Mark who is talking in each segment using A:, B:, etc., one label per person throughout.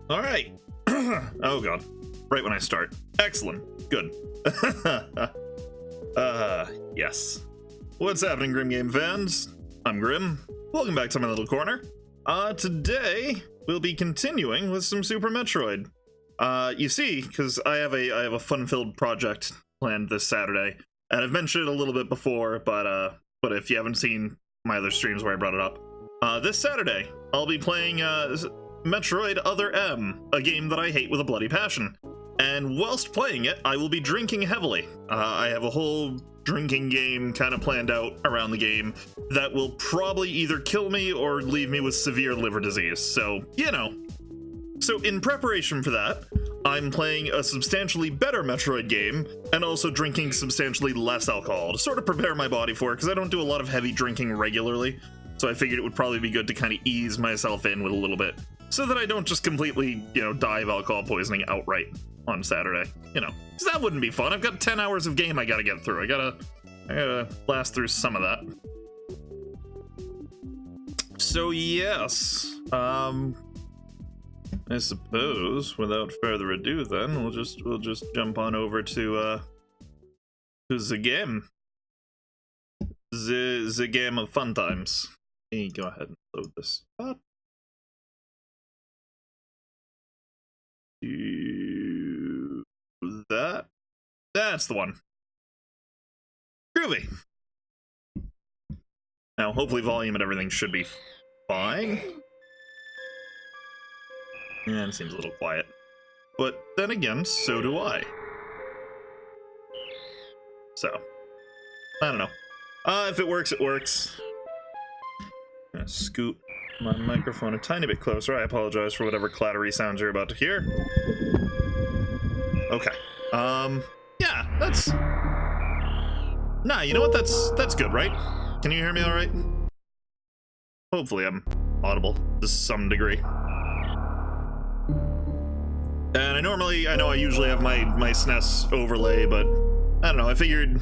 A: All right. Oh god. Right when I start. Excellent. Good. Yes. What's happening, Grim Game fans? I'm Grim. Welcome back to my little corner. Today we'll be continuing with some Super Metroid. You see, because I have a fun-filled project planned this Saturday, and I've mentioned it a little bit before, but if you haven't seen my other streams where I brought it up, this Saturday I'll be playing Metroid Other M, a game that I hate with a bloody passion. And whilst playing it, I will be drinking heavily. I have a whole drinking game kind of planned out around the game that will probably either kill me or leave me with severe liver disease, so, you know. So in preparation for that, I'm playing a substantially better Metroid game and also drinking substantially less alcohol to sort of prepare my body for it, because I don't do a lot of heavy drinking regularly, so I figured it would probably be good to kind of ease myself in with a little bit, so that I don't just completely, you know, die of alcohol poisoning outright on Saturday, you know, because that wouldn't be fun. I've got 10 hours of game I gotta get through. I gotta blast through some of that. So yes, I suppose without further ado, then we'll just jump on over to the game, the game of fun times. Let me go ahead and load this up. That's the one. Groovy. Now, hopefully volume and everything should be fine. Yeah, it seems a little quiet. But then again, so do I. So, I don't know. If it works, it works. I'm gonna scoot my microphone a tiny bit closer. I apologize for whatever clattery sounds you're about to hear. Okay. Yeah, that's... Nah, you know what? That's good, right? Can you hear me all right? Hopefully I'm audible to some degree. And I know I usually have my SNES overlay, but I don't know, I figured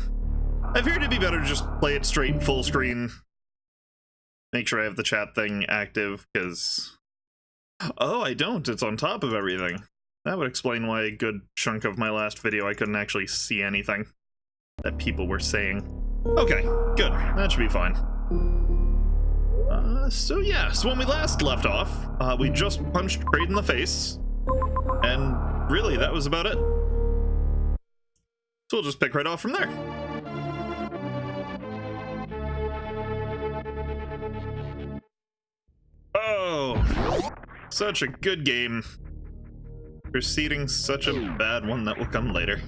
A: it'd be better to just play it straight full screen. Make sure I have the chat thing active, because... Oh, I don't. It's on top of everything. That would explain why a good chunk of my last video I couldn't actually see anything that people were saying. Okay, good. That should be fine. So yeah, so when we last left off, we just punched Kraid in the face, and really, that was about it. So we'll just pick right off from there. Oh, such a good game. Preceding such a bad one that will come later.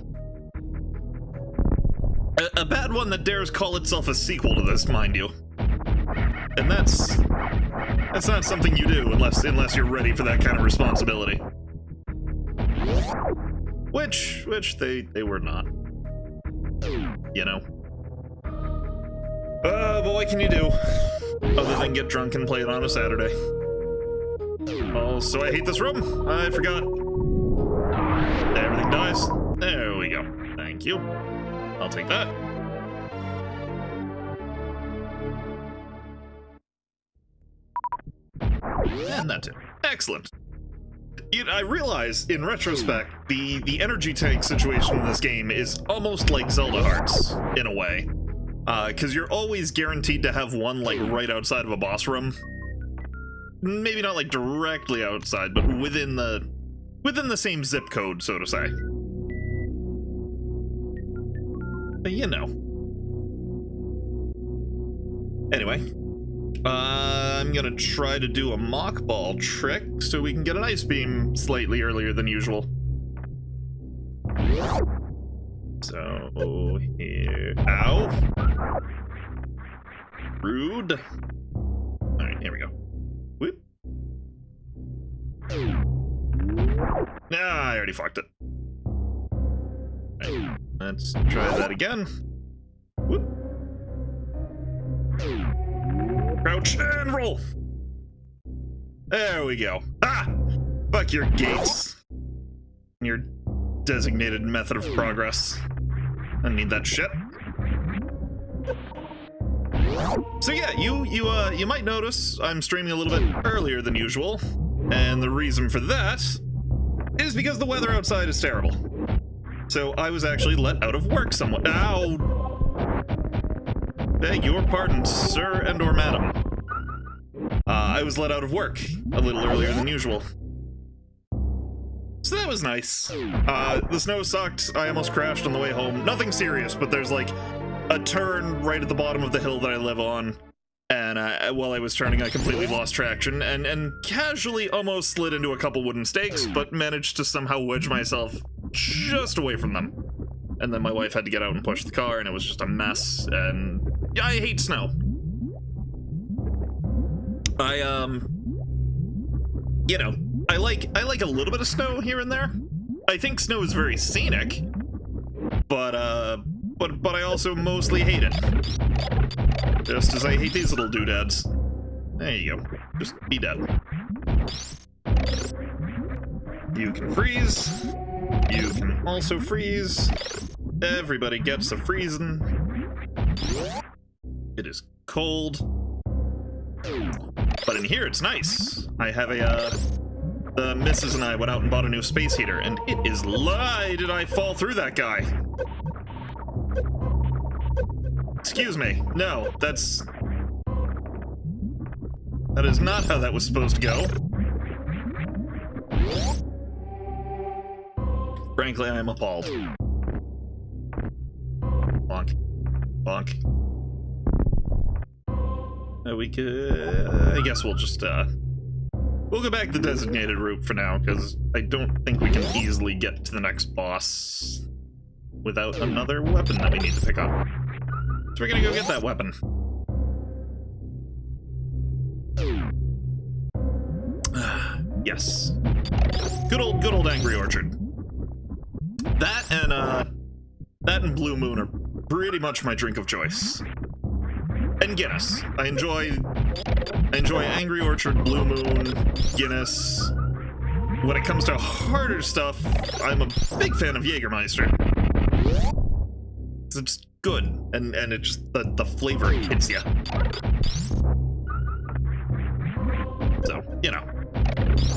A: A bad one that dares call itself a sequel to this, mind you. And that's not something you do unless you're ready for that kind of responsibility. Which they were not. You know. But what can you do other than get drunk and play it on a Saturday? Also, I hate this room. I forgot. Everything dies. There we go. Thank you. I'll take that. And that too. Excellent. I realize, in retrospect, the energy tank situation in this game is almost like Zelda Hearts, in a way. Because you're always guaranteed to have one, like, right outside of a boss room. Maybe not, like, directly outside, but within the same zip code, so to say. But, you know. Anyway. I'm gonna try to do a mock ball trick so we can get an ice beam slightly earlier than usual. So, here... Ow! Rude. Alright, here we go. Whoop. Ah, I already fucked it. Right, let's try that again. Whoop. Crouch and roll. There we go. Ah! Fuck your gates. Your designated method of progress. I need that shit. So yeah, you might notice I'm streaming a little bit earlier than usual, and the reason for that is because the weather outside is terrible. So I was actually let out of work somewhat. Ow! Beg your pardon, sir and or madam. I was let out of work a little earlier than usual. So that was nice. The snow sucked. I almost crashed on the way home. Nothing serious, but there's like a turn right at the bottom of the hill that I live on. And while I was turning, I completely lost traction and casually almost slid into a couple wooden stakes, but managed to somehow wedge myself just away from them. And then my wife had to get out and push the car, and it was just a mess, and yeah, I hate snow. You know, I like a little bit of snow here and there. I think snow is very scenic, but I also mostly hate it. Just as I hate these little doodads. There you go. Just be dead. You can freeze. You can also freeze. Everybody gets a freezing. It is cold. But in here it's nice. I have the missus and I went out and bought a new space heater, and it is did I fall through that guy? Excuse me. No, that is not how that was supposed to go. Frankly, I am appalled. Bonk. Bonk. We could... I guess we'll just, we'll go back the designated route for now, because I don't think we can easily get to the next boss without another weapon that we need to pick up. So we're gonna go get that weapon. Yes. Good old Angry Orchard. That and Blue Moon are pretty much my drink of choice. And Guinness. I enjoy Angry Orchard, Blue Moon, Guinness. When it comes to harder stuff, I'm a big fan of Jägermeister. It's good, and it just the flavor hits you. So, you know,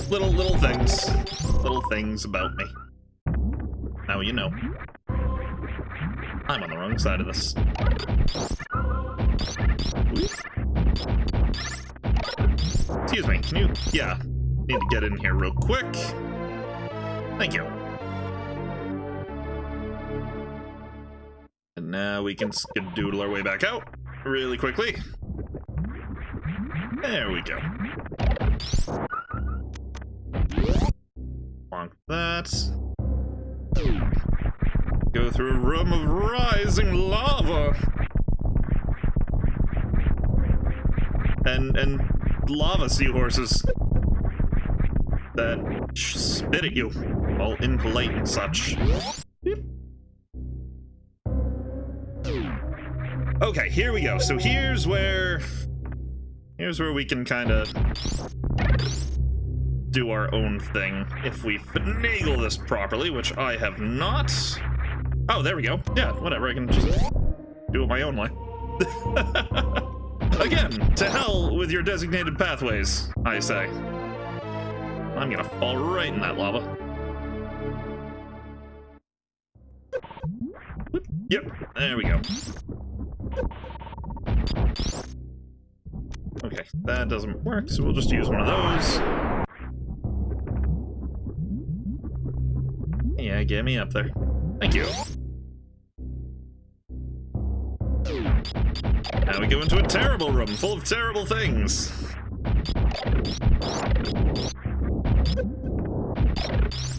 A: little things about me. Now you know. I'm on the wrong side of this. Excuse me, can you... Yeah, need to get in here real quick. Thank you. And now we can skedoodle our way back out really quickly. There we go. Bonk that. Go through a room of rising lava. And lava seahorses that spit at you, all impolite and such. Okay, here we go. So here's where we can kind of do our own thing if we finagle this properly, which I have not. Oh, there we go. Yeah, whatever. I can just do it my own way. Again, to hell with your designated pathways, I say. I'm gonna fall right in that lava. Whoop. Yep, there we go. Okay, that doesn't work, so we'll just use one of those. Yeah, get me up there. Thank you. Now we go into a terrible room full of terrible things.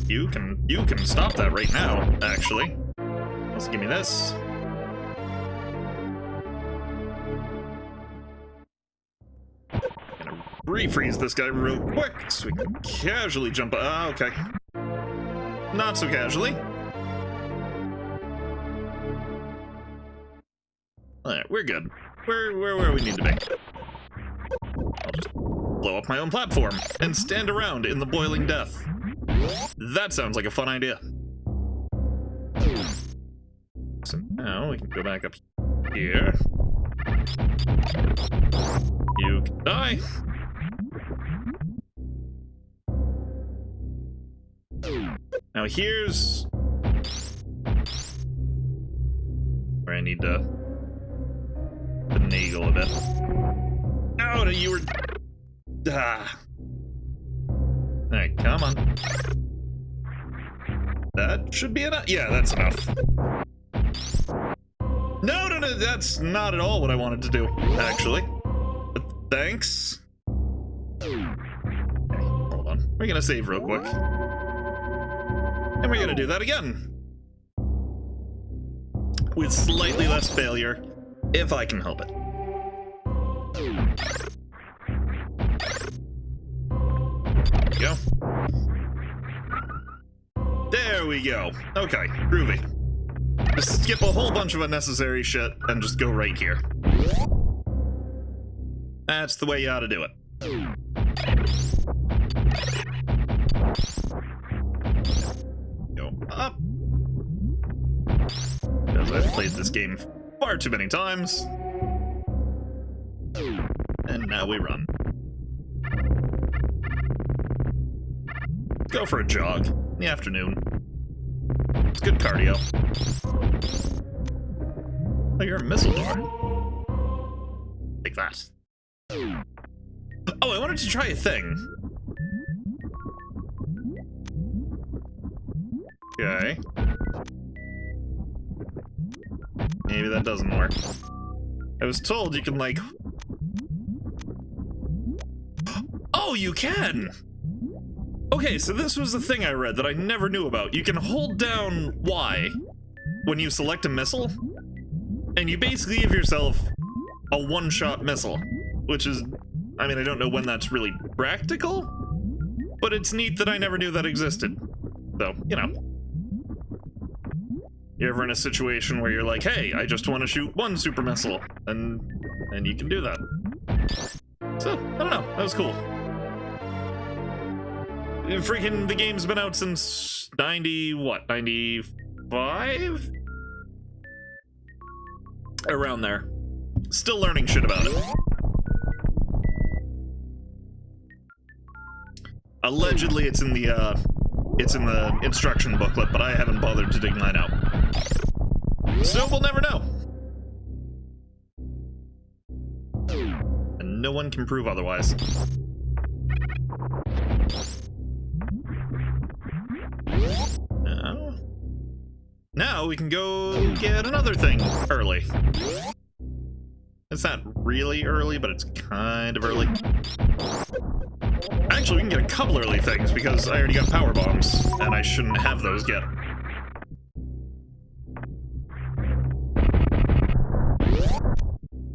A: You can stop that right now, actually. Let's give me this. Gonna refreeze this guy real quick so we can casually jump. Ah, okay. Not so casually. Alright, we're good. We're where we need to be. I'll just blow up my own platform and stand around in the boiling death. That sounds like a fun idea. So now we can go back up here. You can die. Now here's where I need to finagle a bit. Oh, you were... Ah. Alright, come on. That should be enough. Yeah, that's enough. No, that's not at all what I wanted to do, actually. But thanks. Okay, hold on. We're gonna save real quick. And we're gonna do that again. With slightly less failure, if I can help it. There we go. There we go. Okay, groovy. Just skip a whole bunch of unnecessary shit and just go right here. That's the way you ought to do it. Go up. Because I've played this game far too many times. And now we run. Go for a jog in the afternoon. It's good cardio. Oh, you're a missile door. Take that. Oh, I wanted to try a thing. Okay. Maybe that doesn't work. I was told you can, like... Oh, you can! Okay, so this was the thing I read that I never knew about. You can hold down Y when you select a missile, and you basically give yourself a one-shot missile, which is, I mean, I don't know when that's really practical, but it's neat that I never knew that existed. So, you know. You're ever in a situation where you're like, hey, I just want to shoot one super missile, and you can do that. So, I don't know, that was cool. Freaking, the game's been out since 95? Around there. Still learning shit about it. Allegedly, it's in the instruction booklet, but I haven't bothered to dig mine out. So we'll never know. And no one can prove otherwise. Now we can go get another thing early. It's not really early, but it's kind of early. Actually, we can get a couple early things because I already got power bombs, and I shouldn't have those yet.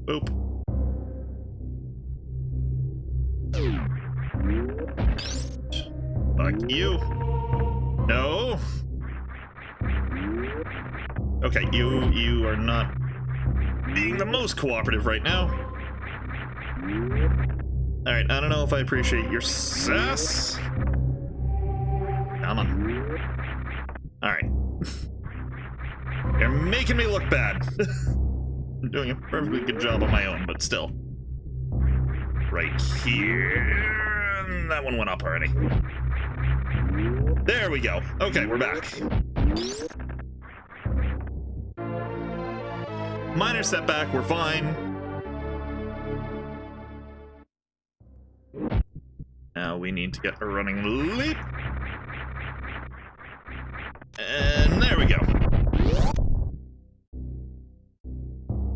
A: Boop. Fuck you. No. Okay, you are not being the most cooperative right now. Alright, I don't know if I appreciate your sass. Come on. Alright. You're making me look bad. I'm doing a perfectly good job on my own, but still. Right here. That one went up already. There we go. Okay, we're back. Minor setback, we're fine. Now we need to get a running leap. And there we go.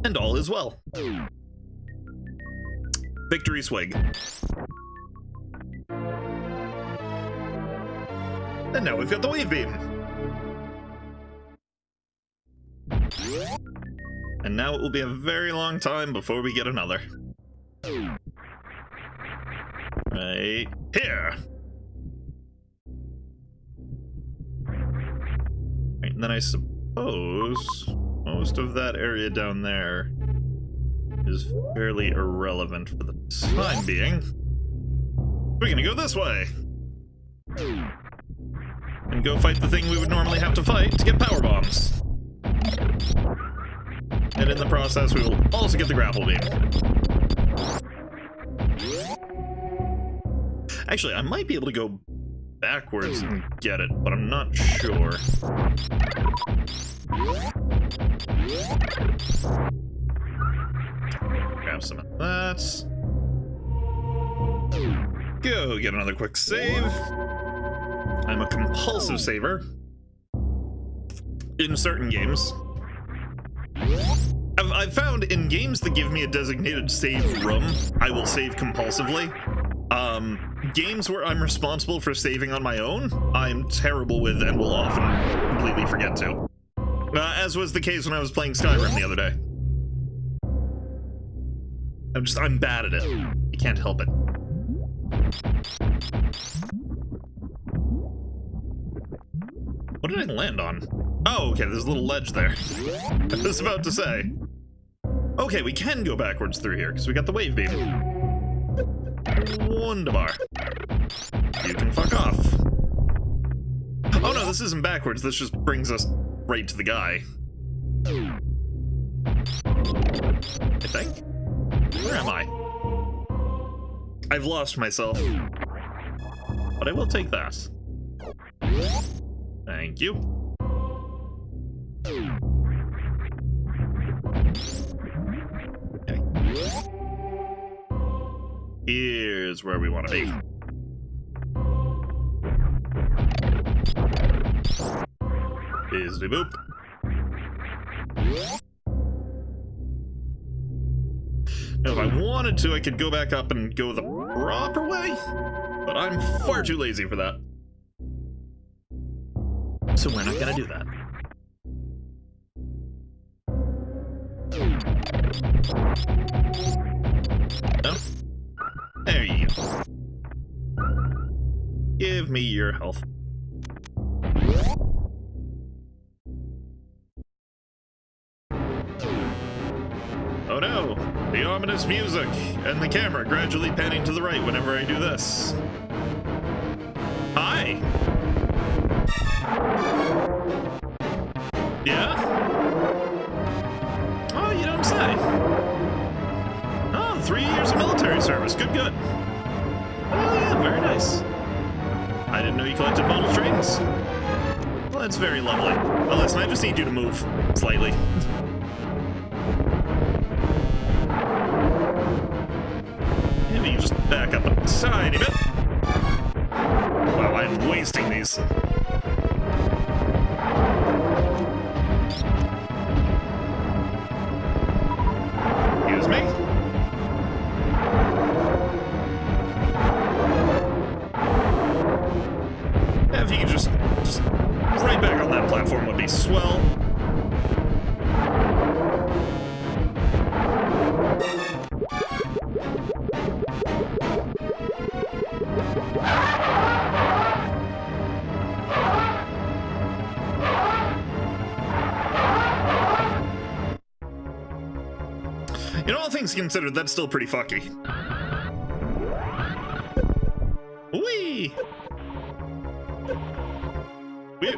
A: And all is well. Victory swig. And now we've got the wave beam. And now it will be a very long time before we get another. Right here. Right, and then I suppose most of that area down there is fairly irrelevant for the time being. We're gonna go this way. And go fight the thing we would normally have to fight to get power bombs. And in the process, we will also get the grapple beam. Actually, I might be able to go backwards and get it, but I'm not sure. Grab some of that. Go get another quick save. I'm a compulsive saver in certain games. I've found in games that give me a designated save room, I will save compulsively. Games where I'm responsible for saving on my own, I'm terrible with and will often completely forget to. As was the case when I was playing Skyrim the other day. I'm bad at it. You can't help it. What did I land on? Oh, okay, there's a little ledge there. I was about to say. Okay, we can go backwards through here, because we got the wave beam. Wunderbar. You can fuck off. Oh no, this isn't backwards, this just brings us right to the guy. I think? Where am I? I've lost myself. But I will take that. Thank you. Okay. Here's where we want to be. Bizzly boop. Now, if I wanted to, I could go back up and go the proper way, but I'm far too lazy for that. So we're not gonna do that. No? There you go. Give me your health. Oh no! The ominous music, and the camera gradually panning to the right whenever I do this. Hi! Yeah? Oh, you don't say. Oh, 3 years of military service. Good, good. Oh, yeah, very nice. I didn't know you collected model trains. Well, that's very lovely. Well, listen, I just need you to move slightly. Maybe you just back up a tiny bit. Wow, I'm wasting these. Excuse me? Yeah, if you could just right back on that platform would be swell. You know, all things considered, that's still pretty fucky. Whee! Whee!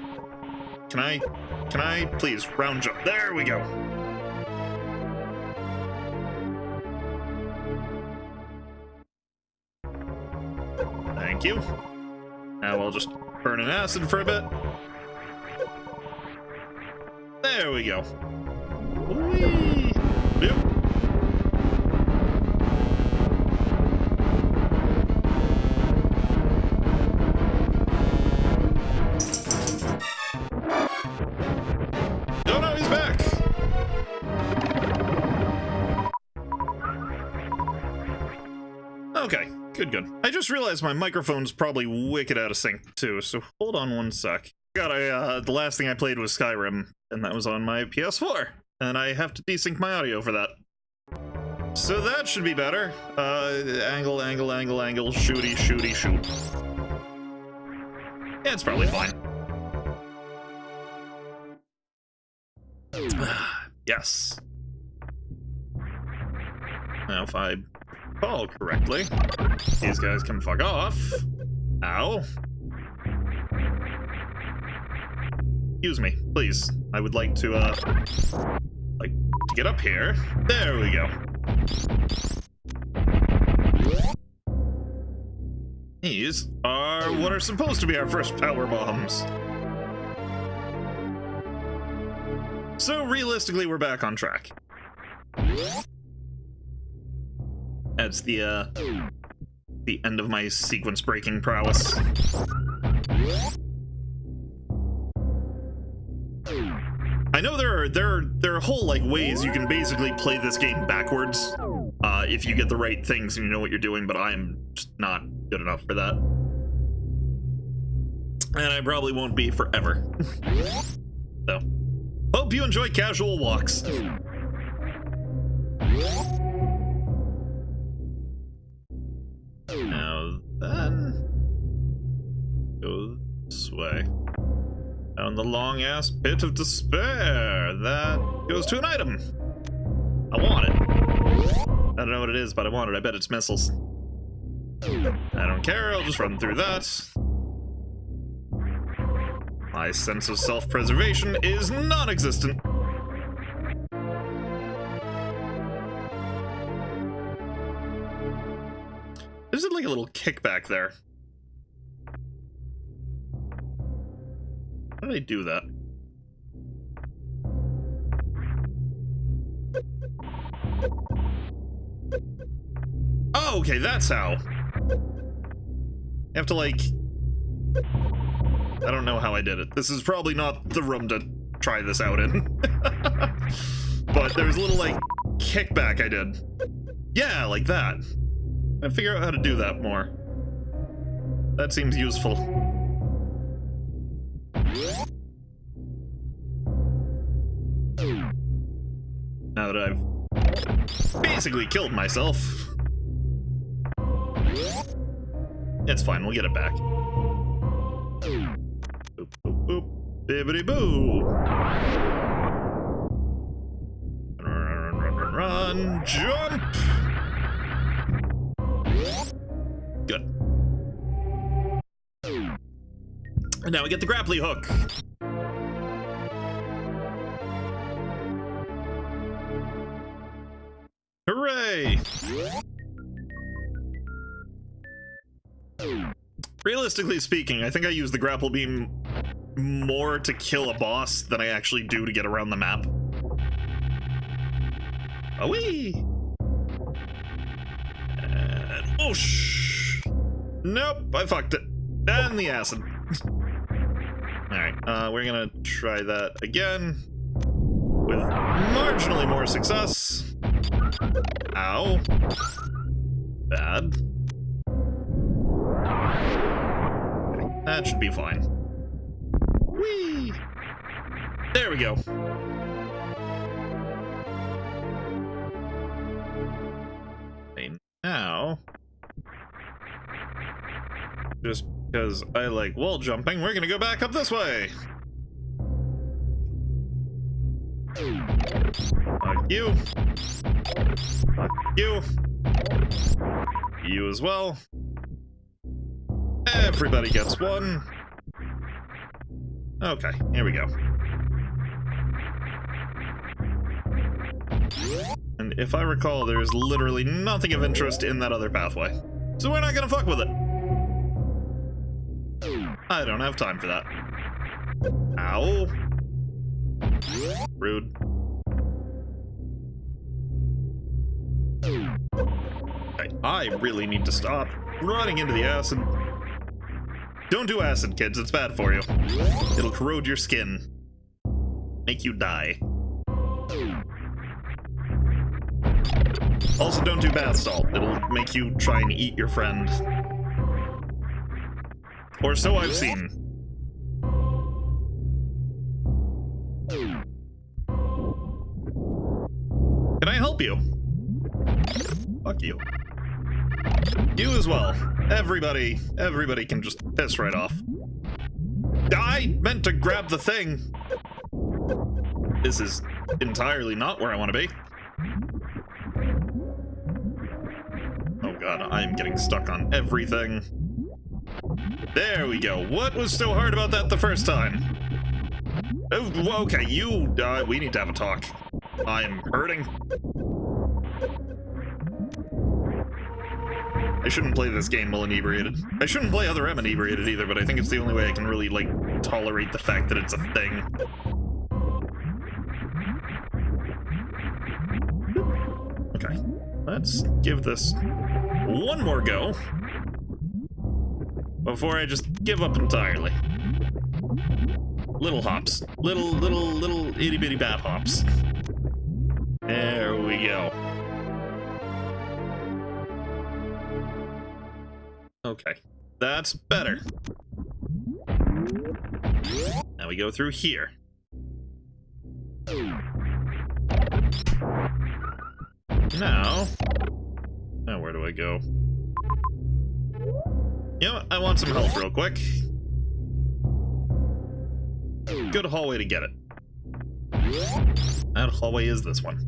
A: Can I please round jump? There we go. Thank you. Now I'll just burn an acid for a bit. There we go. Whee! Yep. Oh no, he's back! Okay, good. I just realized my microphone's probably wicked out of sync too, so hold on one sec. The last thing I played was Skyrim, and that was on my PS4, and I have to desync my audio for that. So that should be better. Angle, shooty, shoot. Yeah, it's probably fine. Yes. Now, if I recall correctly, these guys can fuck off. Ow. Excuse me, please. I would like to get up here. There we go. These are what are supposed to be our first power bombs. So realistically, we're back on track. That's the end of my sequence breaking prowess. I know there are whole like ways you can basically play this game backwards if you get the right things and you know what you're doing, but I'm just not good enough for that. And I probably won't be forever. So, hope you enjoy casual walks. Now then, go this way. Down the long-ass pit of despair. That goes to an item. I want it. I don't know what it is, but I want it. I bet it's missiles. I don't care, I'll just run through that. My sense of self-preservation is non-existent. There's like a little kickback there. How do they do that? Oh, okay, that's how. You have to, like... I don't know how I did it. This is probably not the room to try this out in. But there was a little, like, kickback I did. Yeah, like that. I figure out how to do that more. That seems useful. Now that I've basically killed myself. It's fine, we'll get it back. Boop, boop, boop. Bibbity boo! Run, jump! Good. And now we get the grappling hook. Hooray! Realistically speaking, I think I use the grapple beam more to kill a boss than I actually do to get around the map. Oh-wee! And whoosh! Nope, I fucked it. And the acid. Alright, we're gonna try that again. With marginally more success. Ow. Bad. Okay, that should be fine. Whee! There we go. Okay, now... just because I like wall jumping, we're gonna go back up this way. Fuck you. Fuck you. You as well. Everybody gets one. Okay, here we go. And if I recall, there's literally nothing of interest in that other pathway. So we're not gonna fuck with it. I don't have time for that. Ow. Rude. I really need to stop running into the acid. Don't do acid, kids. It's bad for you. It'll corrode your skin. Make you die. Also, don't do bath salt. It'll make you try and eat your friend. Or so I've seen. Can I help you? Fuck you. You as well. Everybody can just piss right off. I meant to grab the thing. This is entirely not where I want to be. Oh god, I'm getting stuck on everything. There we go. What was so hard about that the first time? Oh, okay, we need to have a talk. I'm hurting. I shouldn't play this game while inebriated. I shouldn't play Other M inebriated either, but I think it's the only way I can really, like, tolerate the fact that it's a thing. Okay, let's give this one more go before I just give up entirely. Little hops. Little itty-bitty bat hops. There we go. Okay, that's better. Now we go through here. Now where do I go? You know what? I want some health real quick. Good hallway to get it. That hallway is this one.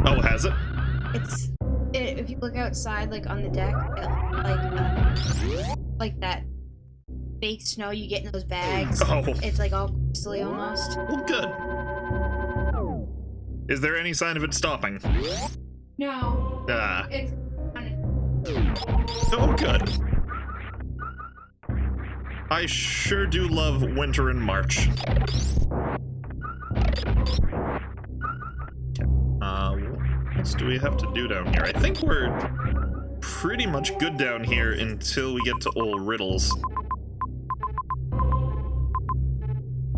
A: Oh, has it?
B: If you look outside, like on the deck, like that fake snow you get in those bags.
A: Oh.
B: It's like all crystally almost.
A: Well, good. Is there any sign of it stopping?
B: No. It's.
A: Oh, good. I sure do love winter and March. What else do we have to do down here? I think we're pretty much good down here until we get to old Riddles.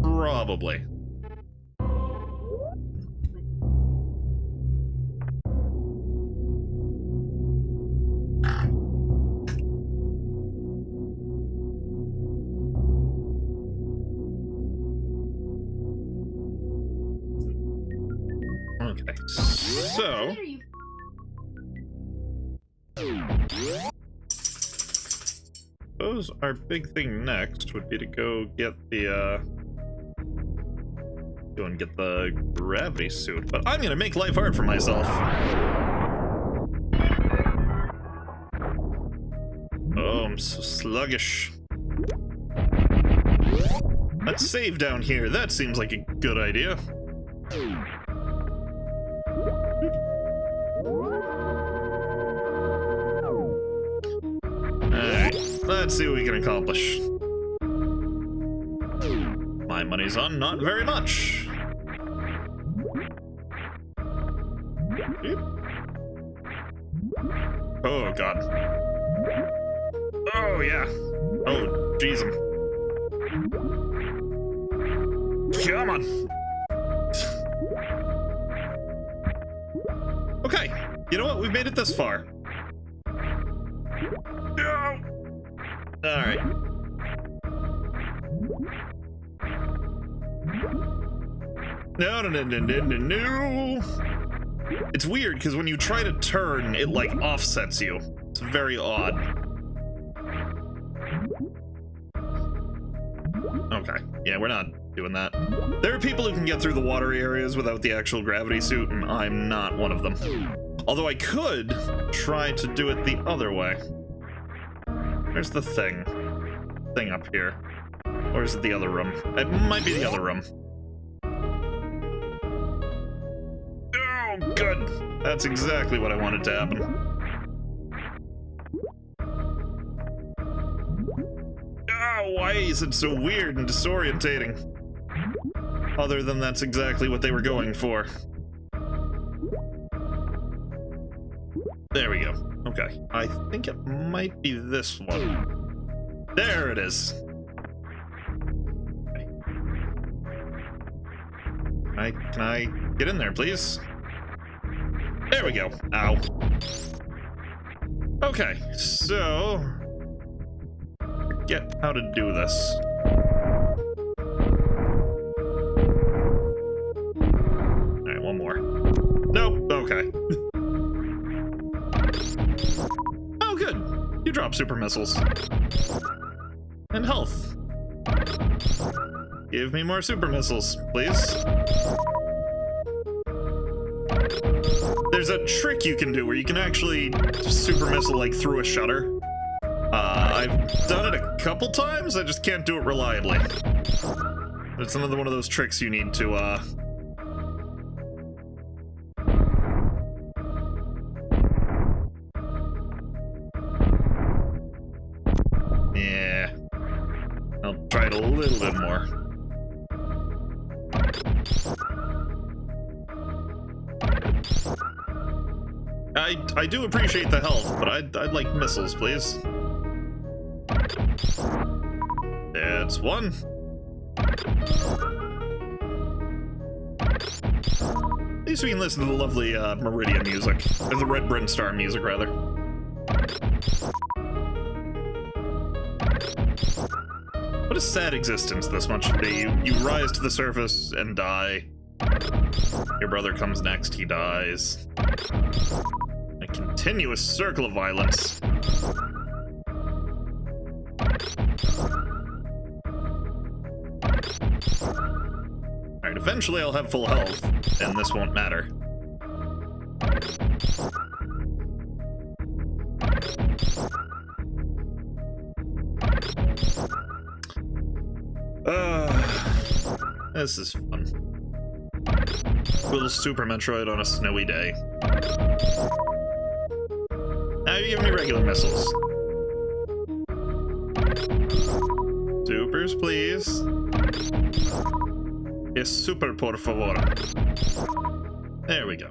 A: Probably. Okay, so suppose our big thing next would be to go get the go and get the gravity suit, but I'm gonna make life hard for myself. Oh, I'm so sluggish. Let's save down here. That seems like a good idea. Alright, let's see what we can accomplish. My money's on not very much. Oh, God. Oh, yeah. Oh, jeez. Come on. Okay, you know what? We've made it this far. No. All right. No. It's weird because when you try to turn, it like offsets you. It's very odd. Okay, yeah, we're not doing that. There are people who can get through the watery areas without the actual gravity suit, and I'm not one of them. Although I could try to do it the other way. Where's the thing up here? Or is it the other room? It might be the other room. Oh, good. That's exactly what I wanted to happen. why is it so weird and disorientating? Other than that's exactly what they were going for. There we go. Okay, I think it might be this one. There it is. Okay. Can I get in there, please? There we go. Ow. Okay, so... forget how to do this. Alright, one more. Nope, okay. Oh, good. You drop super missiles. And health. Give me more super missiles, please. There's a trick you can do where you can actually super missile like through a shutter. I've done it a couple times, I just can't do it reliably. It's another one of those tricks you need to, yeah. I'll try it a little bit more. I do appreciate the health, but I'd like missiles, please. That's one. At least we can listen to the lovely Meridian music. Or the Red Bryn Star music, rather. What a sad existence this must be. You rise to the surface and die. Your brother comes next, he dies. A continuous circle of violence. Alright, eventually I'll have full health, and this won't matter. This is fun. Little Super Metroid on a snowy day. Now you give me regular missiles. Supers, please. Es super, por favor. There we go.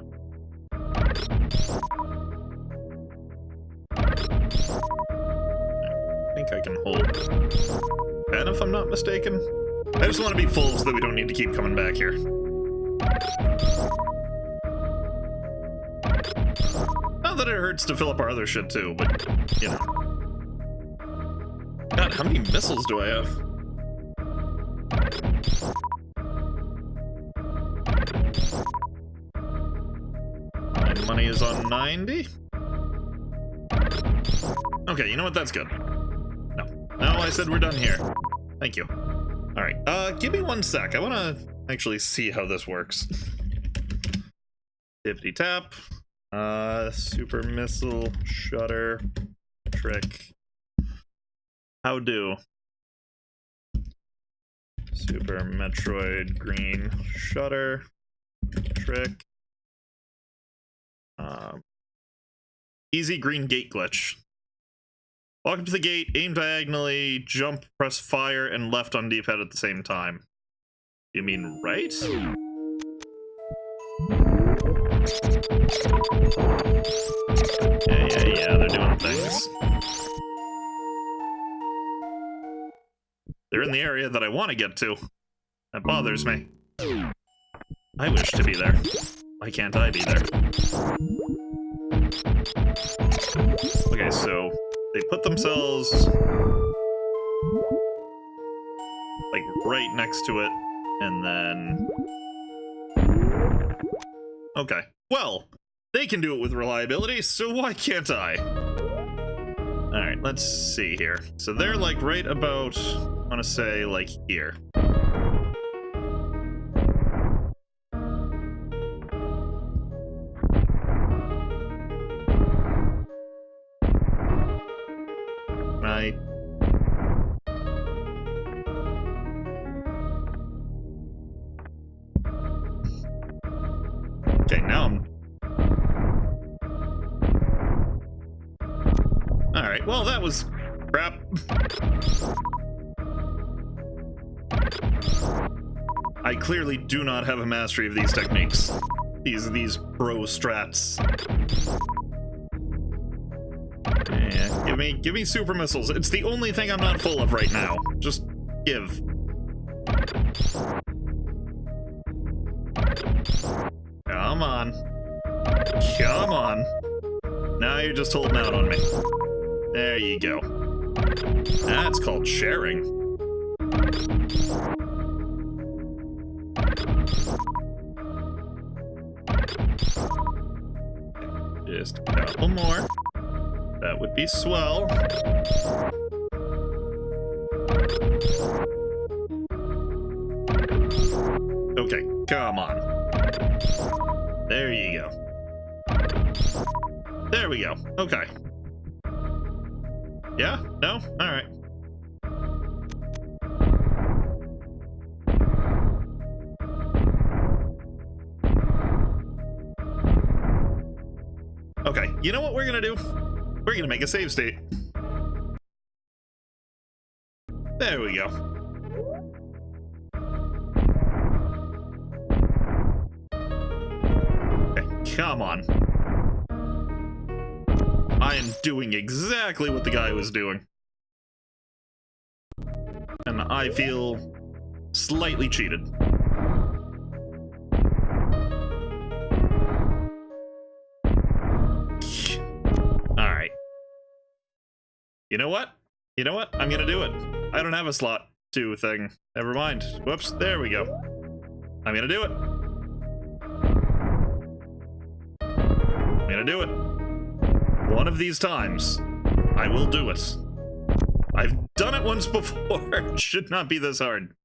A: I think I can hold 10 if I'm not mistaken. I just want to be full so that we don't need to keep coming back here. Not that it hurts to fill up our other shit too, but, you know. God, how many missiles do I have? My money is on 90. Okay, you know what? That's good. No, I said we're done here. Thank you. Alright, give me one sec. I want to actually see how this works. Tippity tap. Super missile, shutter, trick. How do? Super Metroid, green, shutter, trick. Easy green gate glitch. Walk up to the gate, aim diagonally, jump, press fire, and left on D-pad at the same time. You mean right? Yeah, they're doing things. They're in the area that I want to get to. That bothers me. I wish to be there. Why can't I be there? Okay, so they put themselves like right next to it, and then okay, well, they can do it with reliability, so why can't I? Alright, let's see here. So they're like right about, I want to say like here. Okay, now I'm... Alright, well, that was crap. I clearly do not have a mastery of these techniques. These pro strats. Yeah, give me super missiles. It's the only thing I'm not full of right now. Just give. Come on. Come on. Now you're just holding out on me. There you go. That's called sharing. Just a couple more. That would be swell. Okay, come on. There you go. There we go. Okay. Yeah? No? Alright. Okay, you know what we're gonna do? We're gonna make a save state. There we go. Okay, come on. I am doing exactly what the guy was doing. And I feel slightly cheated. Alright. You know what? You know what? I'm gonna do it. I don't have a slot 2 thing. Never mind. Whoops, there we go. I'm gonna do it. I'm gonna do it. One of these times, I will do it. I've done it once before. It should not be this hard.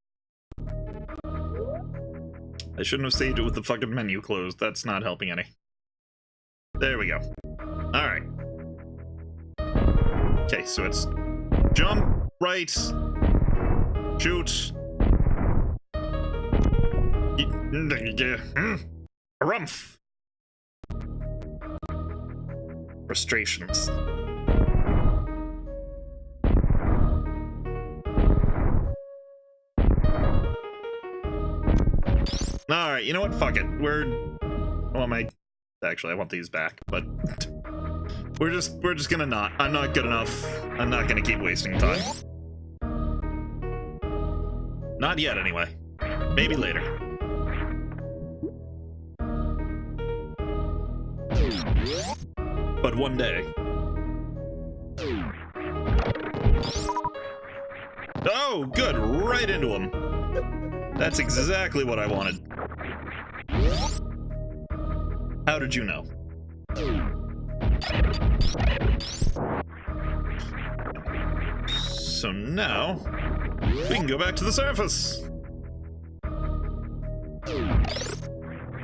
A: I shouldn't have saved it with the fucking menu closed. That's not helping any. There we go. Alright. Okay, so it's jump, right, shoot. Rumph. Frustrations. Alright, you know what? Fuck it. Well, actually, I want these back, but we're just gonna not. I'm not good enough. I'm not gonna keep wasting time. Not yet, anyway. Maybe later. But one day. Oh, good. Right into him. That's exactly what I wanted. How did you know? So now, we can go back to the surface.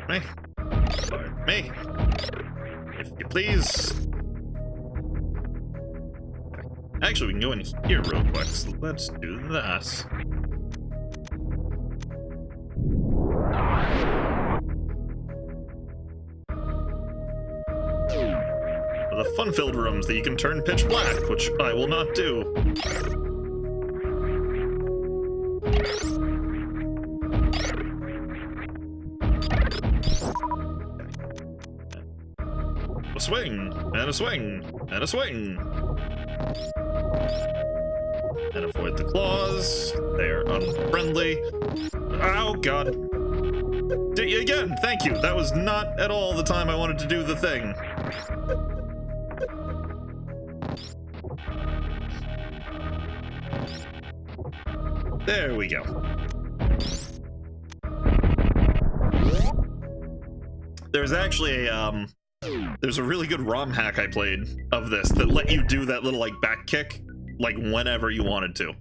A: Me. Pardon me. If you please. Okay. Actually, we can go in here real quick, so let's do that. The fun-filled rooms that you can turn pitch black, which I will not do. A swing, and a swing, and a swing. And avoid the claws. They are unfriendly. Oh, God. Again, thank you. That was not at all the time I wanted to do the thing. There we go. There's actually a, there's a really good ROM hack I played of this that let you do that little, like, back kick, like, whenever you wanted to.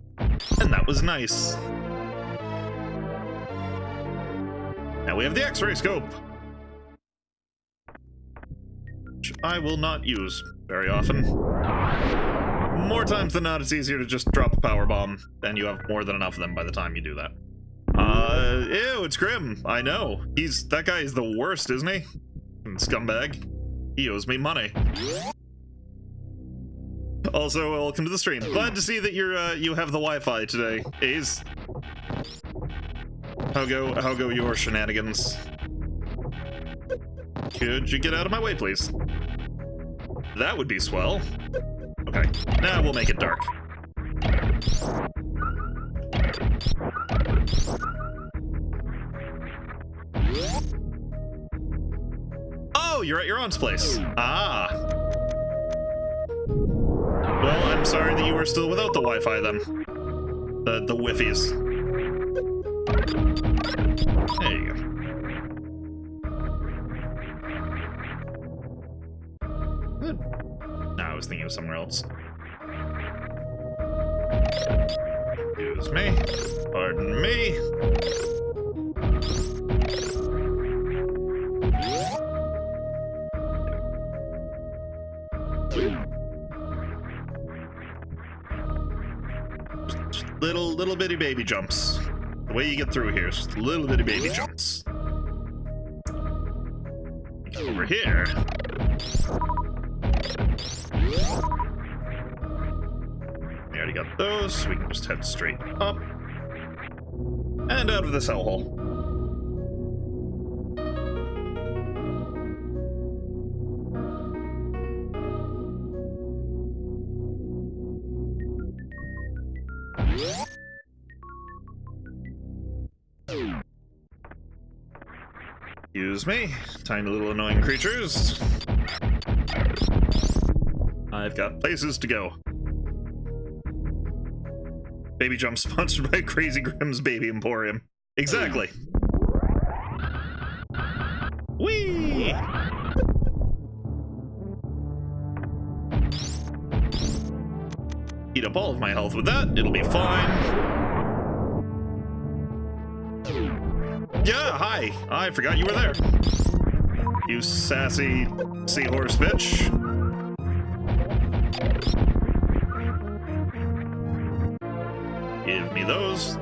A: And that was nice. Now we have the X-ray scope, which I will not use very often. More times than not, it's easier to just drop a power bomb, and you have more than enough of them by the time you do that. Ew, it's Grim. I know. That guy is the worst, isn't he? Scumbag. He owes me money. Also, welcome to the stream. Glad to see that you have the Wi-Fi today, Ace. How go your shenanigans? Could you get out of my way, please? That would be swell. Okay, now we'll make it dark. Oh, you're at your aunt's place. Ah. Well, I'm sorry that you were still without the Wi-Fi then. The Wiffies. There you go. Good. No, I was thinking of somewhere else. Excuse me. Pardon me. Just little bitty baby jumps. The way you get through here is just little bitty baby jumps. Over here. We already got those, so we can just head straight up. And out of this hellhole. Excuse me, tiny little annoying creatures. I've got places to go. Baby Jump sponsored by Crazy Grimm's Baby Emporium. Exactly. Whee! Eat up all of my health with that, it'll be fine. Yeah, hi. I forgot you were there. You sassy seahorse bitch. Give me those.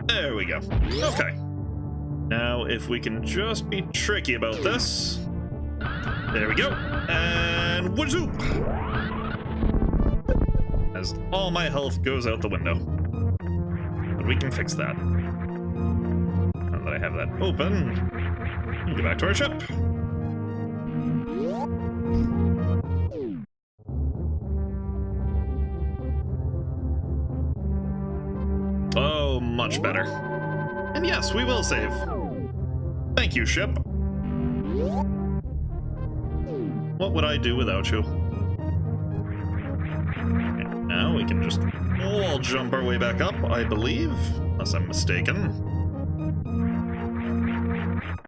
A: There we go. Okay. Now, if we can just be tricky about this. There we go. And whazoop! As all my health goes out the window. But we can fix that. Now that I have that open, we'll go back to our ship. Oh, much better. And yes, we will save. Thank you, ship. What would I do without you? Okay, now we can just all jump our way back up, I believe. Unless I'm mistaken.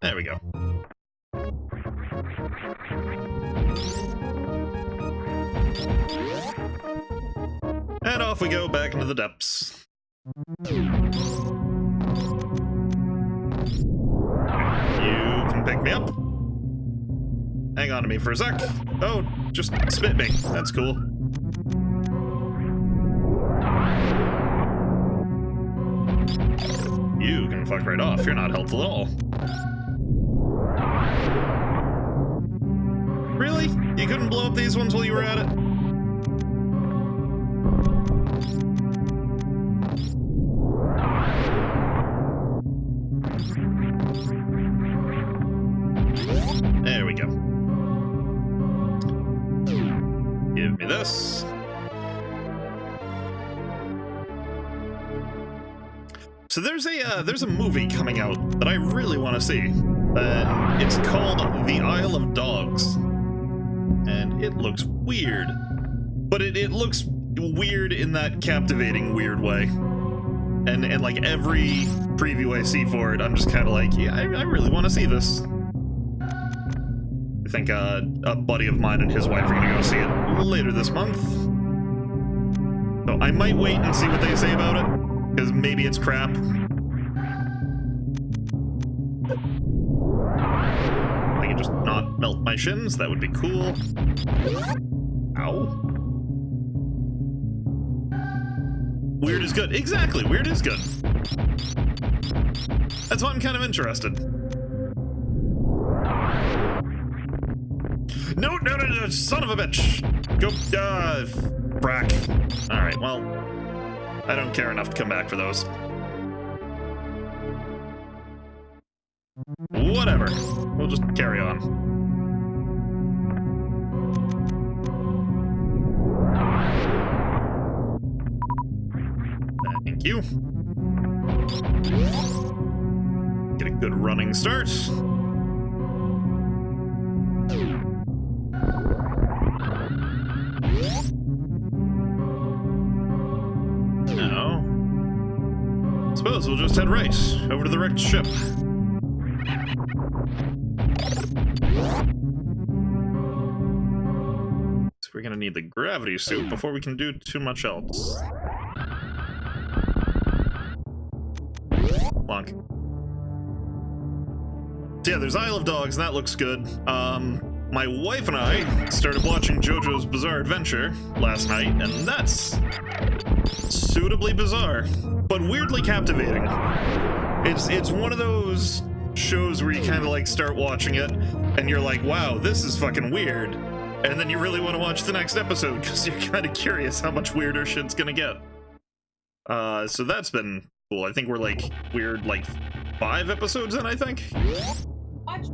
A: There we go. And off we go back into the depths. You can pick me up. Hang on to me for a sec. Oh, just spit me. That's cool. You can fuck right off. You're not helpful at all. Really? You couldn't blow up these ones while you were at it? There we go. Give me this. So there's a movie coming out that I really want to see. It's called The Isle of Dogs. And it looks weird. But it looks weird in that captivating weird way. And like every preview I see for it, I'm just kind of like, yeah, I really want to see this. I think a buddy of mine and his wife are gonna go see it later this month. So I might wait and see what they say about it, because maybe it's crap. I can just not melt my shins, that would be cool. Ow. Weird is good. Exactly, weird is good. That's why I'm kind of interested. No, no, no, no, son of a bitch. Go, frack. All right, well, I don't care enough to come back for those. Whatever. We'll just carry on. Thank you. Get a good running start. Now, suppose we'll just head right over to the wrecked ship. So we're gonna need the gravity suit before we can do too much else. Plonk. So yeah, there's Isle of Dogs, and that looks good. My wife and I started watching JoJo's Bizarre Adventure last night, and that's suitably bizarre, but weirdly captivating. It's one of those shows where you kind of like start watching it, and you're like, wow, this is fucking weird. And then you really want to watch the next episode, because you're kind of curious how much weirder shit's gonna get. So that's been cool. I think we're like, weird, like 5 episodes in, I think.
B: Watch.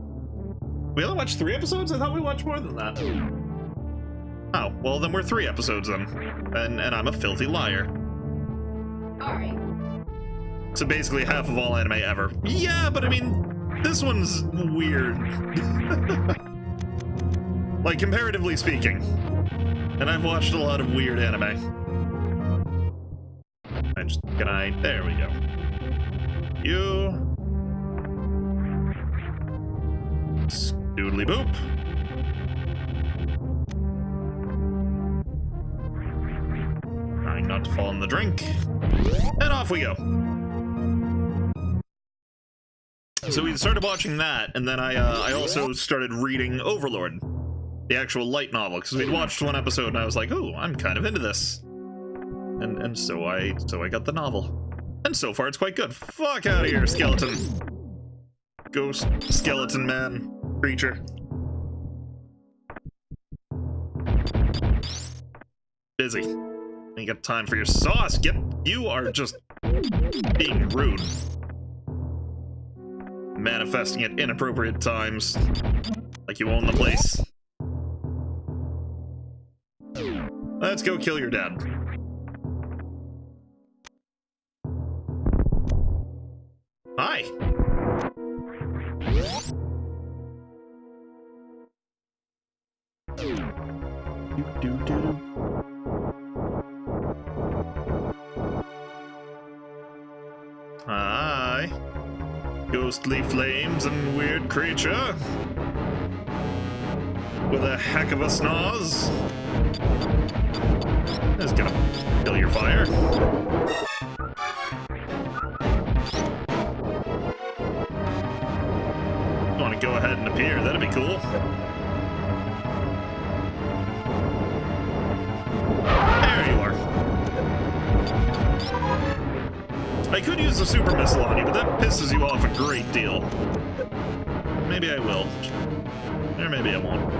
A: We only watched 3 episodes? I thought we watched more than that. Oh, well then we're 3 episodes in. And I'm a filthy liar.
B: Alright.
A: So basically half of all anime ever. Yeah, but I mean, this one's weird. Like, comparatively speaking. And I've watched a lot of weird anime. There we go. You... Doodly boop. Trying not to fall in the drink. And off we go. So we started watching that, and then I also started reading Overlord, the actual light novel, because we'd watched 1 episode, and I was like, oh, I'm kind of into this. And so I got the novel. And so far it's quite good. Fuck out of here, skeleton. Ghost skeleton man. Creature. Busy. Ain't got time for your sauce. You are just being rude. Manifesting at inappropriate times. Like you own the place. Let's go kill your dad. Hi. Hi. Ghostly flames and weird creature. With a heck of a snaz. That's gonna kill your fire. Want to go ahead and appear, that'd be cool. There you are. I could use the super missile on you, but that pisses you off a great deal. Maybe I will. Or maybe I won't.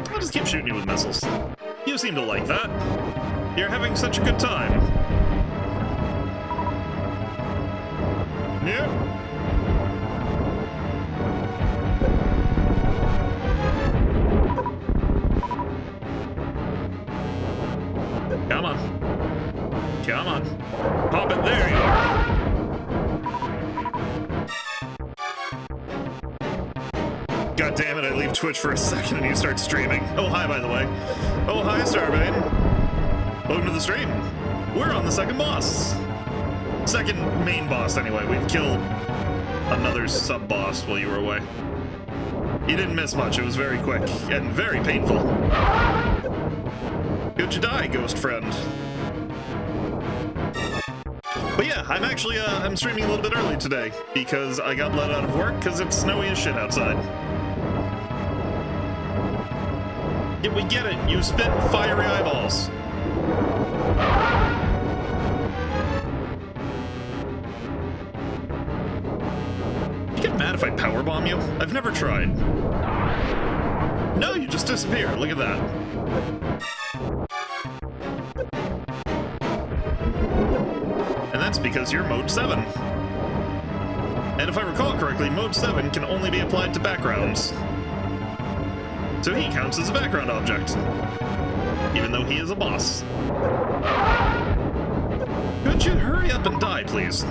A: I'll just keep shooting you with missiles. You seem to like that. You're having such a good time. Yeah. Come on. Come on. Pop it. There you are. God damn it, I leave Twitch for a second and you start streaming. Oh, hi, by the way. Oh, hi, Starbane. Welcome to the stream. We're on the second boss. Second main boss, anyway. We've killed another sub-boss while you were away. You didn't miss much. It was very quick and very painful. How'd you die, ghost friend? But yeah, I'm actually, I'm streaming a little bit early today because I got let out of work because it's snowy as shit outside. Yeah, we get it. You spit fiery eyeballs. You get mad if if I powerbomb you? I've never tried. No, you just disappear. Look at that. And that's because you're Mode 7. And if I recall correctly, Mode 7 can only be applied to backgrounds. So he counts as a background object, even though he is a boss. Could you hurry up and die, please?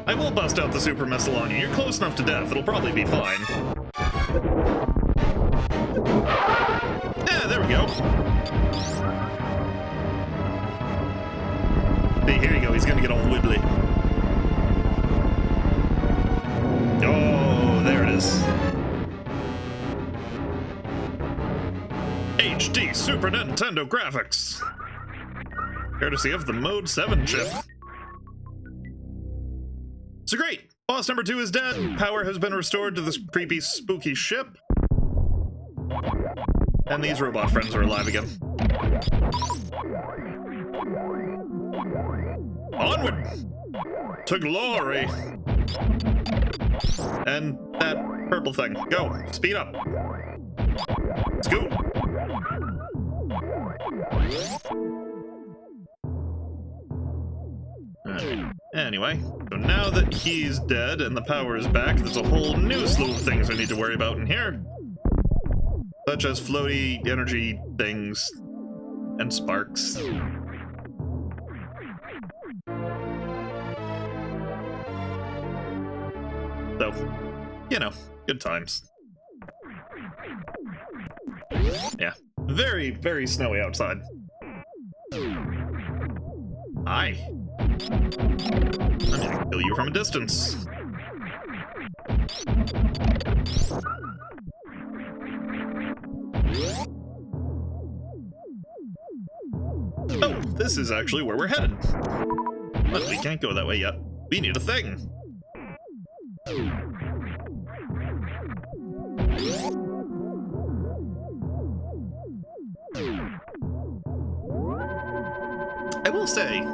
A: I will bust out the super missile on you. You're close enough to death. It'll probably be fine. Yeah, there we go. See, here you go. He's gonna get all wibbly. Oh, there it is. HD Super Nintendo graphics. Courtesy of the Mode 7 chip. So great! Boss number 2 is dead. Power has been restored to this creepy, spooky ship. And these robot friends are alive again. Onward! To glory! And that purple thing. Go! Speed up! Let's go! Anyway, so now that he's dead and the power is back, there's a whole new slew of things we need to worry about in here. Such as floaty energy things and sparks. So, you know, good times. Yeah, very, very snowy outside. Hi. I'm gonna kill you from a distance. Oh, this is actually where we're headed. But we can't go that way yet. We need a thing. I will say,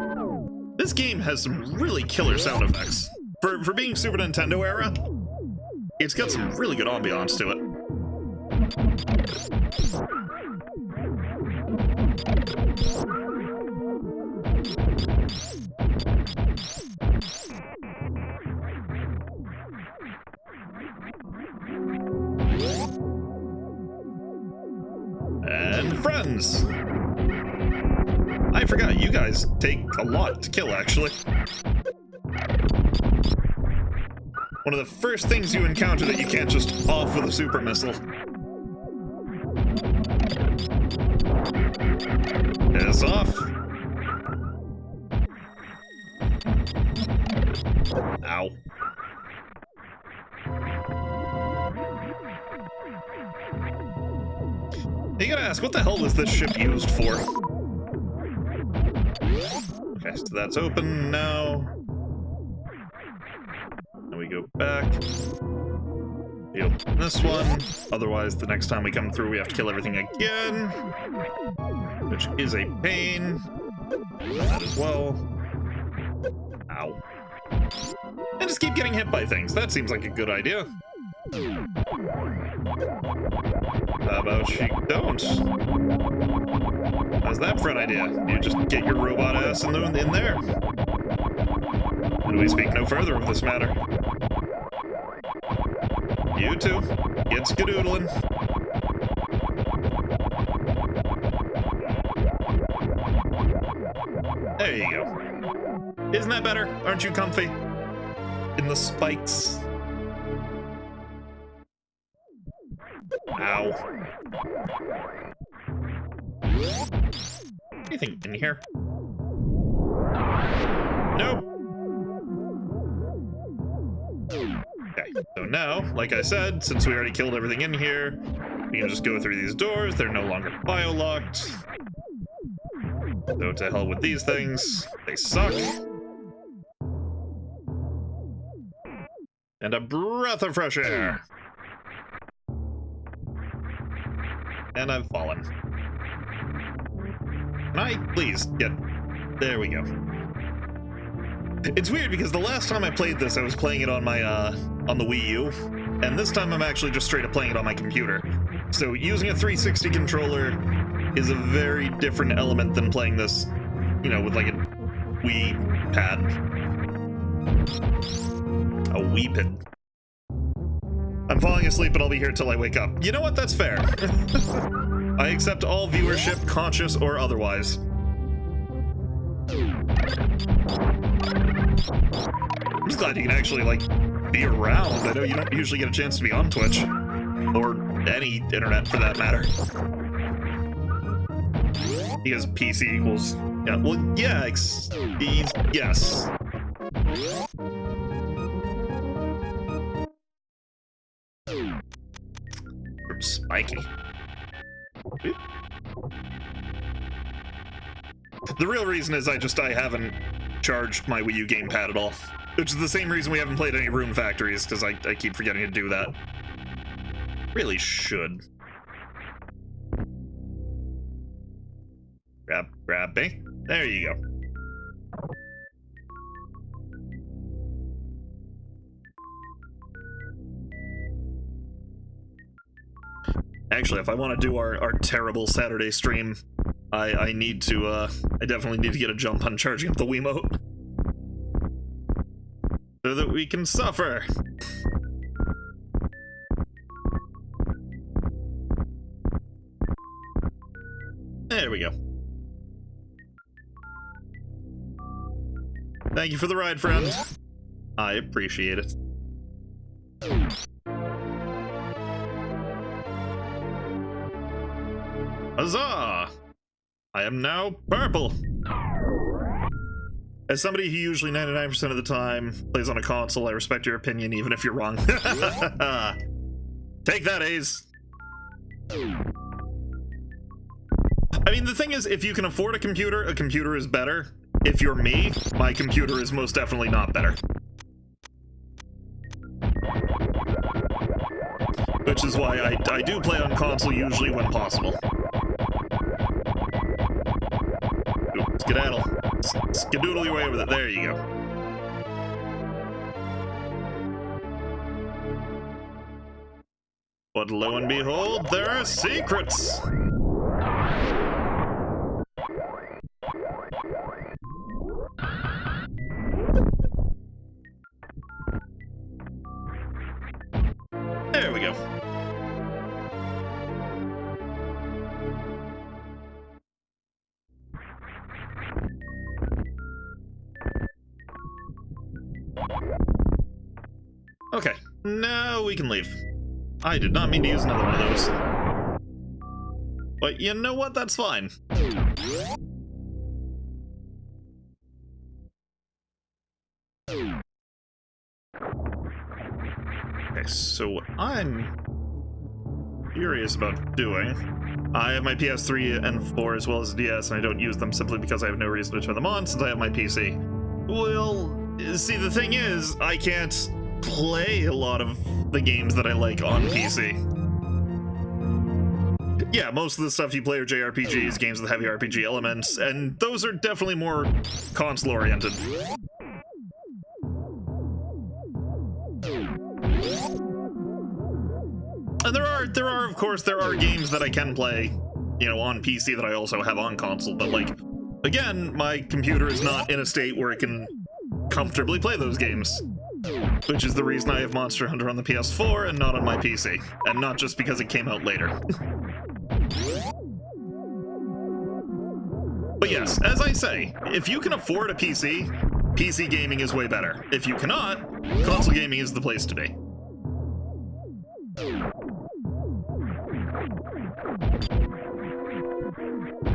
A: this game has some really killer sound effects. For being Super Nintendo era, it's got some really good ambiance to it. And friends! I forgot, you guys take a lot to kill, actually. One of the first things you encounter that you can't just off with a super missile. It's off. Ow. You gotta ask, what the hell was this ship used for? Okay, so that's open now. Then we go back. We open this one. Otherwise, the next time we come through, we have to kill everything again. Which is a pain. That as well. Ow. And just keep getting hit by things. That seems like a good idea. How about you don't? How's that for an idea? You just get your robot ass in there. And we speak no further of this matter. You two, get skedoodling. There you go. Isn't that better? Aren't you comfy? In the spikes. Ow. Anything in here? Nope. Okay, so now, like I said, since we already killed everything in here, we can just go through these doors. They're no longer bio-locked. So to hell with these things. They suck. And a breath of fresh air. And I've fallen. Can I please get... There we go. It's weird because the last time I played this, I was playing it on my, on the Wii U, and this time I'm actually just straight up playing it on my computer. So using a 360 controller is a very different element than playing this, you know, with like a Wii pad. A Wii pad. I'm falling asleep and I'll be here till I wake up. You know what? That's fair. I accept all viewership, conscious or otherwise. I'm just glad you can actually, like, be around. I know you don't usually get a chance to be on Twitch. Or any internet, for that matter. Because PC equals... Yeah, well, yeah, yes. Spiky. Oop. The real reason is I haven't charged my Wii U gamepad at all. Which is the same reason we haven't played any Room Factories, because I keep forgetting to do that. Really should. Grab me. There you go. Actually, if I want to do our terrible Saturday stream, I need to, I definitely need to get a jump on charging up the Wiimote. So that we can suffer. There we go. Thank you for the ride, friend. I appreciate it. Huzzah! I am now purple. As somebody who usually 99% of the time plays on a console, I respect your opinion even if you're wrong. Take that, A's. I mean, the thing is, if you can afford a computer is better. If you're me, my computer is most definitely not better. Which is why I do play on console usually when possible. Ooh, skedaddle. Skedoodle your way with it. There you go. But lo and behold, there are secrets! There we go. Okay, now we can leave. I did not mean to use another one of those. But you know what? That's fine. Okay, so what I'm curious about doing... I have my PS3 and 4 as well as DS, and I don't use them simply because I have no reason to turn them on since I have my PC. Well, see, the thing is, I can't play a lot of the games that I like on PC. Yeah, most of the stuff you play are JRPGs, games with heavy RPG elements, and those are definitely more console-oriented. And there are, of course, games that I can play, you know, on PC that I also have on console, but, like, again, my computer is not in a state where it can comfortably play those games. Which is the reason I have Monster Hunter on the PS4 and not on my PC. And not just because it came out later. But yes, as I say, if you can afford a PC, PC gaming is way better. If you cannot, console gaming is the place to be.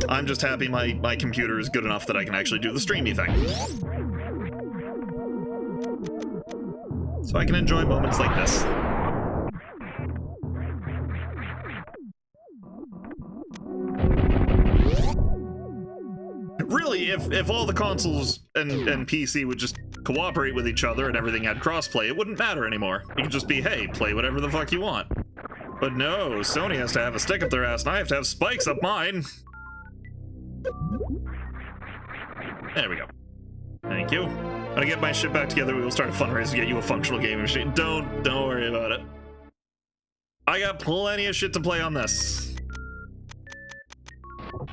A: I'm just happy my computer is good enough that I can actually do the streamy thing. So I can enjoy moments like this. Really, if all the consoles and PC would just cooperate with each other and everything had crossplay, it wouldn't matter anymore. It could just be, hey, play whatever the fuck you want. But no, Sony has to have a stick up their ass, and I have to have spikes up mine. There we go. Thank you. When I get my shit back together, we will start a fundraiser to get you a functional gaming machine. Don't worry about it. I got plenty of shit to play on this.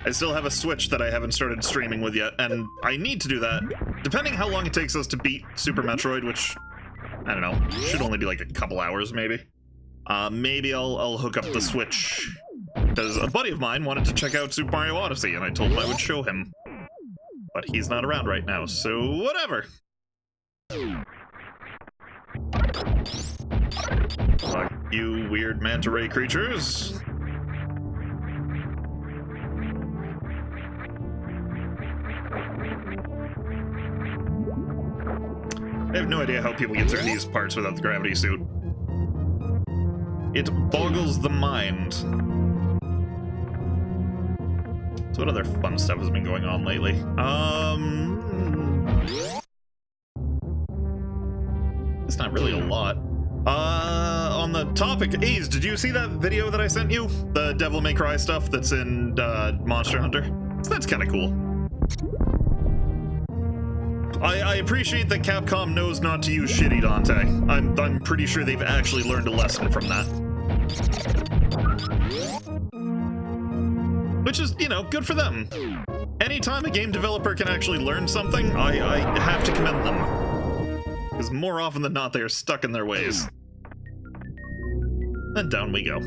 A: I still have a Switch that I haven't started streaming with yet, and I need to do that. Depending how long it takes us to beat Super Metroid, which, I don't know, should only be like a couple hours, maybe. Maybe I'll hook up the Switch, because a buddy of mine wanted to check out Super Mario Odyssey, and I told him I would show him. But he's not around right now, so whatever. Fuck you, weird manta ray creatures. I have no idea how people get through these parts without the gravity suit. It boggles the mind. So what other fun stuff has been going on lately? It's not really a lot. On the topic, Ace, did you see that video that I sent you? The Devil May Cry stuff that's in Monster Hunter? So that's kind of cool. I appreciate that Capcom knows not to use shitty Dante. I'm pretty sure they've actually learned a lesson from that. Which is, you know, good for them. Anytime a game developer can actually learn something, I have to commend them. Because more often than not, they are stuck in their ways. And down we go.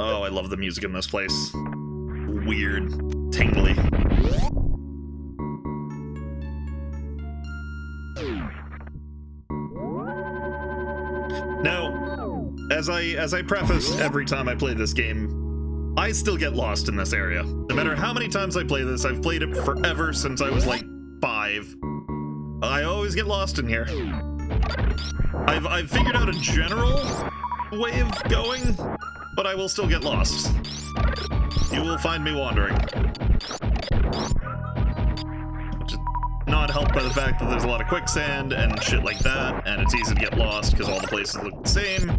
A: Oh, I love the music in this place. Weird, tingly. Now, as I preface every time I play this game, I still get lost in this area. No matter how many times I play this, I've played it forever since I was like 5. I always get lost in here. I've figured out a general way of going, but I will still get lost. You will find me wandering. Which is not helped by the fact that there's a lot of quicksand and shit like that, and it's easy to get lost because all the places look the same,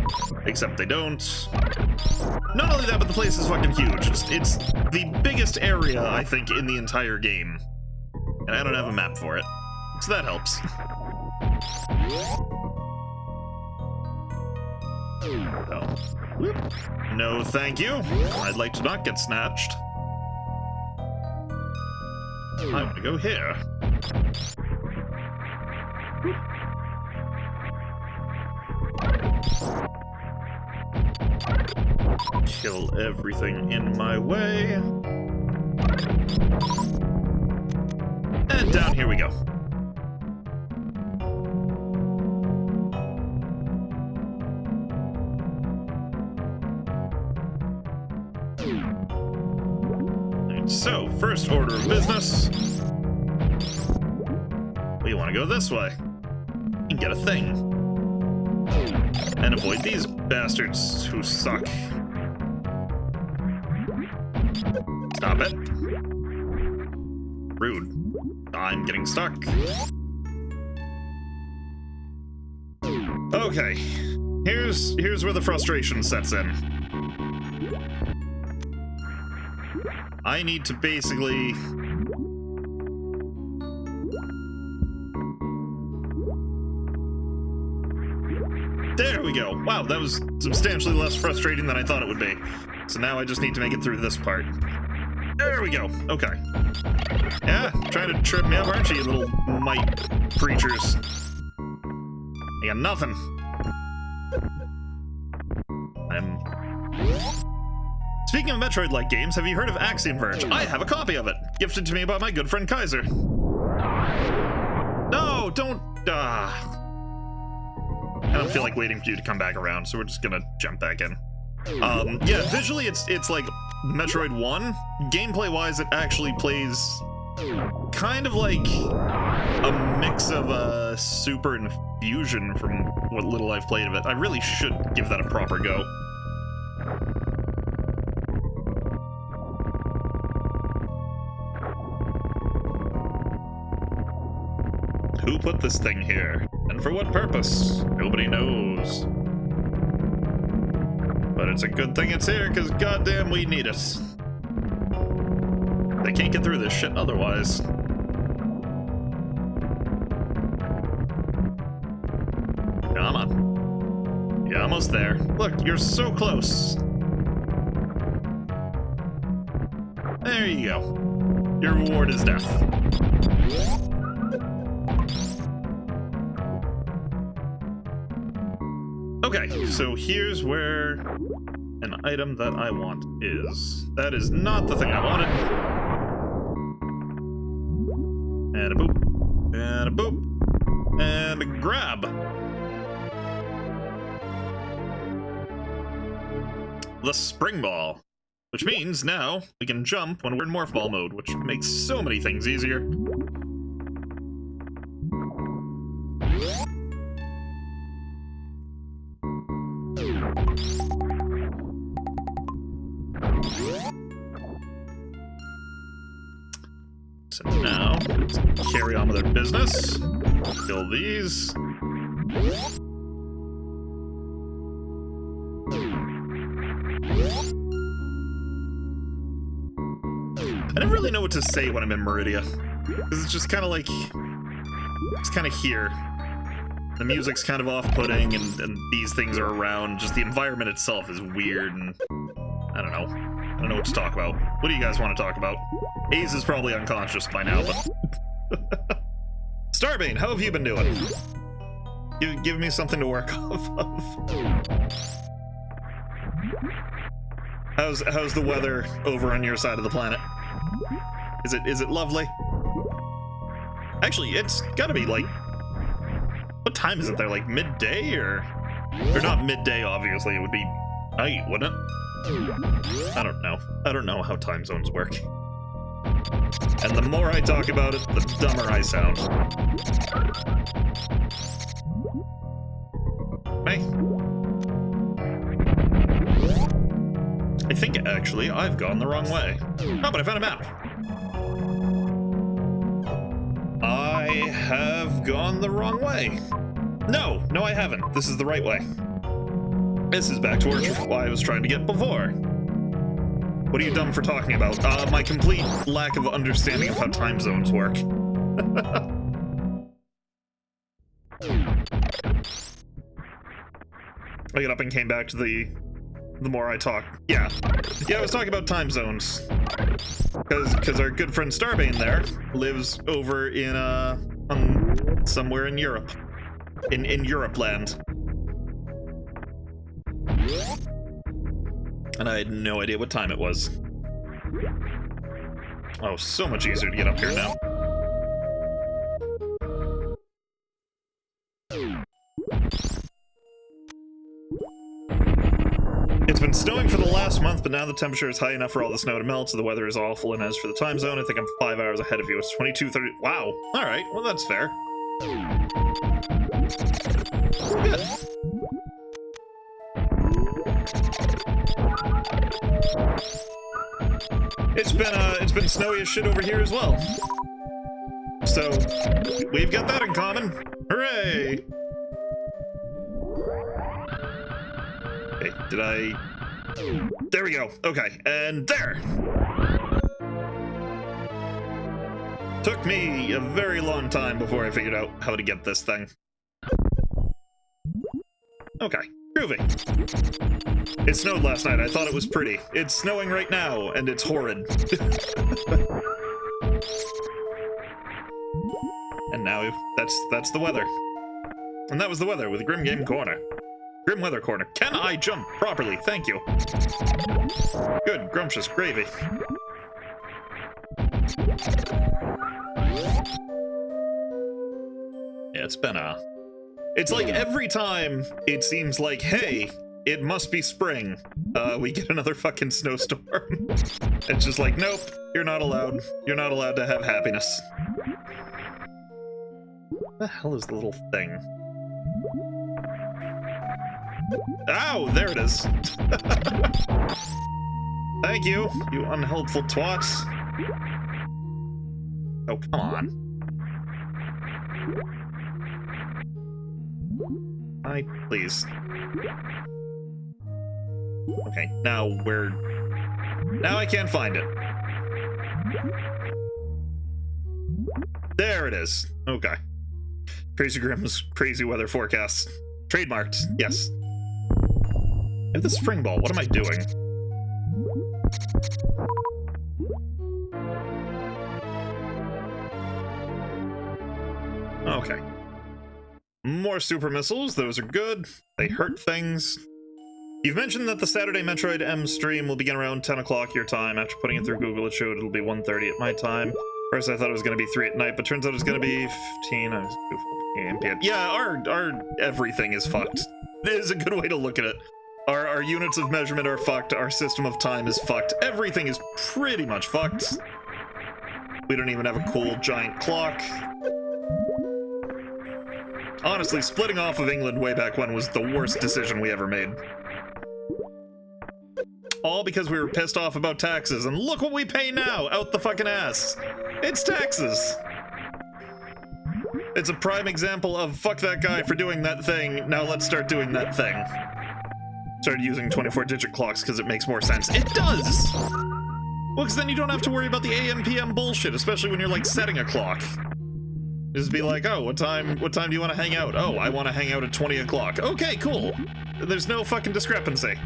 A: except they don't. Not only that, but the place is fucking huge. It's the biggest area, I think, in the entire game. And I don't have a map for it. So that helps. Oh. Whoop. No, thank you. I'd like to not get snatched. I want to go here. Kill everything in my way. And down here we go. So, first order of business. We want to go this way and get a thing. And avoid these bastards who suck. Stop it. Rude. I'm getting stuck. Okay. Here's where the frustration sets in. I need to basically... There we go. Wow, that was substantially less frustrating than I thought it would be. So now I just need to make it through this part. There we go. Okay. Yeah, trying to trip me up, aren't you, you little mite creatures? I got nothing. Speaking of Metroid-like games, have you heard of Axiom Verge? I have a copy of it, gifted to me by my good friend Kaiser. No, don't... I don't feel like waiting for you to come back around, so we're just gonna jump back in. Yeah, visually it's like Metroid 1. Gameplay-wise, it actually plays kind of like a mix of Super and Fusion from what little I've played of it. I really should give that a proper go. Who put this thing here? And for what purpose? Nobody knows. But it's a good thing it's here, because goddamn we need it. They can't get through this shit otherwise. Come on. You're almost there. Look, you're so close. There you go. Your reward is death. Okay, so here's where an item that I want is. That is not the thing I wanted. And a boop. And a boop. And a grab. The spring ball. Which means now we can jump when we're in morph ball mode, which makes so many things easier. So now, let's carry on with our business. Kill these. I never really know what to say when I'm in Meridia. Because it's just kind of like... It's kind of here. The music's kind of off-putting, and these things are around. Just the environment itself is weird, and... I don't know. I don't know what to talk about. What do you guys want to talk about? Ace is probably unconscious by now, but... Starbane, how have you been doing? Give me something to work off of. How's the weather over on your side of the planet? Is it lovely? Actually, it's gotta be like... What time is it there? Like midday or not midday, obviously. It would be night, wouldn't it? I don't know. I don't know how time zones work. And the more I talk about it, the dumber I sound. Hey. I think, actually, I've gone the wrong way. Oh, but I found a map. I have gone the wrong way. No, I haven't. This is the right way. This is back towards what I was trying to get before. What are you dumb for talking about? My complete lack of understanding of how time zones work. I got up and came back to the more I talk. Yeah, I was talking about time zones. Because our good friend Starbane there lives over in, somewhere in Europe. In Europe land. And I had no idea what time it was. Oh, so much easier to get up here now. It's been snowing for the last month, but now the temperature is high enough for all the snow to melt, so the weather is awful. And as for the time zone, I think I'm 5 hours ahead of you. It's 22:30. Wow. All right. Well, that's fair. Good. It's been snowy as shit over here as well. So we've got that in common. Hooray! Hey, did I? There we go. Okay, and there. Took me a very long time before I figured out how to get this thing. Okay, groovy. It snowed last night. I thought it was pretty. It's snowing right now, and it's horrid. And now that's the weather. And that was the weather with Grim Game Corner. Grim Weather Corner. Can I jump properly? Thank you. Good, grumptious gravy. Yeah, it's been a... It's like every time it seems like, hey, it must be spring, we get another fucking snowstorm. It's just like, nope, you're not allowed. You're not allowed to have happiness. What the hell is the little thing? Ow, there it is. Thank you, you unhelpful twats. Oh, come on. Please. Okay, now where... Now I can't find it. There it is. Okay. Crazy Grimm's crazy weather forecasts. Trademarked, yes. I have the spring ball. What am I doing? Okay. More super missiles. Those are good. They hurt things. You've mentioned that the Saturday Metroid M stream will begin around 10 o'clock your time. After putting it through Google, it showed it'll be 1:30 at my time. First, I thought it was going to be 3 at night, but turns out it's going to be 15. I was PM. Yeah, our everything is fucked. It is a good way to look at it. Our units of measurement are fucked. Our system of time is fucked. Everything is pretty much fucked. We don't even have a cool giant clock. Honestly, splitting off of England way back when was the worst decision we ever made. All because we were pissed off about taxes, and look what we pay now, out the fucking ass. It's taxes. It's a prime example of fuck that guy for doing that thing, now let's start doing that thing. Started using 24-digit clocks because it makes more sense. It does! Well, because then you don't have to worry about the AM PM bullshit, especially when you're like setting a clock. Just be like, oh, what time do you want to hang out? Oh, I want to hang out at 20 o'clock. Okay, cool. There's no fucking discrepancy.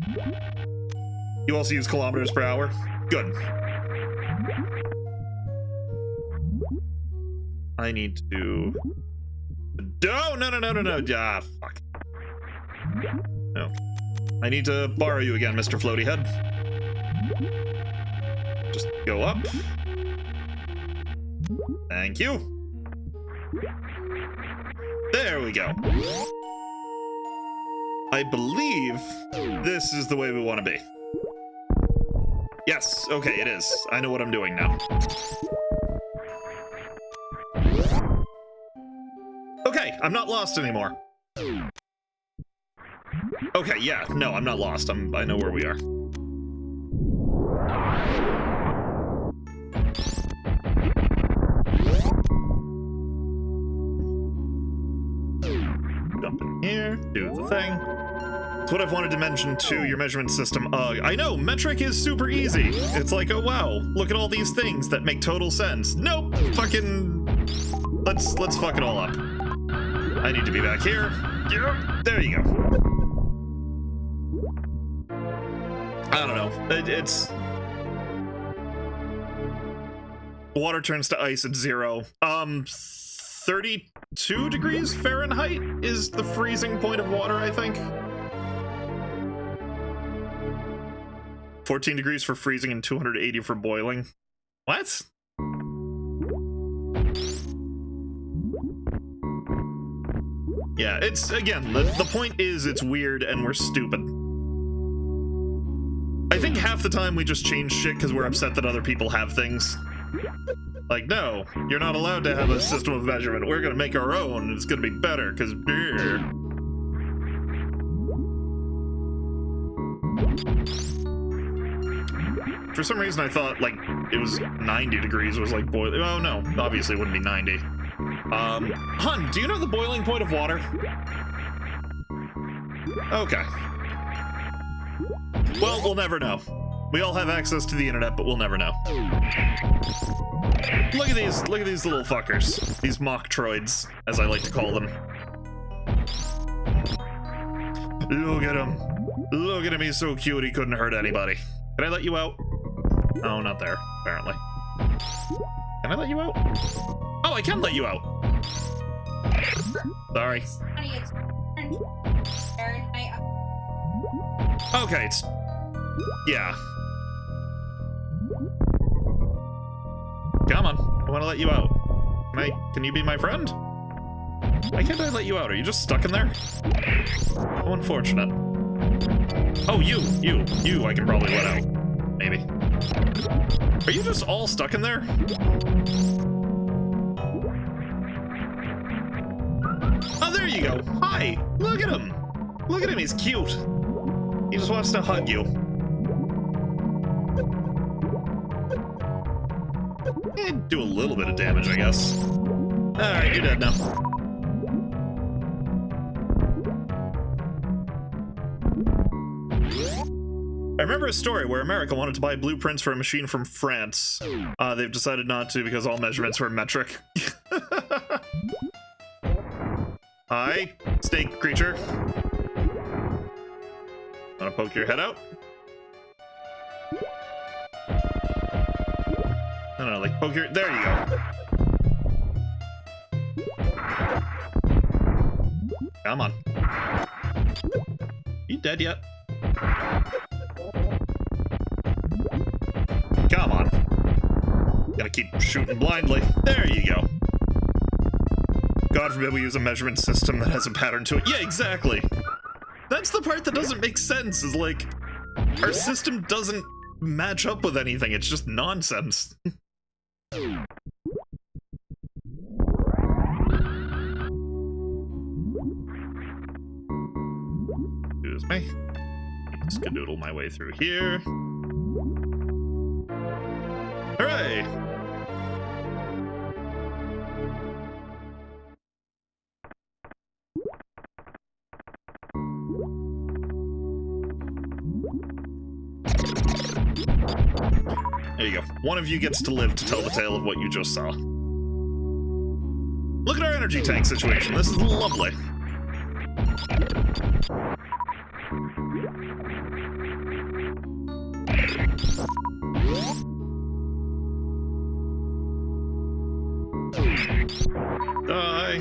A: You also use kilometers per hour? Good. I need to... No. Ah, fuck. No. I need to borrow you again, Mr. Floaty Head. Just go up. Thank you. There we go. I believe this is the way we want to be. Yes, okay, it is. I know what I'm doing now. Okay, I'm not lost anymore. Okay, yeah, no, I'm not lost. I know where we are. Jump in here, do the thing. It's what I've wanted to mention too, your measurement system. I know, metric is super easy. It's like, oh wow, look at all these things that make total sense. Nope, fucking... Let's fuck it all up. I need to be back here. Yeah, there you go. I don't know. It's... Water turns to ice at 0. 32 degrees Fahrenheit is the freezing point of water, I think. 14 degrees for freezing and 280 for boiling. What? Yeah, it's, again, the point is it's weird and we're stupid. I think half the time we just change shit because we're upset that other people have things. Like, no, you're not allowed to have a system of measurement. We're gonna make our own. It's gonna be better, because for some reason I thought, like, it was 90 degrees was like boiling. Oh, no, obviously it wouldn't be 90. Hun, do you know the boiling point of water? Okay. Well, we'll never know. We all have access to the internet, but we'll never know. Look at these little fuckers. These mock troids, as I like to call them. Look at him. Look at him, he's so cute he couldn't hurt anybody. Can I let you out? Oh, not there, apparently. Can I let you out? Oh, I can let you out. Sorry. Okay, it's... Yeah. Come on, I want to let you out. Can you be my friend? Why can't I let you out? Are you just stuck in there? How unfortunate. Oh, you, I can probably let out. Maybe. Are you just all stuck in there? Oh, there you go. Hi, look at him. Look at him, he's cute. He just wants to hug you. Do a little bit of damage, I guess. Alright, you're dead now. remember a story where America wanted to buy blueprints for a machine from France. They've decided not to because all measurements were metric. Hi, snake creature. Wanna poke your head out? No, like poke your... There you go. Come on. You dead yet? Come on. Gotta keep shooting blindly. There you go. God forbid we use a measurement system that has a pattern to it. Yeah, exactly. That's the part that doesn't make sense, is like, our system doesn't match up with anything. It's just nonsense. Excuse me. Skadoodle my way through here. Hooray! There you go. One of you gets to live to tell the tale of what you just saw. Look at our energy tank situation. This is lovely. Die.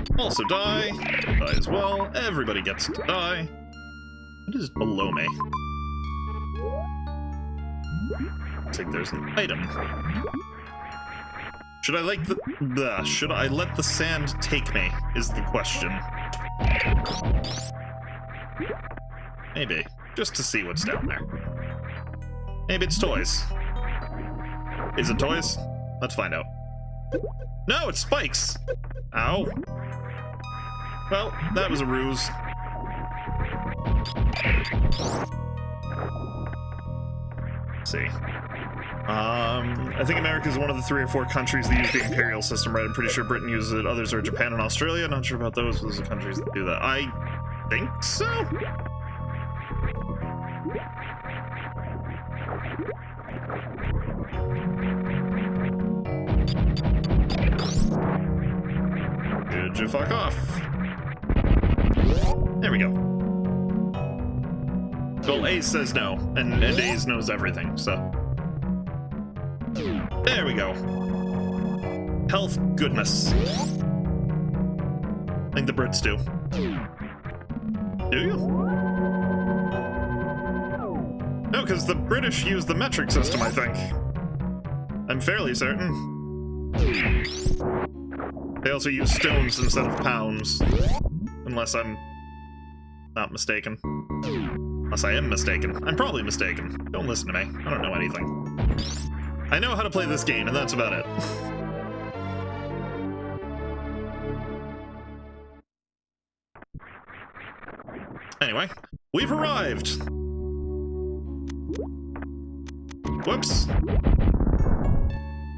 A: You also die. Die as well. Everybody gets to die. What is below me? Looks like there's an item. Should I should I let the sand take me, is the question. Maybe. Just to see what's down there. Maybe it's toys. Is it toys? Let's find out. No, it's spikes! Ow. Well, that was a ruse. Let's see. I think America is one of the 3 or 4 countries that use the imperial system, right? I'm pretty sure Britain uses it. Others are Japan and Australia. Not sure about those. Those are countries that do that. I think so? Could you fuck off? There we go. Well, Ace says no, and Ace knows everything, so... There we go. Health goodness. I think the Brits do. Do you? No, because the British use the metric system, I think. I'm fairly certain. They also use stones instead of pounds. Unless I'm not mistaken. Unless I am mistaken. I'm probably mistaken. Don't listen to me. I don't know anything. I know how to play this game, and that's about it. Anyway, we've arrived! Whoops.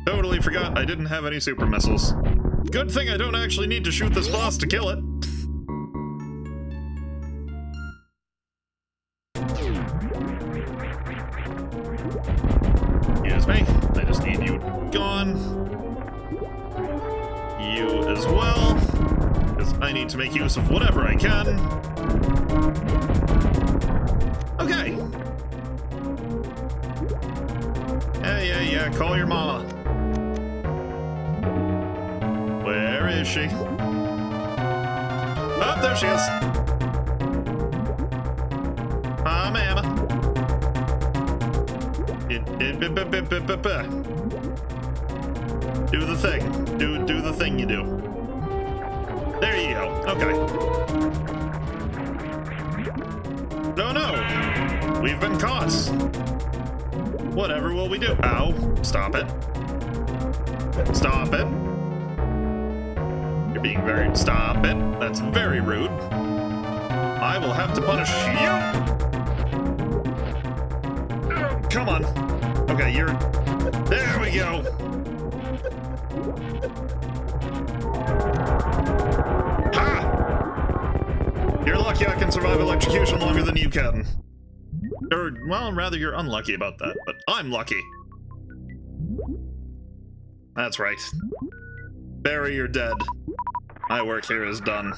A: Totally forgot I didn't have any super missiles. Good thing I don't actually need to shoot this boss to kill it. Excuse me. I just need you gone. You as well. Because I need to make use of whatever I can. Okay. Yeah, call your mama. Where is she? Oh, there she is. Ah, mama. Do the thing. Do the thing you do. There you go. Okay. No. We've been caught. Whatever will we do? Ow. Stop it. Stop it. You're being very... Stop it. That's very rude. I will have to punish you. Come on. Okay, you're... There we go. Ha! You're lucky I can survive electrocution longer than you can. well, rather you're unlucky about that, but I'm lucky. That's right. Bury your dead. My work here is done.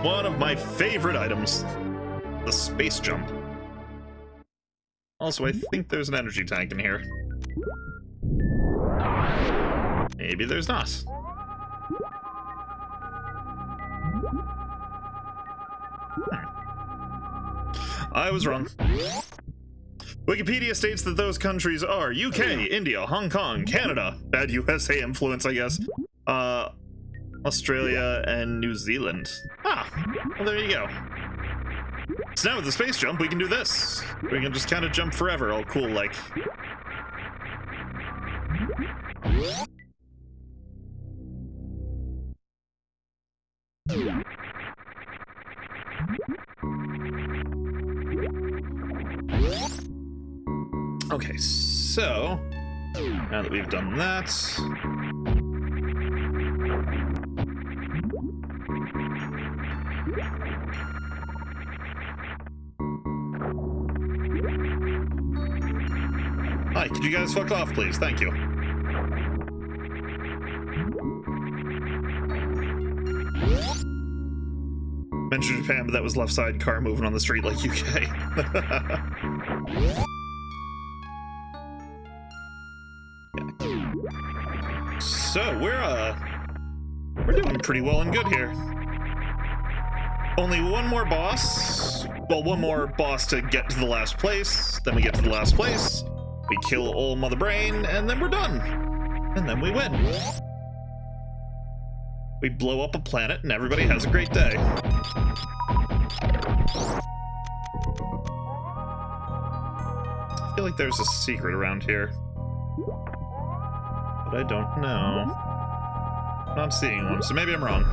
A: One of my favorite items. The space jump. Also, I think there's an energy tank in here. Maybe there's not. I was wrong. Wikipedia states that those countries are UK, India, Hong Kong, Canada, bad USA influence, I guess, Australia, and New Zealand. Ah, well, there you go. So now with the space jump, we can do this. We can just kind of jump forever, all cool like. Okay, so now that we've done that, hi, could you guys fuck off, please? Thank you. Mentioned Japan, but that was left side car moving on the street like UK. So we're doing pretty well and good here. Only one more boss. Well, one more boss to get to the last place. Then we get to the last place. We kill old Mother Brain, and then we're done. And then we win. We blow up a planet, and everybody has a great day. I feel like there's a secret around here. But I don't know. I'm not seeing one, so maybe I'm wrong.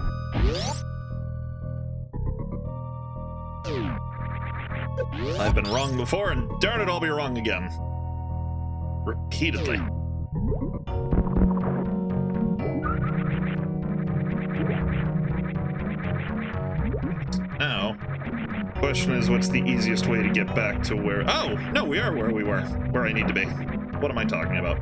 A: I've been wrong before, and darn it, I'll be wrong again. Repeatedly. Now, the question is, what's the easiest way to get back to where... Oh! No, we are where we were. Where I need to be. What am I talking about?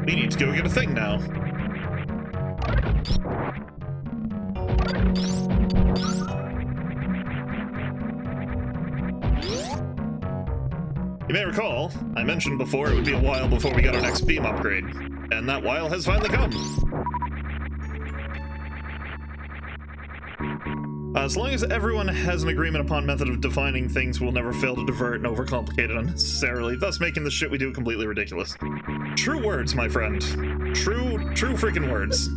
A: We need to go get a thing now. You may recall, I mentioned before it would be a while before we got our next beam upgrade, and that while has finally come. As long as everyone has an agreement upon method of defining things, we'll never fail to divert and overcomplicate it unnecessarily, thus making the shit we do completely ridiculous. True words, my friend. True freaking words.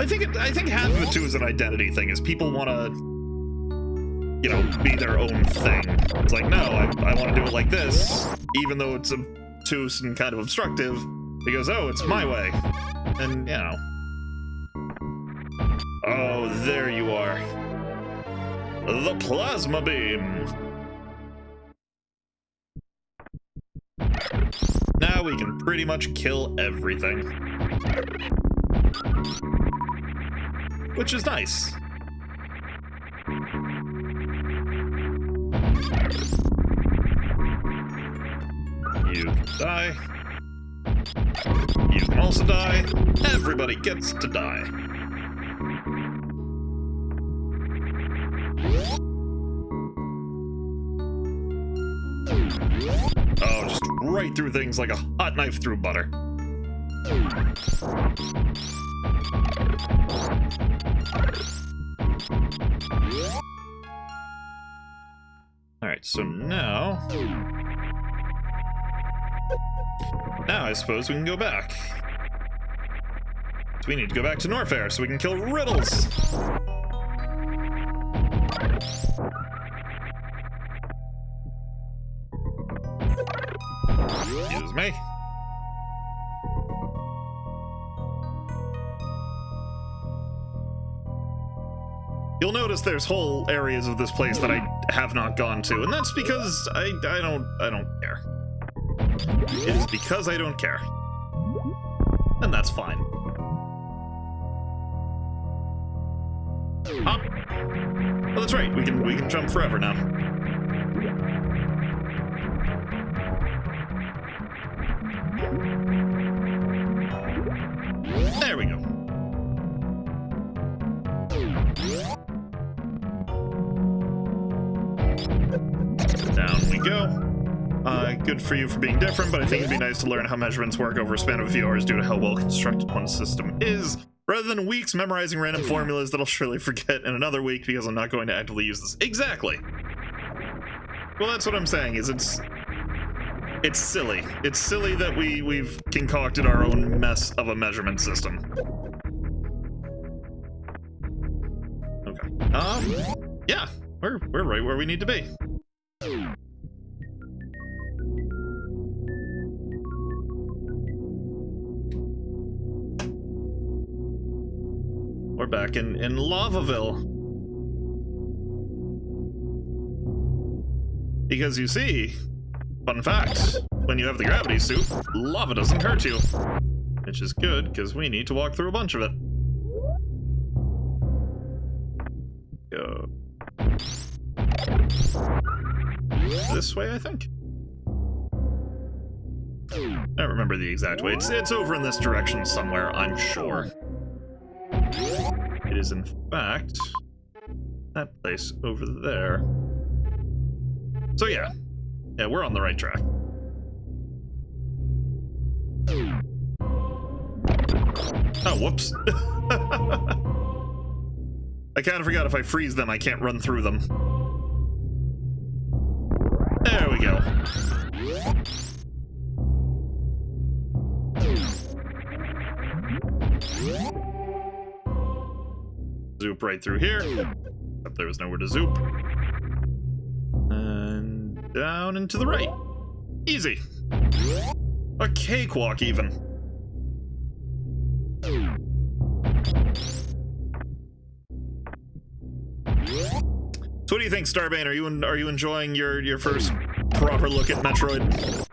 A: I think half of it too is an identity thing, is people want to, you know, be their own thing. It's like, no, I want to do it like this, even though it's obtuse and kind of obstructive, because, oh, it's my way. And, you know. Oh, there you are. The plasma beam. Now we can pretty much kill everything. Which is nice. You can die. You can also die. Everybody gets to die. Oh, just right through things like a hot knife through butter. Alright, so now I suppose we can go back. So we need to go back to Norfair so we can kill Riddles. Excuse me. You'll notice there's whole areas of this place that I have not gone to, and that's because I don't care. it is because I don't care. And that's fine. Ah! Oh, that's right, we can jump forever now. There we go. Down we go. Good for you for being different, but I think it'd be nice to learn how measurements work over a span of a few hours due to how well constructed one system is, rather than weeks memorizing random formulas that I'll surely forget in another week because I'm not going to actively use this. Exactly. Well, that's what I'm saying, is it's silly. It's silly that we've concocted our own mess of a measurement system. Okay. Yeah, we're right where we need to be. We're back in Lavaville. Because you see, fun fact, when you have the gravity suit, lava doesn't hurt you. Which is good, because we need to walk through a bunch of it. Go this way, I think. I don't remember the exact way. It's over in this direction somewhere, I'm sure. It is, in fact, that place over there. So yeah, we're on the right track. Oh, whoops. I kind of forgot if I freeze them, I can't run through them. There we go. Zoop right through here. Except there was nowhere to zoop. And down and to the right. Easy. A cakewalk, even. So what do you think, Starbane? Are you enjoying your first proper look at Metroid?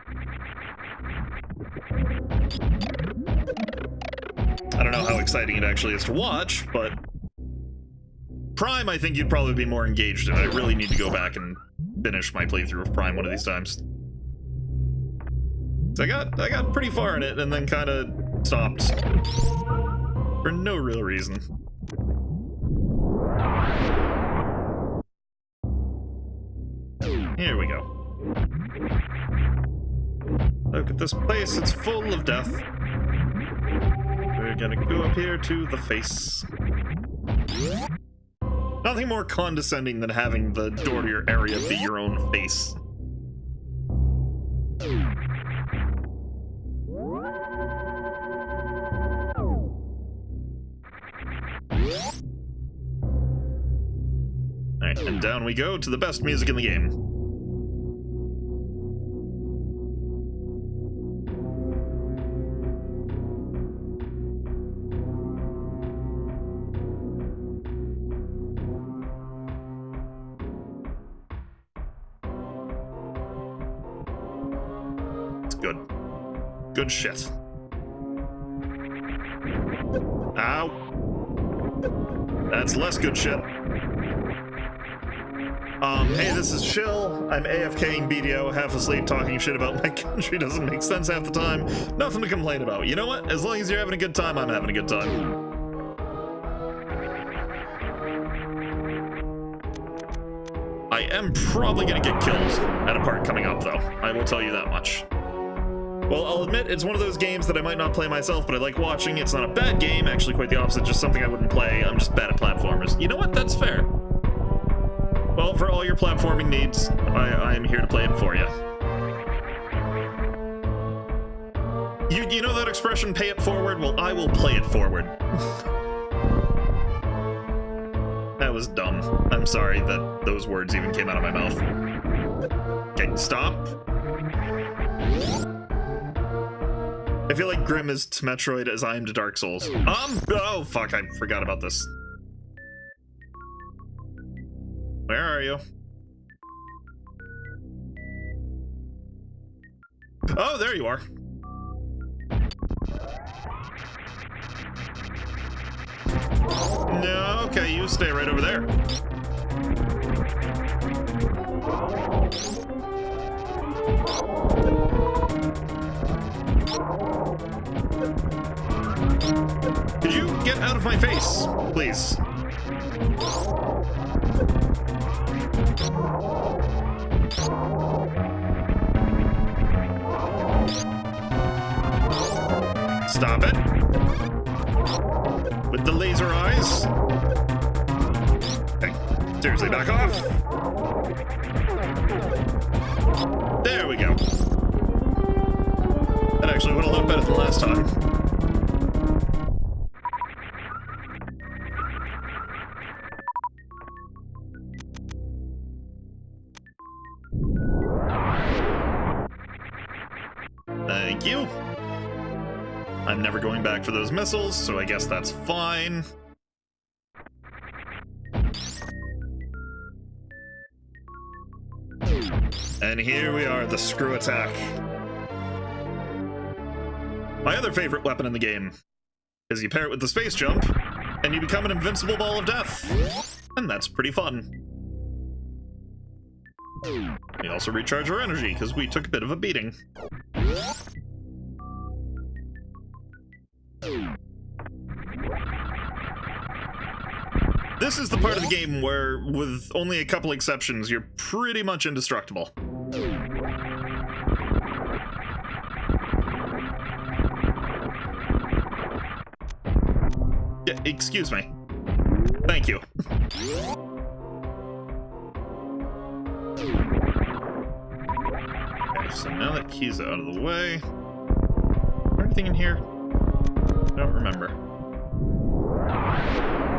A: I don't know how exciting it actually is to watch, but Prime, I think you'd probably be more engaged in. I really need to go back and finish my playthrough of Prime one of these times. So I got pretty far in it and then kind of stopped for no real reason. Here we go. Look at this place, it's full of death. We're gonna go up here to the face. Nothing more condescending than having the door to your area be your own face. Alright, and down we go to the best music in the game. Good shit. Ow. That's less good shit. Hey, this is Chill. I'm AFKing BDO, half asleep, talking shit about my country. Doesn't make sense half the time. Nothing to complain about. You know what? As long as you're having a good time, I'm having a good time. I am probably gonna get killed at a part coming up, though. I will tell you that much. Well, I'll admit, it's one of those games that I might not play myself, but I like watching. It's not a bad game, actually quite the opposite, just something I wouldn't play. I'm just bad at platformers. You know what? That's fair. Well, for all your platforming needs, I am here to play it for you. You know that expression, pay it forward? Well, I will play it forward. That was dumb. I'm sorry that those words even came out of my mouth. Okay, stop. I feel like Grim is to Metroid as I am to Dark Souls. Oh fuck, I forgot about this. Where are you? Oh, there you are. No, okay, you stay right over there. Could you get out of my face, please? Stop it. With the laser eyes. Okay, seriously, back off. There we go. That actually went a lot better than last time. Thank you. I'm never going back for those missiles, so I guess that's fine. And here we are, the screw attack. My other favorite weapon in the game is you pair it with the space jump, and you become an invincible ball of death. And that's pretty fun. We also recharge our energy, because we took a bit of a beating. This is the part of the game where, with only a couple exceptions, you're pretty much indestructible. Yeah, excuse me. Thank you. Okay, so now that key's out of the way. Is there anything in here? I don't remember.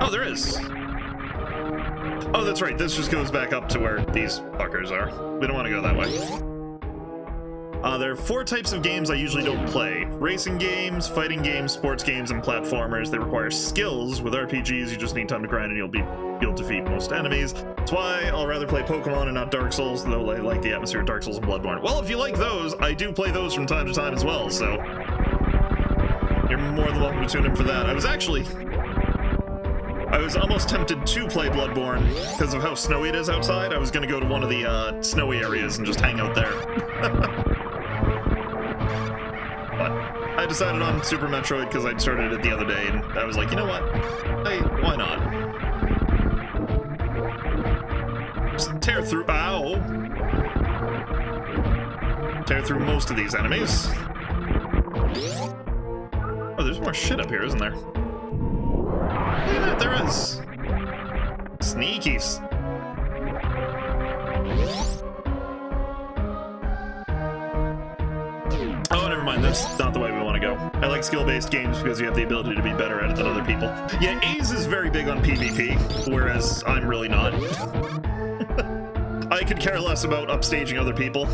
A: Oh, there is. Oh, that's right. This just goes back up to where these fuckers are. We don't want to go that way. There are 4 types of games I usually don't play. Racing games, fighting games, sports games, and platformers. They require skills. With RPGs, you just need time to grind and you'll defeat most enemies. That's why I'll rather play Pokemon and not Dark Souls, though I like the atmosphere of Dark Souls and Bloodborne. Well, if you like those, I do play those from time to time as well, so you're more than welcome to tune in for that. I was almost tempted to play Bloodborne because of how snowy it is outside. I was going to go to one of the snowy areas and just hang out there. But I decided on Super Metroid because I'd started it the other day, and I was like, you know what? Hey, why not? Just tear through... Ow! Tear through most of these enemies. Oh, there's more shit up here, isn't there? Look at that, there is. Sneakies. Oh, never mind. That's not the way we want to go. I like skill-based games because you have the ability to be better at it than other people. Yeah, A's is very big on PvP, whereas I'm really not. I could care less about upstaging other people.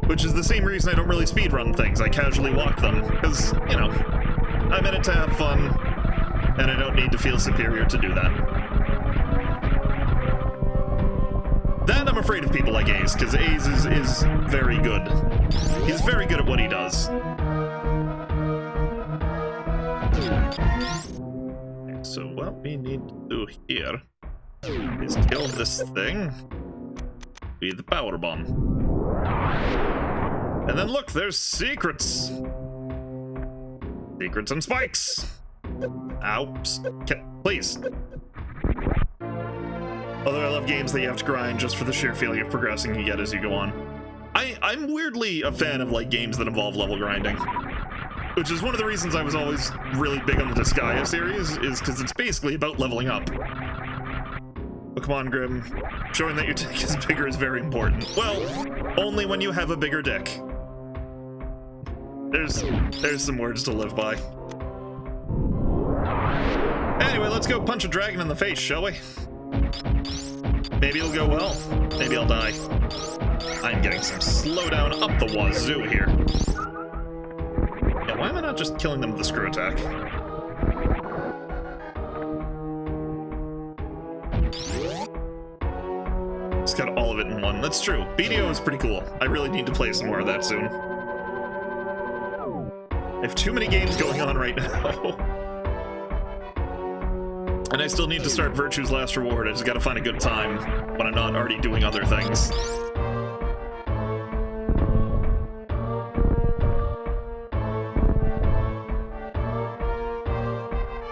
A: Which is the same reason I don't really speedrun things. I casually walk them, because, you know, I'm in it to have fun, and I don't need to feel superior to do that. Then I'm afraid of people like Ace, because Ace is very good. He's very good at what he does. Okay, so what we need to do here is kill this thing with the power bomb. And then look, there's secrets. Secrets and spikes. Ow. Please. Although I love games that you have to grind just for the sheer feeling of progressing you get as you go on. I'm weirdly a fan of like games that involve level grinding. Which is one of the reasons I was always really big on the Disgaea series, is because it's basically about leveling up. But come on, Grim. Showing that your dick is bigger is very important. Well, only when you have a bigger dick. There's some words to live by. Anyway, let's go punch a dragon in the face, shall we? Maybe it'll go well. Maybe I'll die. I'm getting some slowdown up the wazoo here. Yeah, why am I not just killing them with the screw attack? just got all of it in one. That's true. BDO is pretty cool. I really need to play some more of that soon. I have too many games going on right now. And I still need to start Virtue's Last Reward. I just gotta find a good time when I'm not already doing other things.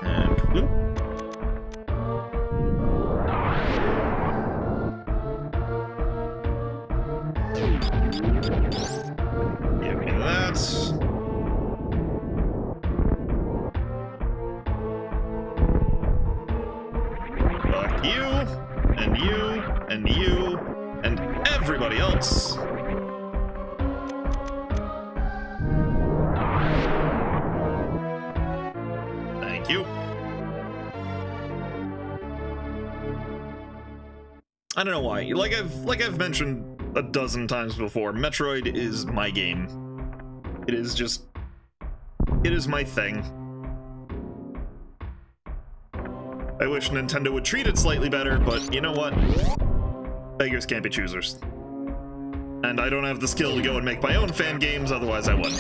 A: And whoop. Give me that. Fuck you, and you, and you, and everybody else. Thank you. I don't know why. Like I've mentioned a dozen times before, Metroid is my game. It is my thing. I wish Nintendo would treat it slightly better, but you know what? Beggars can't be choosers. And I don't have the skill to go and make my own fan games, otherwise I would.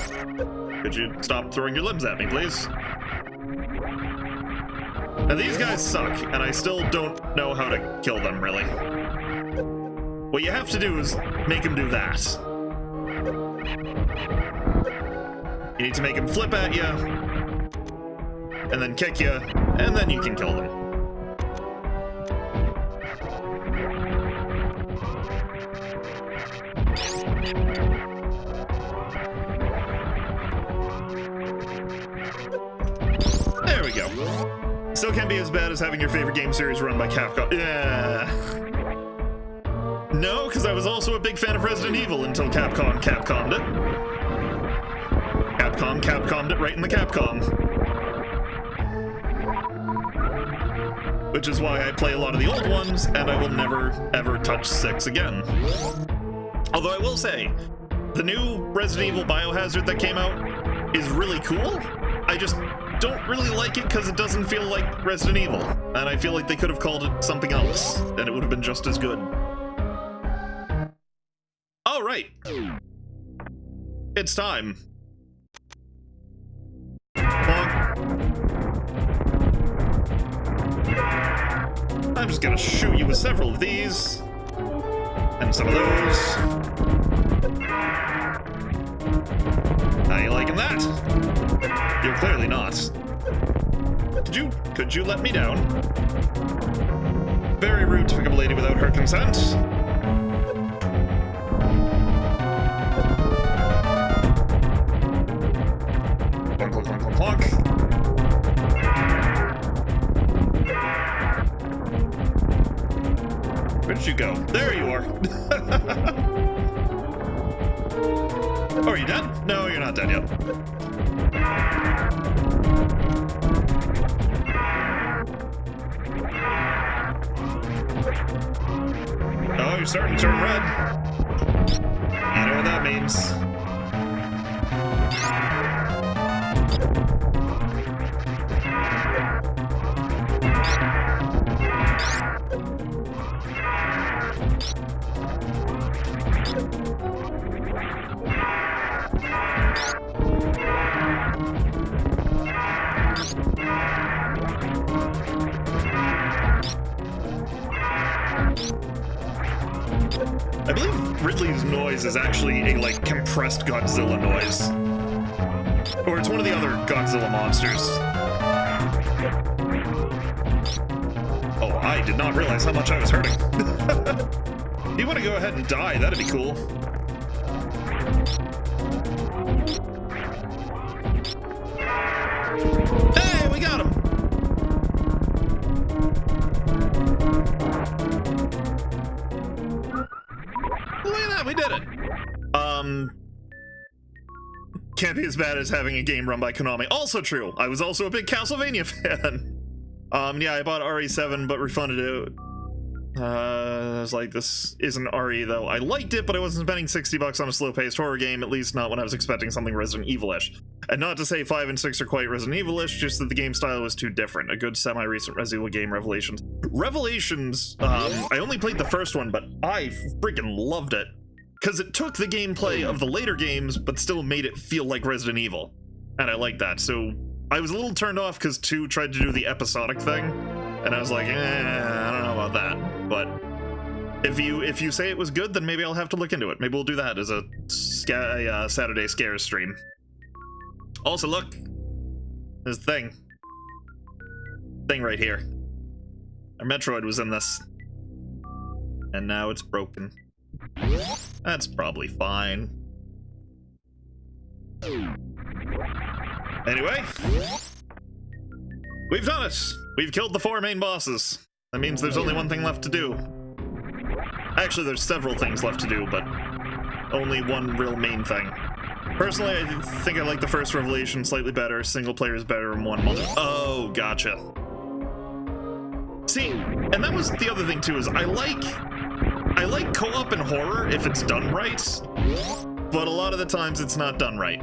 A: Could you stop throwing your limbs at me, please? Now these guys suck, and I still don't know how to kill them, really. What you have to do is make him do that. You need to make him flip at you, and then kick you, and then you can kill them. There we go. Still can't be as bad as having your favorite game series run by Capcom. Yeah. No, because I was also a big fan of Resident Evil until Capcom'd it. Capcom'd it right in the Capcom. Which is why I play a lot of the old ones, and I will never, ever touch 6 again. Although I will say, the new Resident Evil Biohazard that came out is really cool. I just don't really like it because it doesn't feel like Resident Evil. And I feel like they could have called it something else, and it would have been just as good. All right. It's time. I'm just gonna shoot you with several of these. And some of those. How you liking that? You're clearly not. Could you let me down? Very rude to pick up a lady without her consent. Clunk, clunk, clunk, clunk, clunk. Where did you go? There you are. Oh, are you dead? No, you're not dead yet. Oh, you're starting to turn red. You know what that means. I believe Ridley's noise is actually a, like, compressed Godzilla noise. Or it's one of the other Godzilla monsters. Oh, I did not realize how much I was hurting. You want to go ahead and die, that'd be cool. Hey, we got him! Look at that, we did it! Can't be as bad as having a game run by Konami. Also true, I was also a big Castlevania fan. Yeah, I bought RE7, but refunded it I was like, this isn't RE though. I liked it, but I wasn't spending $60 on a slow-paced horror game, at least not when I was expecting something Resident Evil-ish. And not to say 5 and 6 are quite Resident Evil-ish, just that the game style was too different. A good semi-recent Resident Evil game, Revelations. Revelations, I only played the first one, but I freaking loved it. Because it took the gameplay of the later games, but still made it feel like Resident Evil. And I like that, so I was a little turned off because 2 tried to do the episodic thing, and I was like, I don't know about that. But if you say it was good, then maybe I'll have to look into it. Maybe we'll do that as a Saturday Scares stream. Also, look, this thing right here. Our Metroid was in this, and now it's broken. That's probably fine. Anyway, we've done it! We've killed the 4 main bosses. That means there's only one thing left to do. Actually, there's several things left to do, but only one real main thing. Personally, I think I like the first Revelation slightly better. Single player is better in one multi- Oh, gotcha. See, and that was the other thing too, is I like co-op and horror if it's done right, but a lot of the times it's not done right.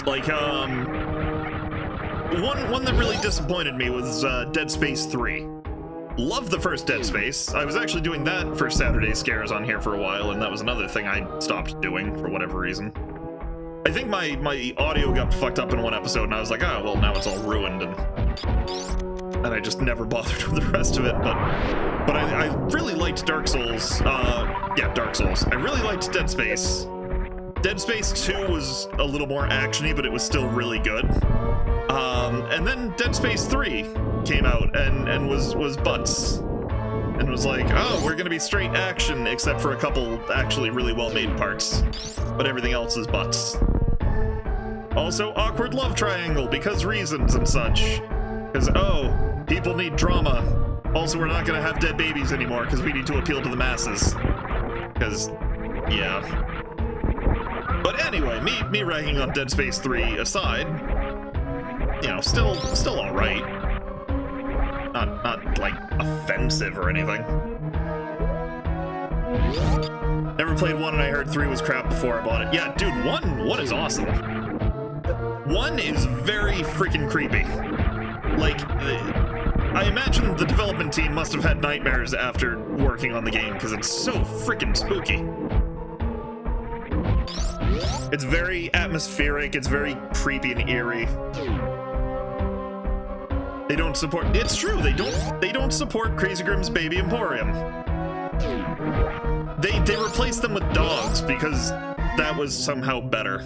A: Like, one that really disappointed me was Dead Space 3. Loved the first Dead Space. I was actually doing that for Saturday Scares on here for a while, and that was another thing I stopped doing for whatever reason. I think my audio got fucked up in one episode, and I was like, oh, well, now it's all ruined, and I just never bothered with the rest of it, but I really liked Dark Souls. Yeah, Dark Souls. I really liked Dead Space. Dead Space 2 was a little more actiony, but it was still really good. And then Dead Space 3 came out and was butts. And was like, oh, we're gonna be straight action, except for a couple actually really well-made parts. But everything else is butts. Also, awkward love triangle, because reasons and such. Because, oh, people need drama. Also, we're not gonna have dead babies anymore, because we need to appeal to the masses. Because, yeah. But anyway, me ragging on Dead Space 3 aside, you know, still alright. Not like offensive or anything. Never played 1 and I heard 3 was crap before I bought it. Yeah, dude, 1 is awesome. 1 is very freaking creepy. Like, I imagine the development team must have had nightmares after working on the game because it's so freaking spooky. It's very atmospheric, it's very creepy and eerie. They don't support, it's true, they don't support Crazy Grimm's Baby Emporium. They replaced them with dogs because that was somehow better.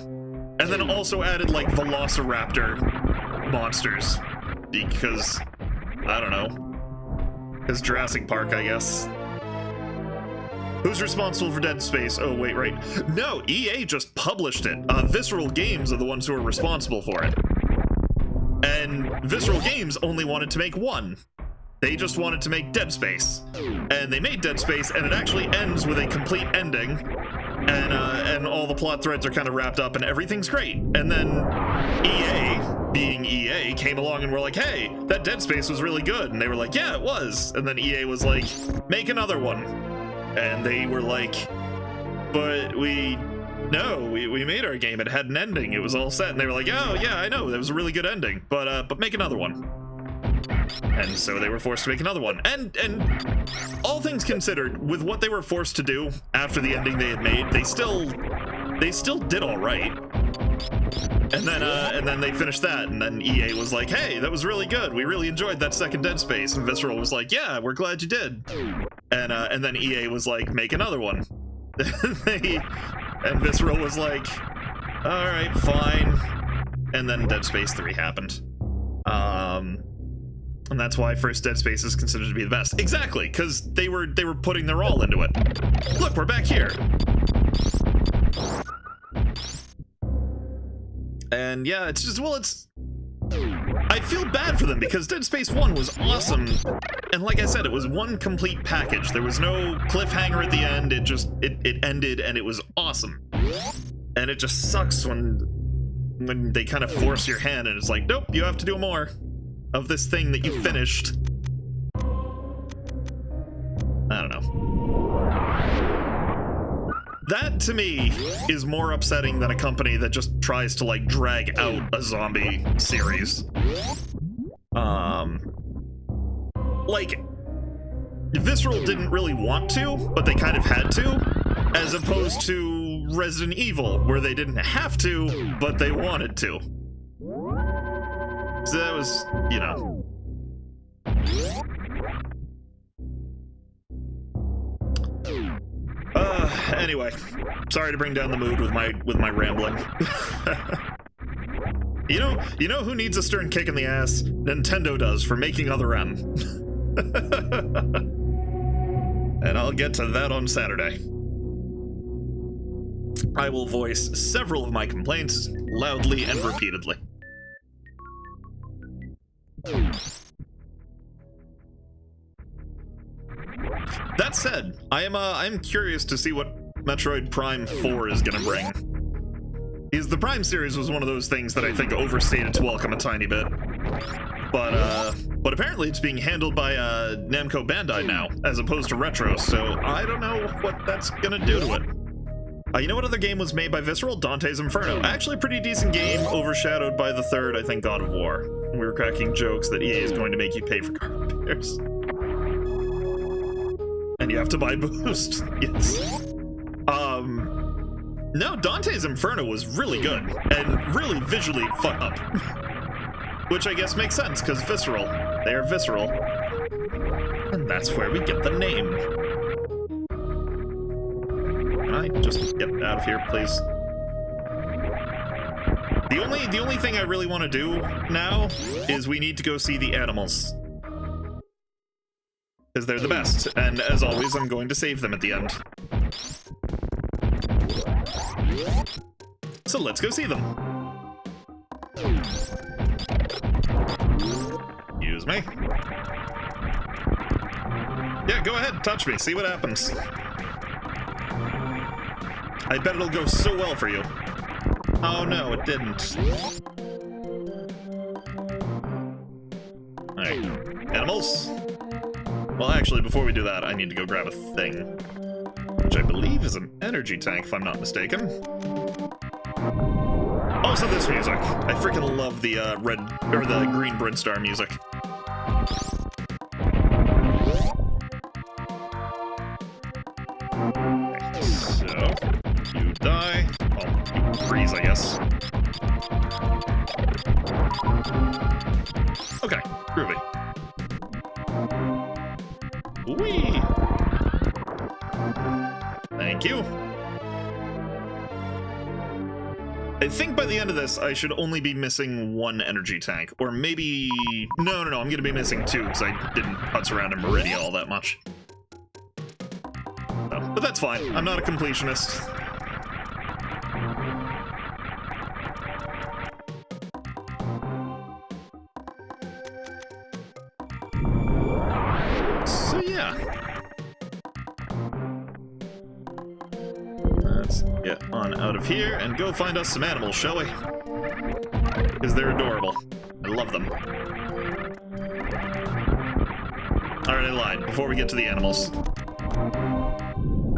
A: And then also added like Velociraptor monsters because, I don't know, because Jurassic Park, I guess. Who's responsible for Dead Space? Oh, wait, right. No, EA just published it. Visceral Games are the ones who are responsible for it. And Visceral Games only wanted to make 1. They just wanted to make Dead Space. And they made Dead Space, and it actually ends with a complete ending. And all the plot threads are kind of wrapped up, and everything's great. And then EA, being EA, came along and were like, hey, that Dead Space was really good. And they were like, yeah, it was. And then EA was like, make another one. And they were like, but we made our game, it had an ending, it was all set. And they were like, oh yeah, I know, that was a really good ending, but make another one. And so they were forced to make another one. And all things considered, with what they were forced to do after the ending they had made, they still did all right. And then they finished that, and then EA was like, hey, that was really good, we really enjoyed that second Dead Space. And Visceral was like, yeah, we're glad you did. And then EA was like, make another one. And Visceral was like, all right, fine. And then Dead Space 3 happened. And that's why first Dead Space is considered to be the best. Exactly, because they were putting their all into it. Look, we're back here. And yeah, it's just, well, it's... I feel bad for them because Dead Space 1 was awesome. And like I said, it was one complete package. There was no cliffhanger at the end. It ended and it was awesome. And it just sucks when they kind of force your hand and it's like, nope, you have to do more of this thing that you finished. That, to me, is more upsetting than a company that just tries to, like, drag out a zombie series. Like, Visceral didn't really want to, but they kind of had to, as opposed to Resident Evil, where they didn't have to, but they wanted to. So that was, you know. Anyway, sorry to bring down the mood with my rambling. You know who needs a stern kick in the ass? Nintendo does, for making Other M. And I'll get to that on Saturday. I will voice several of my complaints loudly and repeatedly. That said, I'm curious to see what Metroid Prime 4 is gonna bring. Because the Prime series was one of those things that I think overstayed its welcome a tiny bit. But apparently it's being handled by Namco Bandai now, as opposed to Retro, so I don't know what that's gonna do to it. You know what other game was made by Visceral? Dante's Inferno. Actually a pretty decent game, overshadowed by the third, I think, God of War. We were cracking jokes that EA is going to make you pay for car repairs. And you have to buy Boost. Yes. No, Dante's Inferno was really good, and really visually fucked up. Which I guess makes sense, because Visceral. They are Visceral. And that's where we get the name. Can I just get out of here, please? The only thing I really want to do now is we need to go see the animals. Because they're the best, and as always, I'm going to save them at the end. So let's go see them. Excuse me. Yeah, go ahead, touch me, see what happens. I bet it'll go so well for you. Oh no, it didn't. Alright, animals. Well, actually, before we do that, I need to go grab a thing. Which I believe is an energy tank, if I'm not mistaken. Also, this music. I freaking love the red, or the green Bridstar music. Okay, so, you die. Oh, you freeze, I guess. Okay, groovy. Whee! Thank you. I think by the end of this, I should only be missing one energy tank. Or maybe... No, I'm gonna be missing two, because I didn't putz around in Meridia all that much. Oh, but that's fine. I'm not a completionist. So yeah. Let's get on out of here and go find us some animals, shall we? Because they're adorable. I love them. Alright, I lied. Before we get to the animals.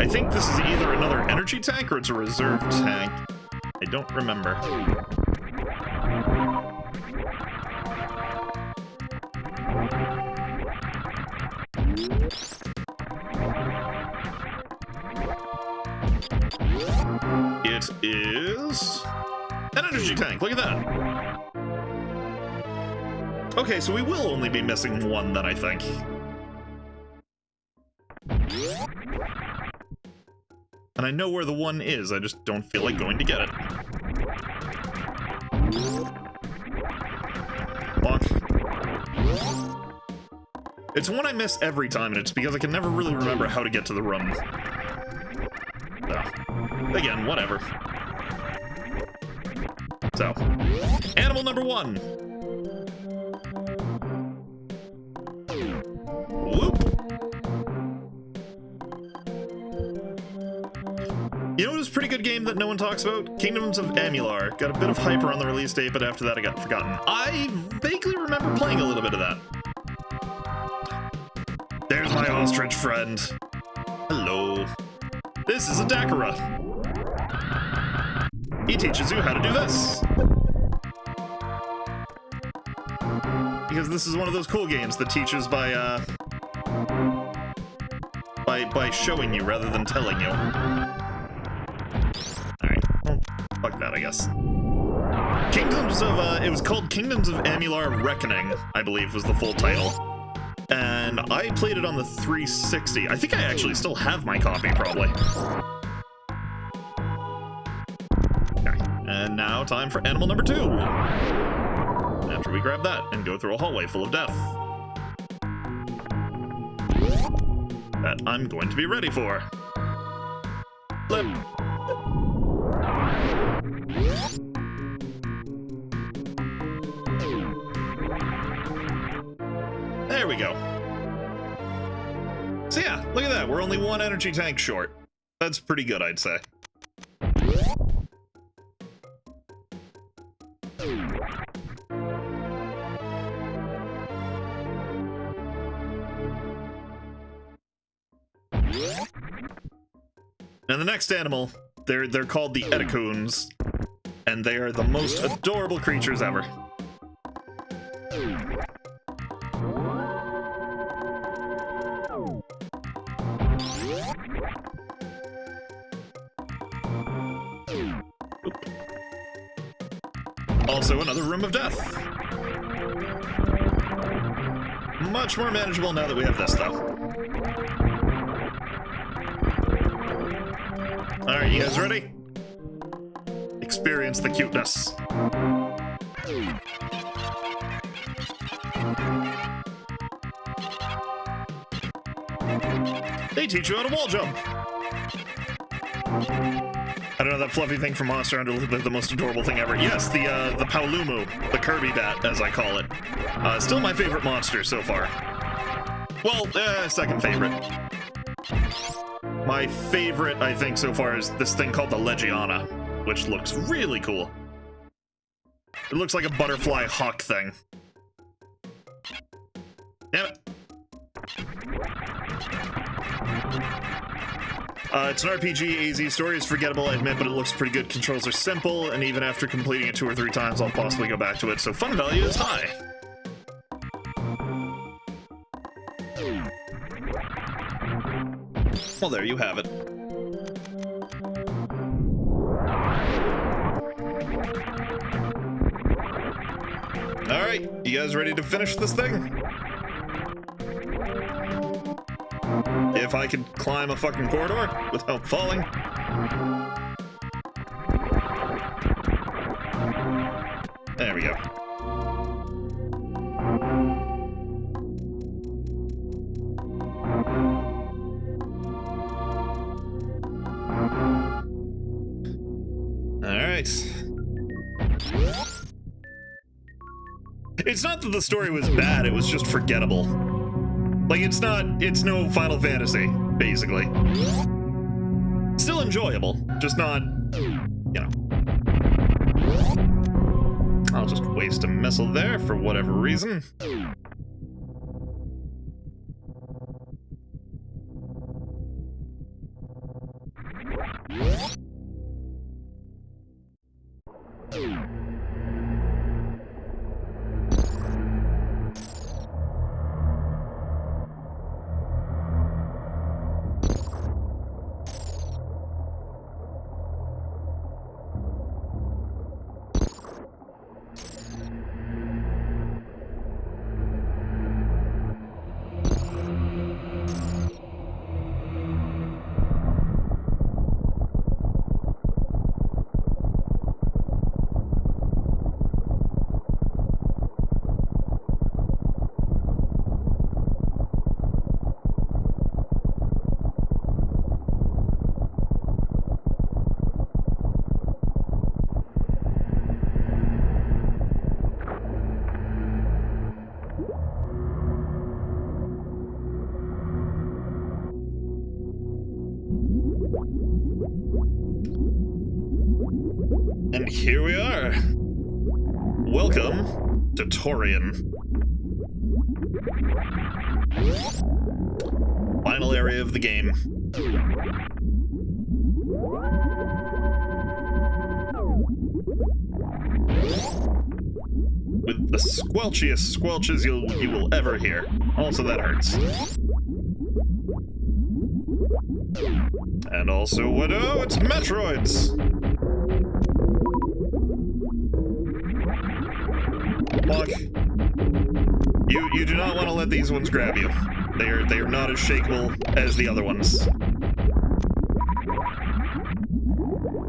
A: I think this is either another energy tank or it's a reserve tank. I don't remember. It is an energy tank. Look at that. Okay, so we will only be missing one then, I think. And I know where the one is, I just don't feel like going to get it. Bonk. It's one I miss every time, and it's because I can never really remember how to get to the room. Again, whatever. So, animal number one. Whoop. You know what is a pretty good game that no one talks about? Kingdoms of Amular. Got a bit of hype around the release date, but after that it got forgotten. I vaguely remember playing a little bit of that. There's my ostrich friend. Hello. This is Adakara. He teaches you how to do this. Because this is one of those cool games that teaches by showing you rather than telling you. Alright, well, fuck that, I guess. Kingdoms of, it was called Kingdoms of Amular Reckoning, I believe was the full title. And I played it on the 360. I think I actually still have my copy, probably. Okay, and now time for animal number 2. After we grab that and go through a hallway full of death. That I'm going to be ready for. Flip. There we go. So yeah, look at that. We're only 1 energy tank short. That's pretty good, I'd say. And the next animal, they're called the Edicoons, and they are the most adorable creatures ever. Also another room of death. Much more manageable now that we have this, though. Alright, you guys ready? Experience the cuteness. They teach you how to wall jump. I don't know, that fluffy thing from Monster Hunter looked like the most adorable thing ever. Yes, the Paolumu, the Kirby bat, as I call it. Still my favorite monster so far. Well, second favorite. My favorite, I think, so far is this thing called the Legiana, which looks really cool. It looks like a butterfly hawk thing. Damn it. It's an RPG. AZ story is forgettable, I admit, but it looks pretty good. Controls are simple, and even after completing it 2 or 3 times, I'll possibly go back to it, so fun value is high. Well, there you have it. Alright, you guys ready to finish this thing? If I could climb a fucking corridor without falling. There we go. Alright. It's not that the story was bad, it was just forgettable. Like, it's no Final Fantasy, basically. Still enjoyable, just not, you know. I'll just waste a missile there for whatever reason. And here we are. Welcome to Torian. Final area of the game. With the squelchiest squelches you will ever hear. Also, that hurts. And also, what? Oh, it's Metroids! Look. You do not want to let these ones grab you. They are not as shakeable as the other ones.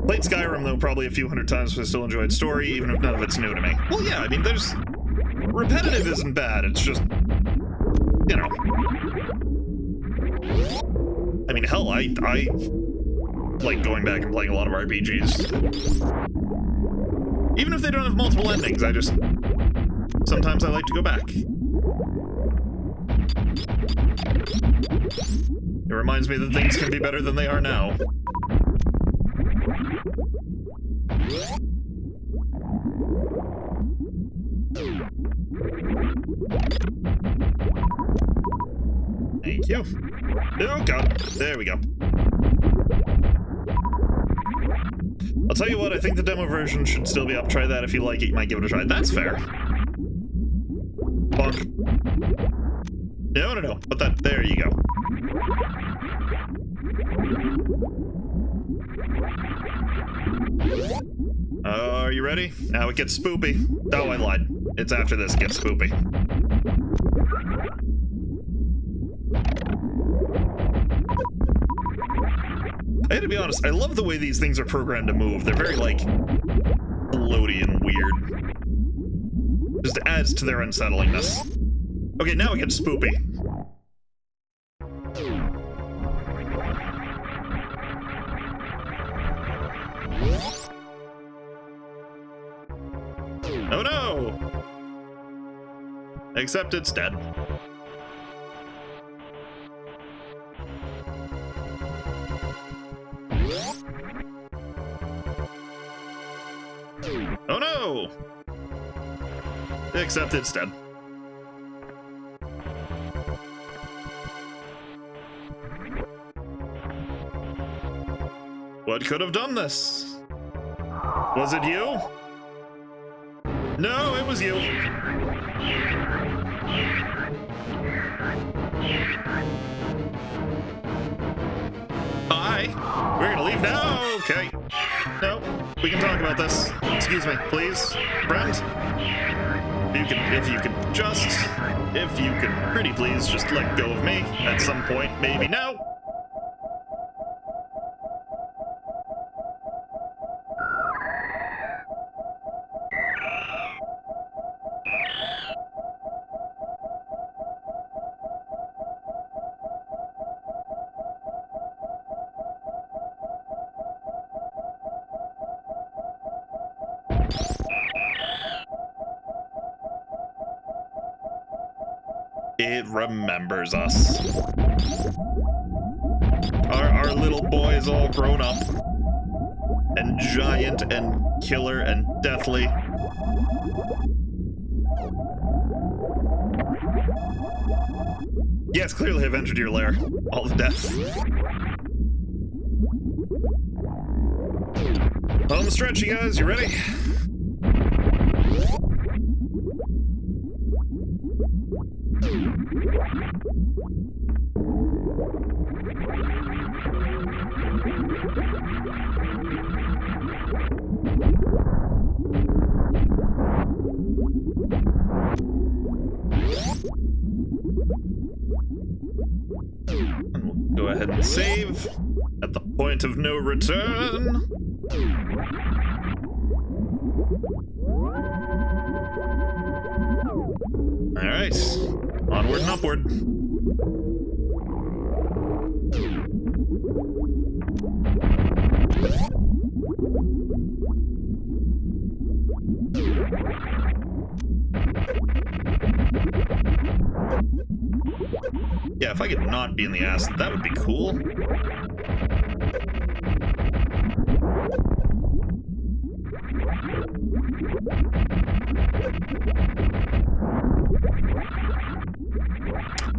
A: Played Skyrim, though, probably a few hundred times, but I still enjoyed story, even if none of it's new to me. Well, yeah, I mean, there's... repetitive isn't bad, it's just... you know. I mean, hell, I like going back and playing a lot of RPGs. Even if they don't have multiple endings, I just... sometimes I like to go back. It reminds me that things can be better than they are now. Thank you. Oh god, there we go. I'll tell you what, I think the demo version should still be up. Try that. If you like it, you might give it a try. That's fair. Bonk. No. But that, there you go. Are you ready? Now it gets spoopy. Oh, I lied. It's after this it gets spoopy. I had to be honest, I love the way these things are programmed to move. They're very, like, floaty and weird. Just adds to their unsettlingness. Okay, now it gets spoopy. Oh no! Except it's dead. Oh no! Except it's dead. What could have done this? Was it you? No, it was you. Hi. We're gonna leave now. Okay. No, we can talk about this. Excuse me, please, friend. If you could pretty please just let go of me at some point, maybe now. It remembers us. Our little boy is all grown up and giant and killer and deathly. Yes, clearly I've entered your lair. All the death. Home stretch, you guys. You ready? And we'll go ahead and save at the point of no return. All right, onward and upward. Yeah, if I could not be in the acid, that would be cool.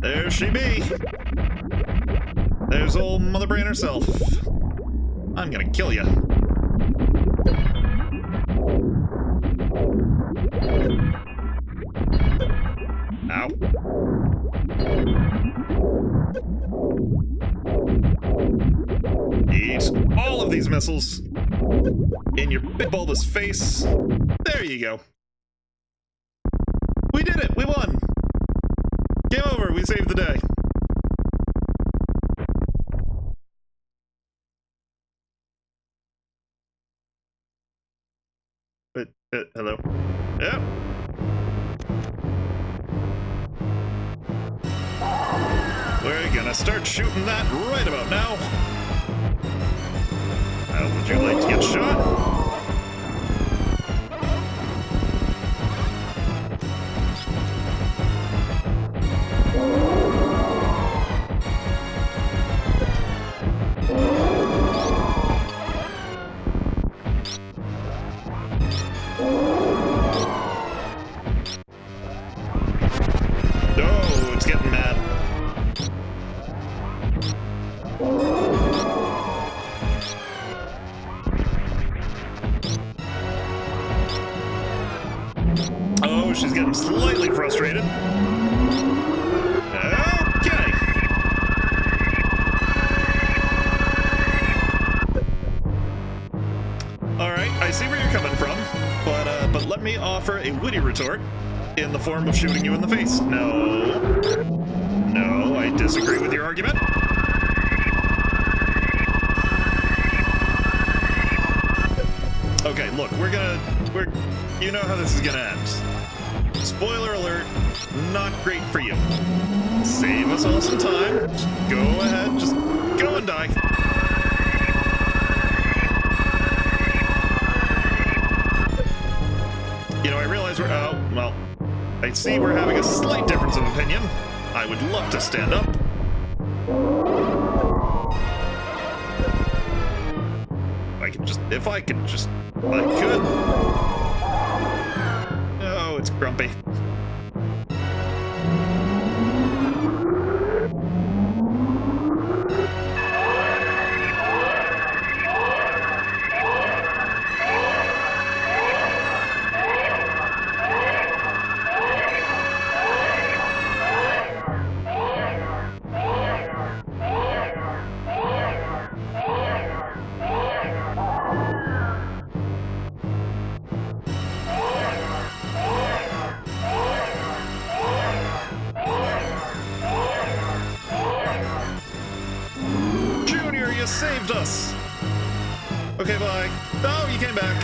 A: There she be. There's Here's old Mother Brain herself. I'm gonna kill you. Ow. Eat all of these missiles in your big bulbous face. There you go. We did it! We won! Game over! We saved the day. But, hello? Yep. We're gonna start shooting that right about now. How would you like to get shot? Oh, it's getting mad. Oh, she's getting slightly frustrated. Okay. Alright, I see where you're coming from, but let me offer a witty retort in the form of shooting you in the face. No. No, I disagree with your argument. Okay, look, you know how this is gonna end. Spoiler alert, not great for you. Save us all some time. Just go ahead, just go and die. You know, I realize well, I see we're having a slight difference of opinion. I would love to stand up. If I could. Oh, it's grumpy. You saved us! Okay, bye. Oh, you came back.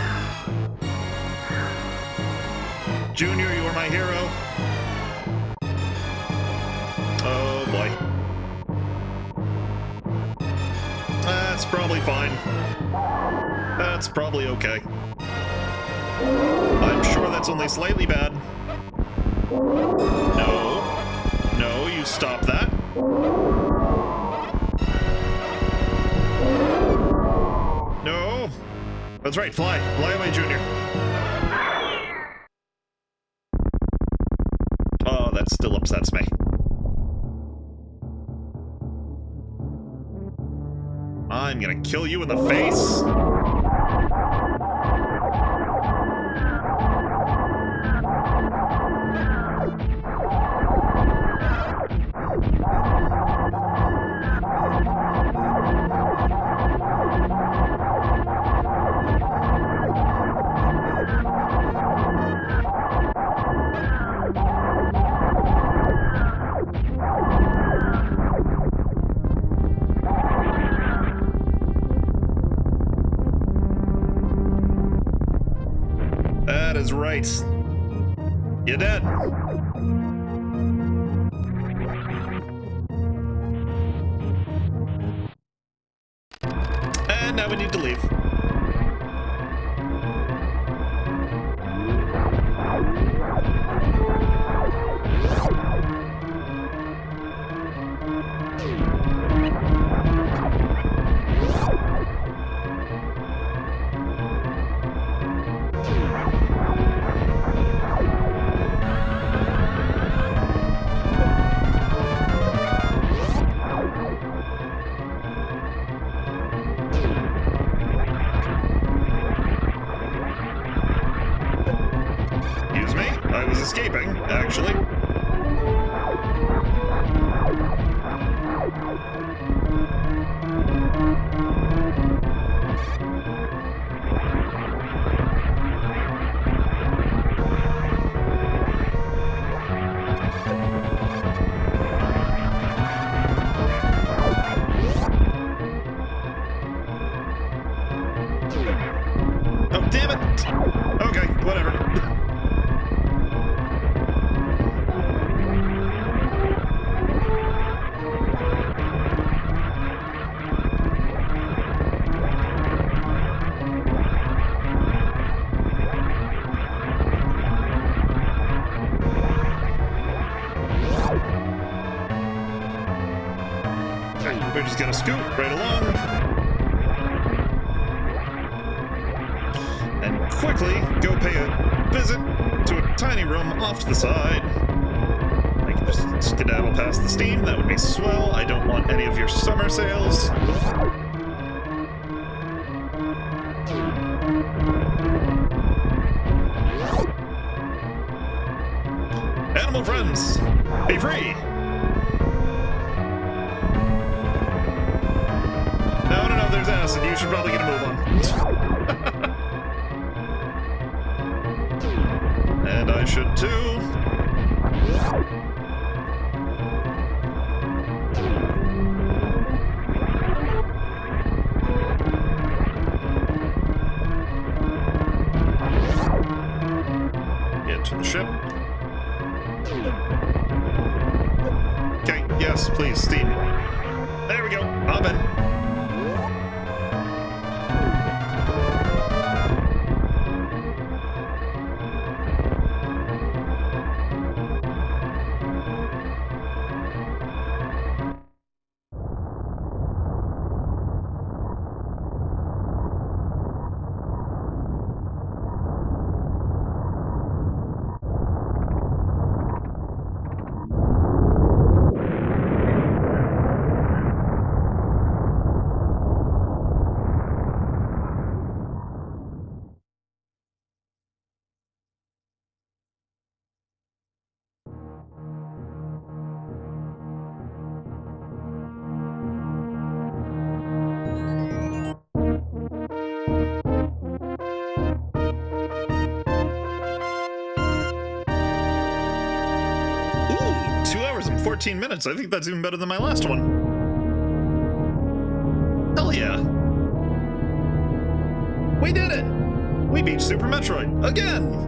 A: Junior, you are my hero. Oh, boy. That's probably fine. That's probably okay. I'm sure that's only slightly bad. No. No, you stop that. No! That's right, fly. Fly away, Junior. Oh, that still upsets me. I'm gonna kill you in the face. That is right. You're dead. And now we need to leave. I was escaping, actually. Oh, damn it! Okay, whatever. Okay, we're just gonna scoot right along. And quickly go pay a visit to a tiny room off to the side. I can just skedaddle past the steam, that would be swell. I don't want any of your summer sales. Animal friends, be free! No, there's acid. You should probably get a move on. And I should too. Get to the ship. Okay, yes, please, steam. There we go. Hop in. Ooh, 2 hours and 14 minutes. I think that's even better than my last one. Hell yeah. We did it! We beat Super Metroid again!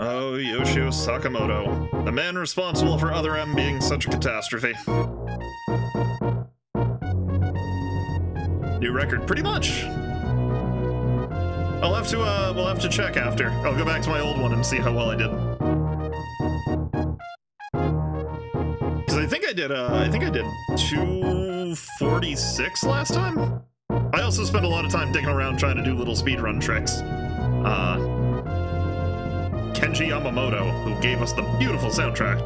A: Oh, Yoshio Sakamoto, the man responsible for Other M being such a catastrophe. New record, pretty much. We'll have to check after. I'll go back to my old one and see how well I did. Because I think I did 246 last time. I also spent a lot of time digging around trying to do little speedrun tricks. Kenji Yamamoto, who gave us the beautiful soundtrack.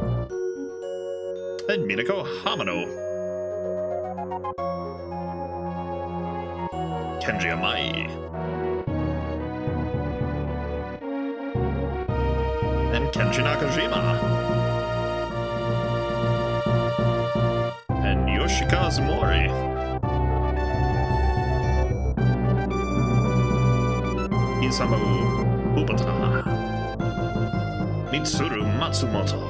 A: And Minako Hamano. Kenji Amai. And Kenji Nakajima. And Yoshikazu Mori. Isamu Ubata. Mitsuru Matsumoto.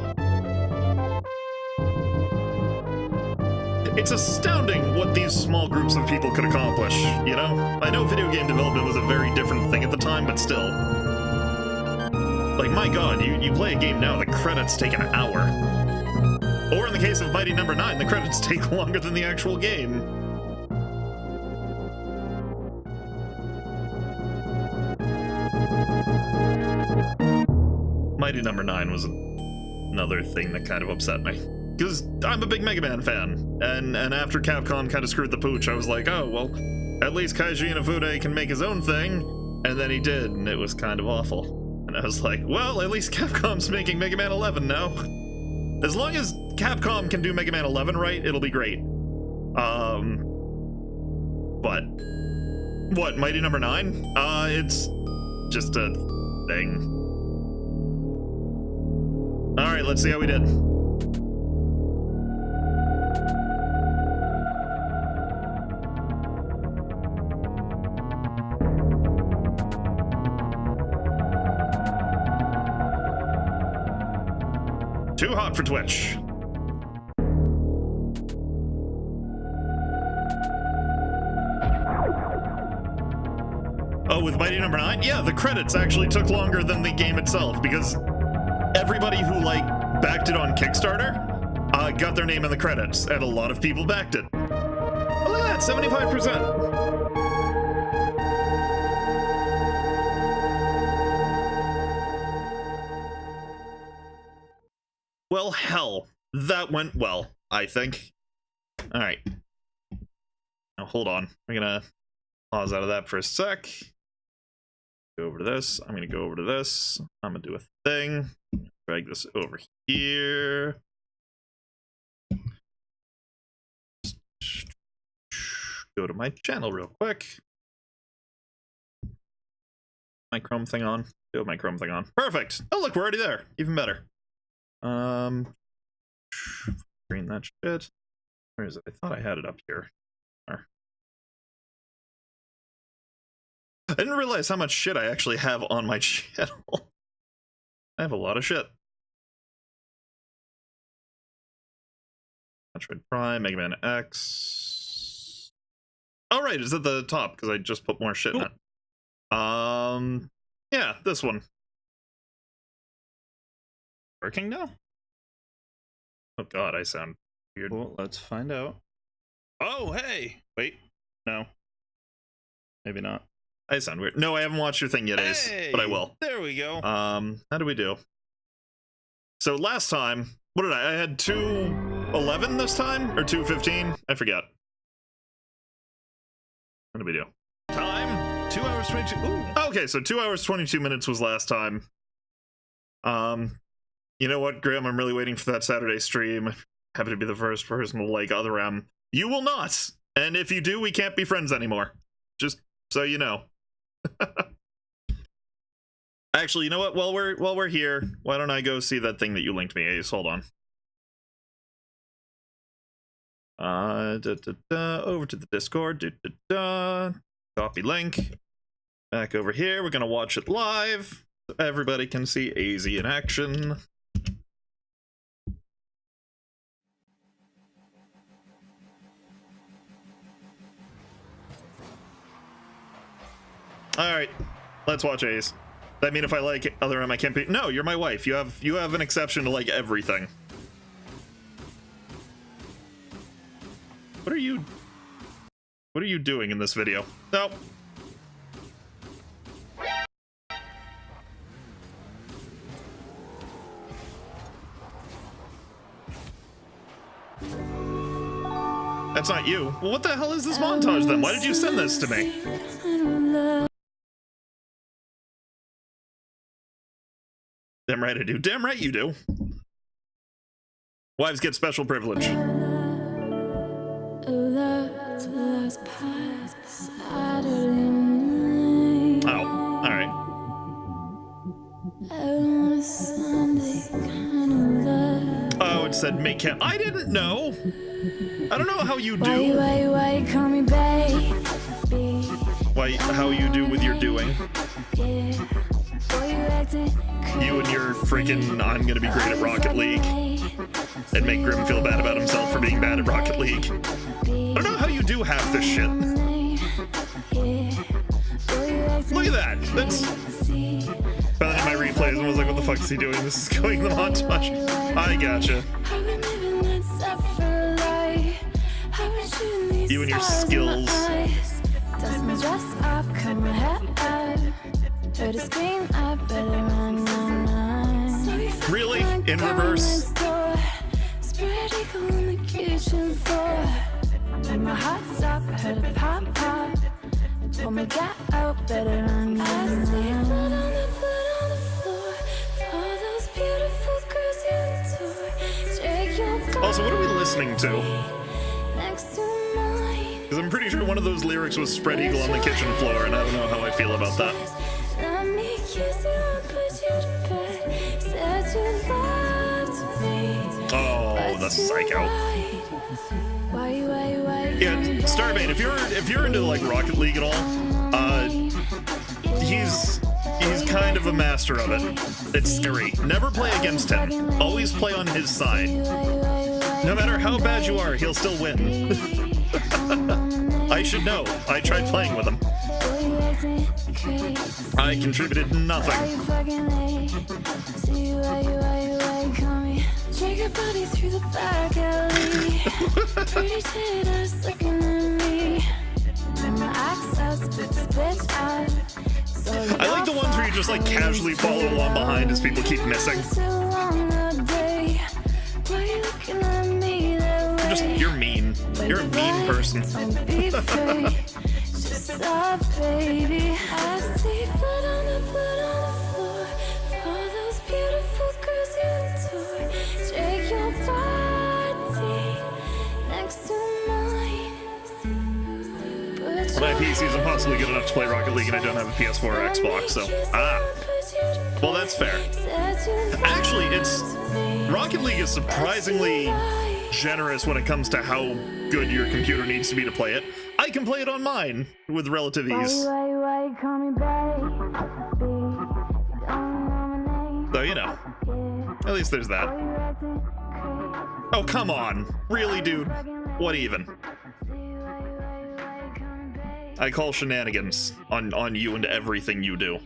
A: It's astounding what these small groups of people could accomplish, you know? I know video game development was a very different thing at the time, but still. Like, my god, you play a game now, the credits take an hour. Or in the case of Mighty No. 9, the credits take longer than the actual game. Mighty No. 9 was another thing that kind of upset me. Because I'm a big Mega Man fan, and after Capcom kind of screwed the pooch, I was like, oh, well, at least Keiji Inafune can make his own thing, and then he did, and it was kind of awful. And I was like, well, at least Capcom's making Mega Man 11 now. As long as Capcom can do Mega Man 11 right, it'll be great. What? What, Mighty Number 9? It's just a thing. Alright, let's see how we did. Too hot for Twitch. Oh, with Mighty Number 9? Yeah, the credits actually took longer than the game itself because everybody who, like, backed it on Kickstarter got their name in the credits, and a lot of people backed it. Oh, look at that, 75%. Well, hell, that went well, I think. All right. Now, hold on. I'm gonna pause out of that for a sec. Go over to this. I'm gonna go over to this. I'm gonna do a thing. Drag this over here. Go to my channel real quick. My Chrome thing on. Do my Chrome thing on. Perfect. Oh, look, we're already there. Even better. Screen that shit. Where is it? I thought I had it up here. I didn't realize how much shit I actually have on my channel. I have a lot of shit. Metroid Prime, Mega Man X. Oh, right, it's at the top because I just put more shit in it. Yeah, this one. Working now? Oh god, I sound weird. Well, let's find out. Oh, hey! Wait, no. Maybe not. I sound weird. No, I haven't watched your thing yet, Ace, but I will.
C: There we go.
A: How do we do? So last time, what did I had 2:11 this time? Or 2:15? I forget. What did we do?
C: Time, 2 hours 22. Ooh.
A: Okay, so 2 hours 22 minutes was last time. You know what, Graham? I'm really waiting for that Saturday stream. Happy to be the first person to like Other M. You will not! And if you do, we can't be friends anymore. Just so you know. Actually, you know what? While we're here, why don't I go see that thing that you linked me, Ace? Hold on. Over to the Discord. Copy link. Back over here. We're gonna watch it live. So everybody can see AZ in action. All right, let's watch Ace. That mean if I like Other M, I can't be? No, you're my wife. You have an exception to like everything. What are you doing in this video? No. That's not you. Well, what the hell is this montage then? Why did you send this to me? Damn right I do. Damn right you do. Wives get special privilege. Oh, alright. Oh, it said make him. I didn't know. I don't know how you do.
D: Why call me baby?
A: How you do with your doing. You and your freaking I'm gonna be great at Rocket League. And make Grim feel bad about himself for being bad at Rocket League. I don't know how you do half this shit. Look at that. That's... Found it in my replays and was like, what the fuck is he doing? This is going the montage. I gotcha. You and your skills. Really? In reverse? My heart stopped, heard a pop pop. Told me get out, better run. I see blood on the floor. For those beautiful girls you adore. Take your also, what are we listening to?
D: next to mine.
A: Because I'm pretty sure one of those lyrics was spread eagle on the kitchen floor, and I don't know how I feel about that.
D: Let me kiss you and put you to bed. Said you loved me.
A: Oh, the psycho. Yeah, Starbane, if you're into like Rocket League at all, he's kind of a master of it. It's scary. Never play against him. Always play on his side. No matter how bad you are, he'll still win. I should know. I tried playing with him. I contributed nothing. Drag your body through the back alley. Pretty titties looking at me. When my access bitch out. I like the ones where you just like casually follow along behind as people keep missing. You're mean. You're a mean person.
D: Baby, I see blood on the floor. For those beautiful girls you adore. Take your body next to mine.
A: My PC is impossibly good enough to play Rocket League, and I don't have a PS4 or Xbox, so well, that's fair. Actually, Rocket League is surprisingly generous when it comes to how good your computer needs to be to play it. I can play it on mine with relative ease. So, you know, at least there's that. Oh, come on. Really, dude? What even? I call shenanigans on you and everything you do.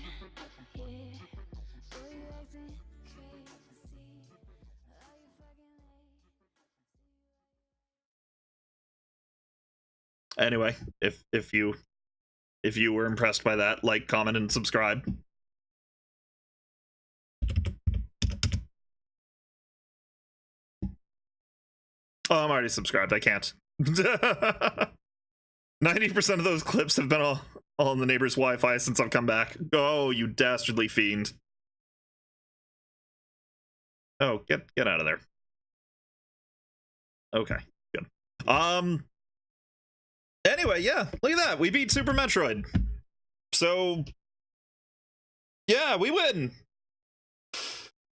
A: Anyway, if you were impressed by that, like, comment, and subscribe. Oh, I'm already subscribed. I can't. 90% of those clips have been all on the neighbor's Wi-Fi since I've come back. Oh, you dastardly fiend. Oh, get out of there. Okay, good. Anyway, yeah, look at that. We beat Super Metroid. So, yeah, we win.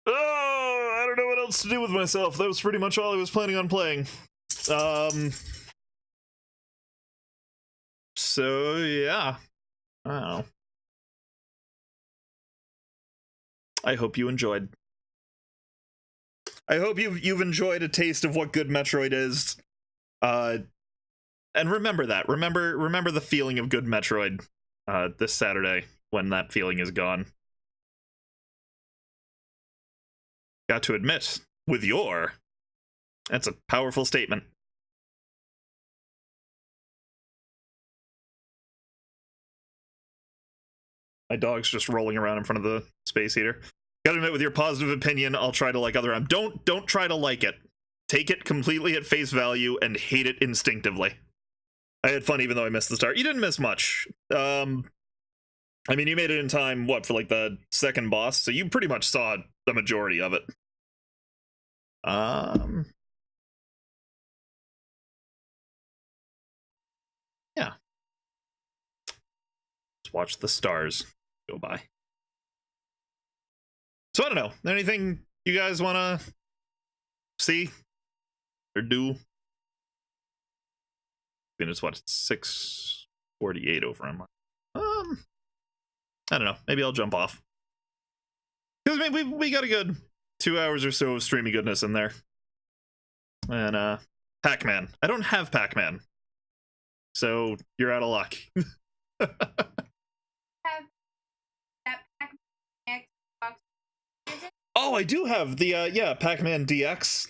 A: Oh, I don't know what else to do with myself. That was pretty much all I was planning on playing. So, yeah. I don't know. I hope you enjoyed. I hope you've enjoyed a taste of what good Metroid is. And remember that. Remember the feeling of good Metroid this Saturday when that feeling is gone. Got to admit, with your... That's a powerful statement. My dog's just rolling around in front of the space heater. Gotta admit, with your positive opinion, I'll try to like other... Don't try to like it. Take it completely at face value and hate it instinctively. I had fun even though I missed the start. You didn't miss much. I mean, you made it in time, what, for like the second boss? So you pretty much saw the majority of it. Yeah. Let's watch the stars go by. So I don't know. Anything you guys want to see or do? I mean, it's what, 6:48 over on my... I don't know. Maybe I'll jump off. Because I mean, we got a good 2 hours or so of streamy goodness in there. And Pacman. I don't have Pacman, so you're out of luck.
B: Have that Pacman Xbox. Is it?
A: Oh, I do have the yeah, Pacman DX.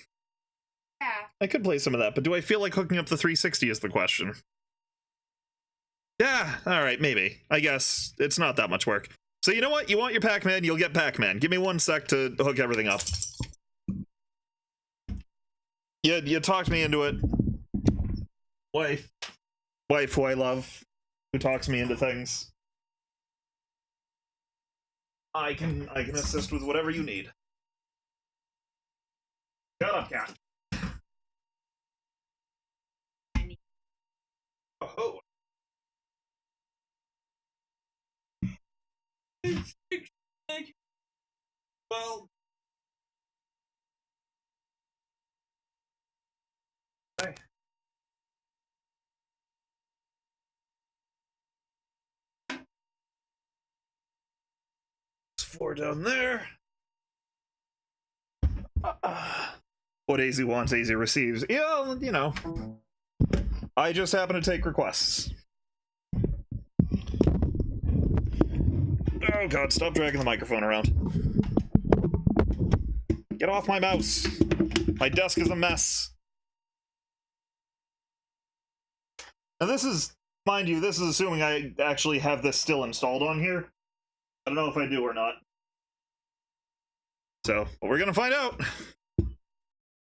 B: Yeah.
A: I could play some of that, but do I feel like hooking up the 360 is the question. Yeah, alright, maybe. I guess it's not that much work. So you know what? You want your Pac-Man, you'll get Pac-Man. Give me 1 sec to hook everything up. You talked me into it. Wife who I love, who talks me into things. I can assist with whatever you need. Shut up, cat. Oh, Well. Hey. Four down there. What AZ wants, AZ receives. Yeah, you know. I just happen to take requests. Oh god, stop dragging the microphone around. Get off my mouse. My desk is a mess. Now this is, mind you, this is assuming I actually have this still installed on here. I don't know if I do or not. So, but we're gonna find out.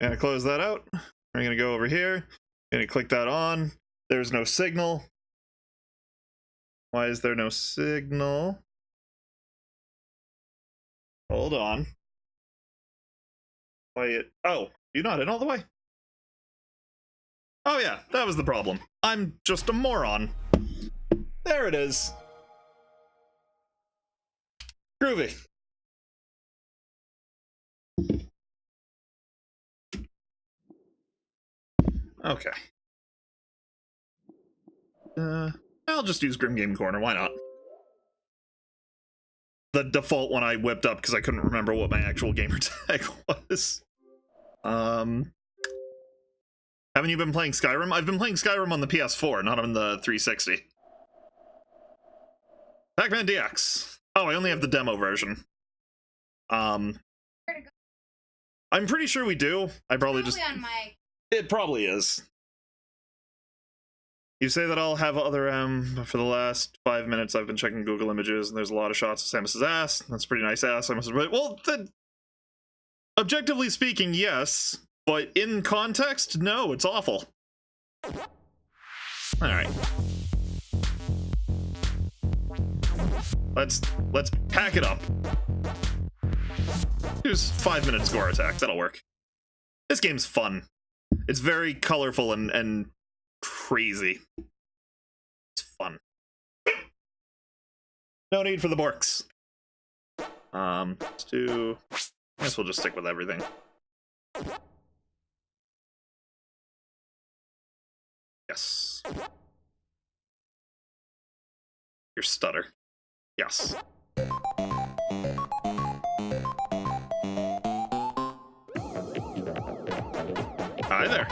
A: Gonna close that out. We're gonna go over here. Gonna click that on. There's no signal. Why is there no signal? Hold on. Why it? Oh, you're not in all the way? Oh yeah, that was the problem. I'm just a moron. There it is. Groovy. Okay. I'll just use Grim Game Corner, why not? The default one I whipped up because I couldn't remember what my actual gamer tag was. Haven't you been playing Skyrim? I've been playing Skyrim on the PS4, not on the 360. Pacman DX. Oh, I only have the demo version. I'm pretty sure we do. I probably just...
B: on my...
A: It probably is. You say that I'll have other but for the last 5 minutes I've been checking Google Images and there's a lot of shots of Samus's ass. That's a pretty nice ass, I must admit. Well, objectively speaking, yes. But in context, no, it's awful. Alright. Let's pack it up. Use 5-minute score attack, that'll work. This game's fun. It's very colorful and crazy. It's fun. No need for the borks. Let's do... I guess we'll just stick with everything. Yes. Your stutter. Yes. Hi there.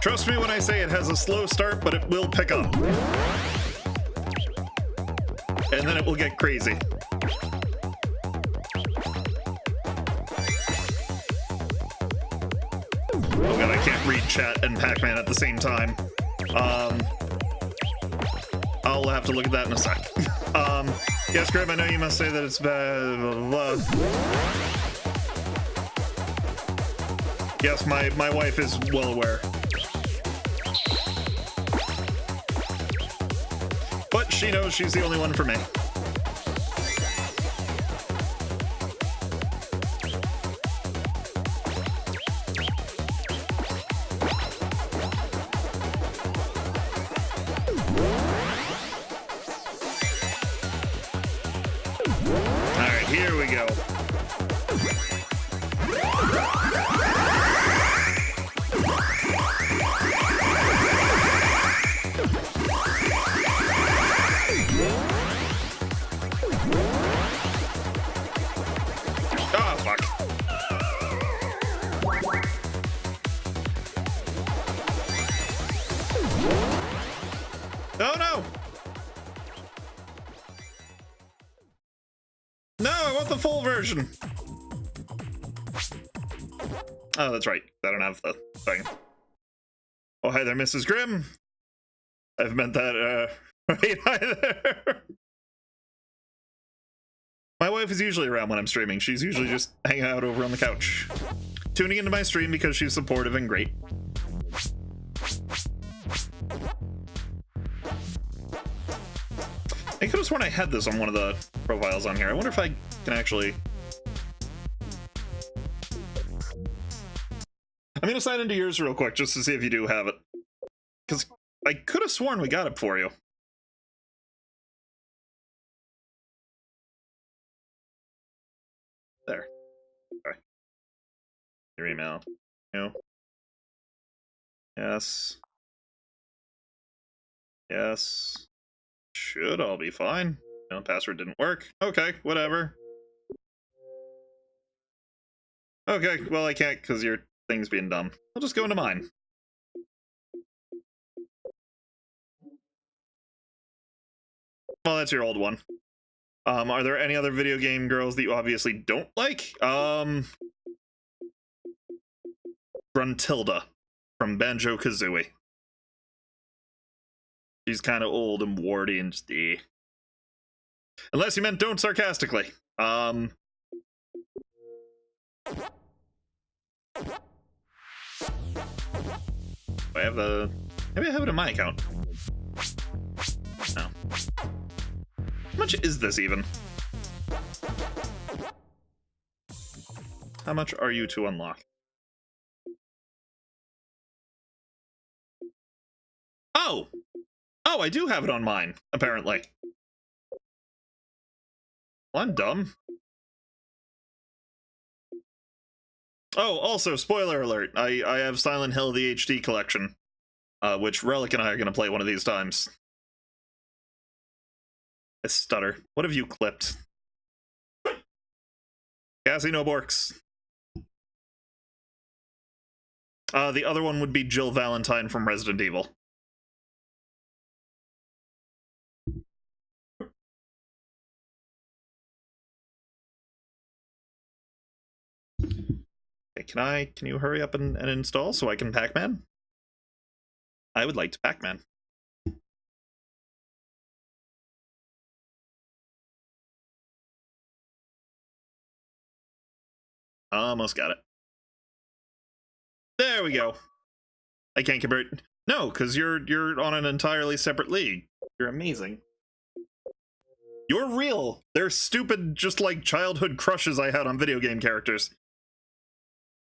A: Trust me when I say it has a slow start, but it will pick up. And then it will get crazy. Oh god, I can't read chat and Pacman at the same time. I'll have to look at that in a sec. Yes, Grim, I know you must say that it's bad. Blah, blah, blah. Yes, my wife is well aware. But she knows she's the only one for me. Alright, here we go. Oh, fuck. Oh, no! No, I want the full version. Oh, that's right. I don't have the thing. Oh, hi there, Mrs. Grimm. I've meant that, right, hi there. My wife is usually around when I'm streaming. She's usually just hanging out over on the couch. tuning into my stream because she's supportive and great. I could have sworn I had this on one of the profiles on here. I wonder if I can actually... I'm gonna sign into yours real quick just to see if you do have it. Because I could have sworn we got it for you. There. Okay. Your email. No. Yes. Yes. Should all be fine. No, password didn't work. Okay, whatever. Okay, well I can't because your thing's being dumb. I'll just go into mine. Well, that's your old one. Are there any other video game girls that you obviously don't like? Gruntilda from Banjo-Kazooie. She's kind of old and warty and just Unless you meant don't sarcastically. I have the... Maybe I have it in my account. No. How much is this even? How much are you to unlock? Oh! Oh, I do have it on mine, apparently. Well, I'm dumb. Oh, also, spoiler alert, I have Silent Hill the HD collection, which Relic and I are going to play one of these times. I stutter. What have you clipped? Cassie, no borks. The other one would be Jill Valentine from Resident Evil. Okay, can you hurry up and install so I can Pacman? I would like to Pacman. Almost got it. There we go. I can't compare it. No, because you're on an entirely separate league. You're amazing. You're real. They're stupid, just like childhood crushes I had on video game characters.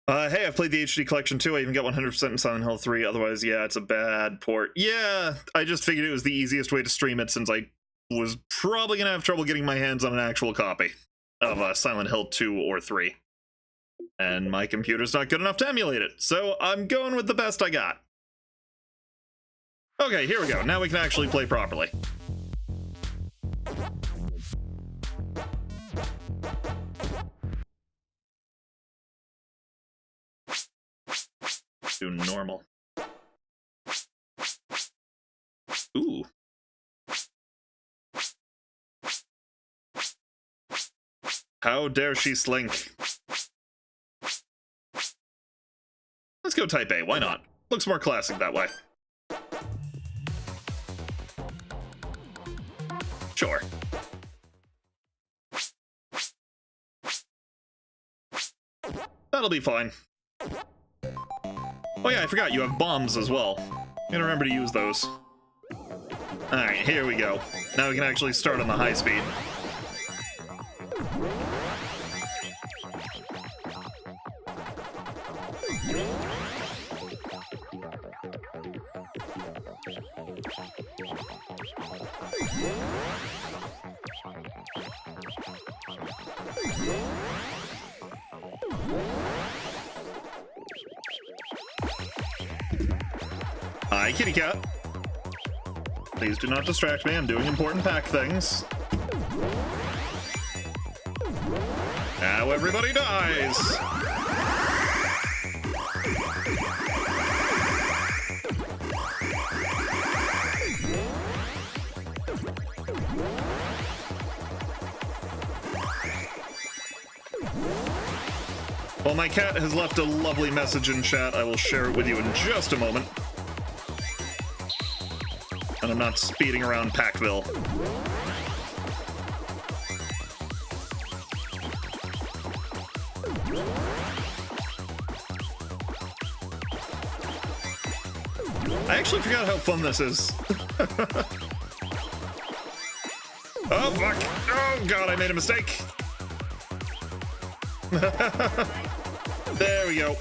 A: Hey, I've played the HD collection too. I even got 100% in Silent Hill 3. Otherwise, yeah, it's a bad port. Yeah, I just figured it was the easiest way to stream it since I was probably gonna have trouble getting my hands on an actual copy of Silent Hill 2 or 3. And my computer's not good enough to emulate it, so I'm going with the best I got. Okay, here we go. Now we can actually play properly. Do normal. Ooh. How dare she slink? Let's go type A, why not? Looks more classic that way. Sure. That'll be fine. Oh yeah, I forgot you have bombs as well. Gotta remember to use those. Alright, here we go. Now we can actually start on the high speed. Hi, kitty cat. Please do not distract me. I'm doing important pack things. Now everybody dies. Well, my cat has left a lovely message in chat. I will share it with you in just a moment. And I'm not speeding around Packville. I actually forgot how fun this is. Oh, fuck. Oh, God, I made a mistake. There we go.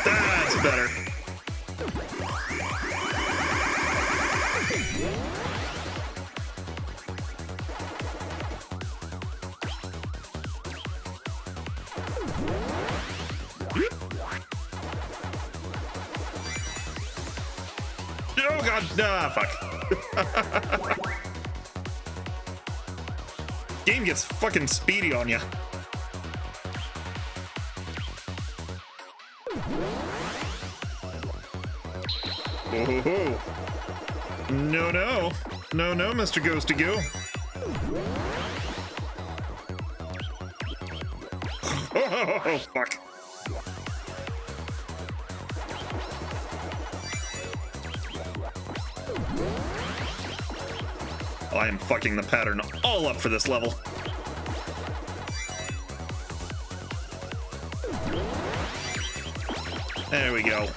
A: That's better. Oh, God. Ah, fuck. Game gets fucking speedy on you. Oh, no, no. No, no, Mr. Ghosty Goo. Oh, fuck. I am fucking the pattern all up for this level. There we go.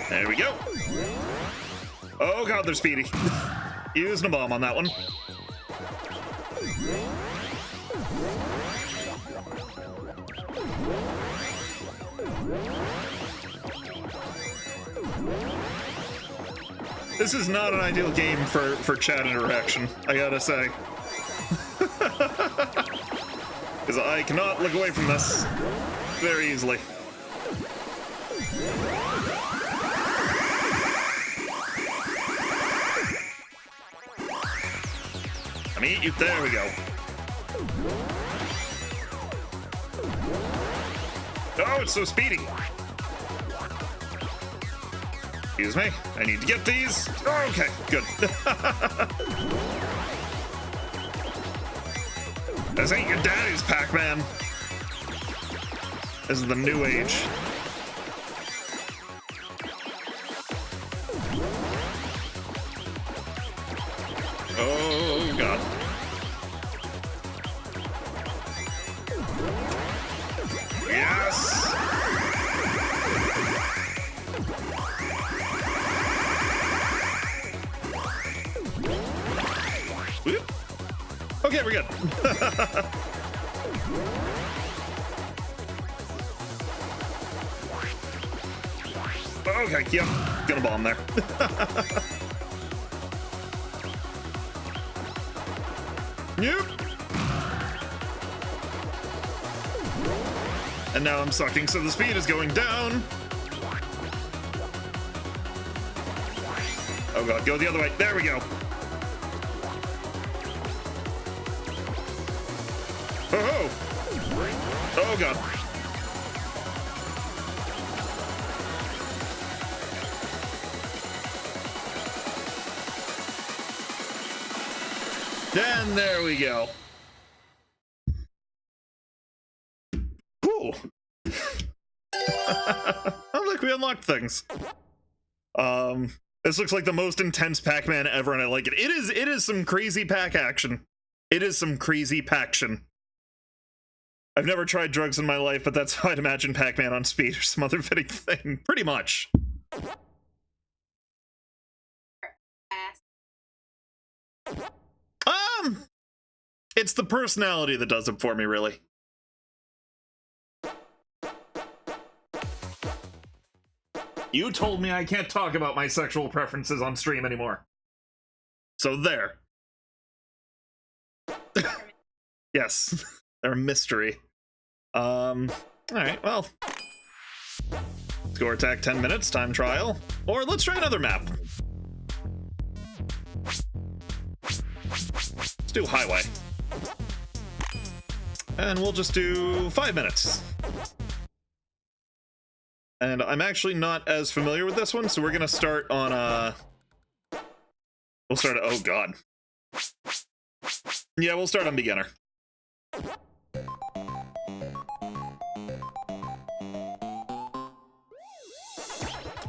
A: There we go. Oh, God, they're speedy. Using a bomb on that one. This is not an ideal game for chat interaction, I gotta say. Because I cannot look away from this very easily. Let me eat you. There we go. Oh, it's so speedy. Excuse me. I need to get these. Oh, okay, good. This ain't your daddy's Pac-Man. This is the new age. Oh, God. Yes! Whoop. Okay, we're good. Okay, yep. Gonna bomb there. Yep. And now I'm sucking, so the speed is going down. Oh, God, go the other way. There we go. Oh, oh, God. And there we go. Ooh. Oh, look, we unlocked things. This looks like the most intense Pac-Man ever, and I like it. It is some crazy pack action. It is some crazy paction. I've never tried drugs in my life, but that's how I'd imagine Pac-Man on speed or some other fitting thing. Pretty much. It's the personality that does it for me, really. You told me I can't talk about my sexual preferences on stream anymore. So there. Yes, they're a mystery. Alright, well. Score attack 10 minutes, time trial. Or let's try another map. Let's do highway. And we'll just do 5 minutes. And I'm actually not as familiar with this one, so we're gonna start on We'll start. Oh god. Yeah, we'll start on beginner.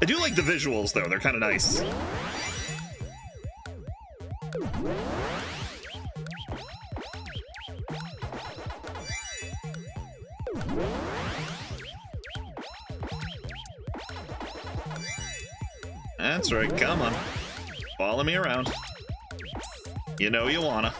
A: I do like the visuals though, they're kind of nice. That's right, come on. Follow me around. You know you wanna.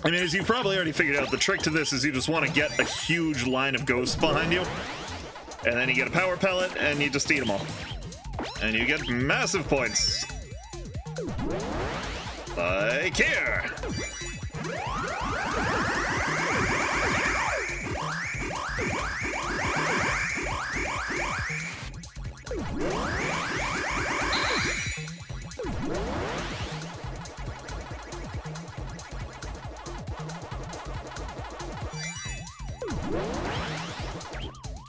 A: I mean, as you've probably already figured out, the trick to this is you just want to get a huge line of ghosts behind you. And then you get a power pellet, and you just eat them all. And you get massive points. Like here!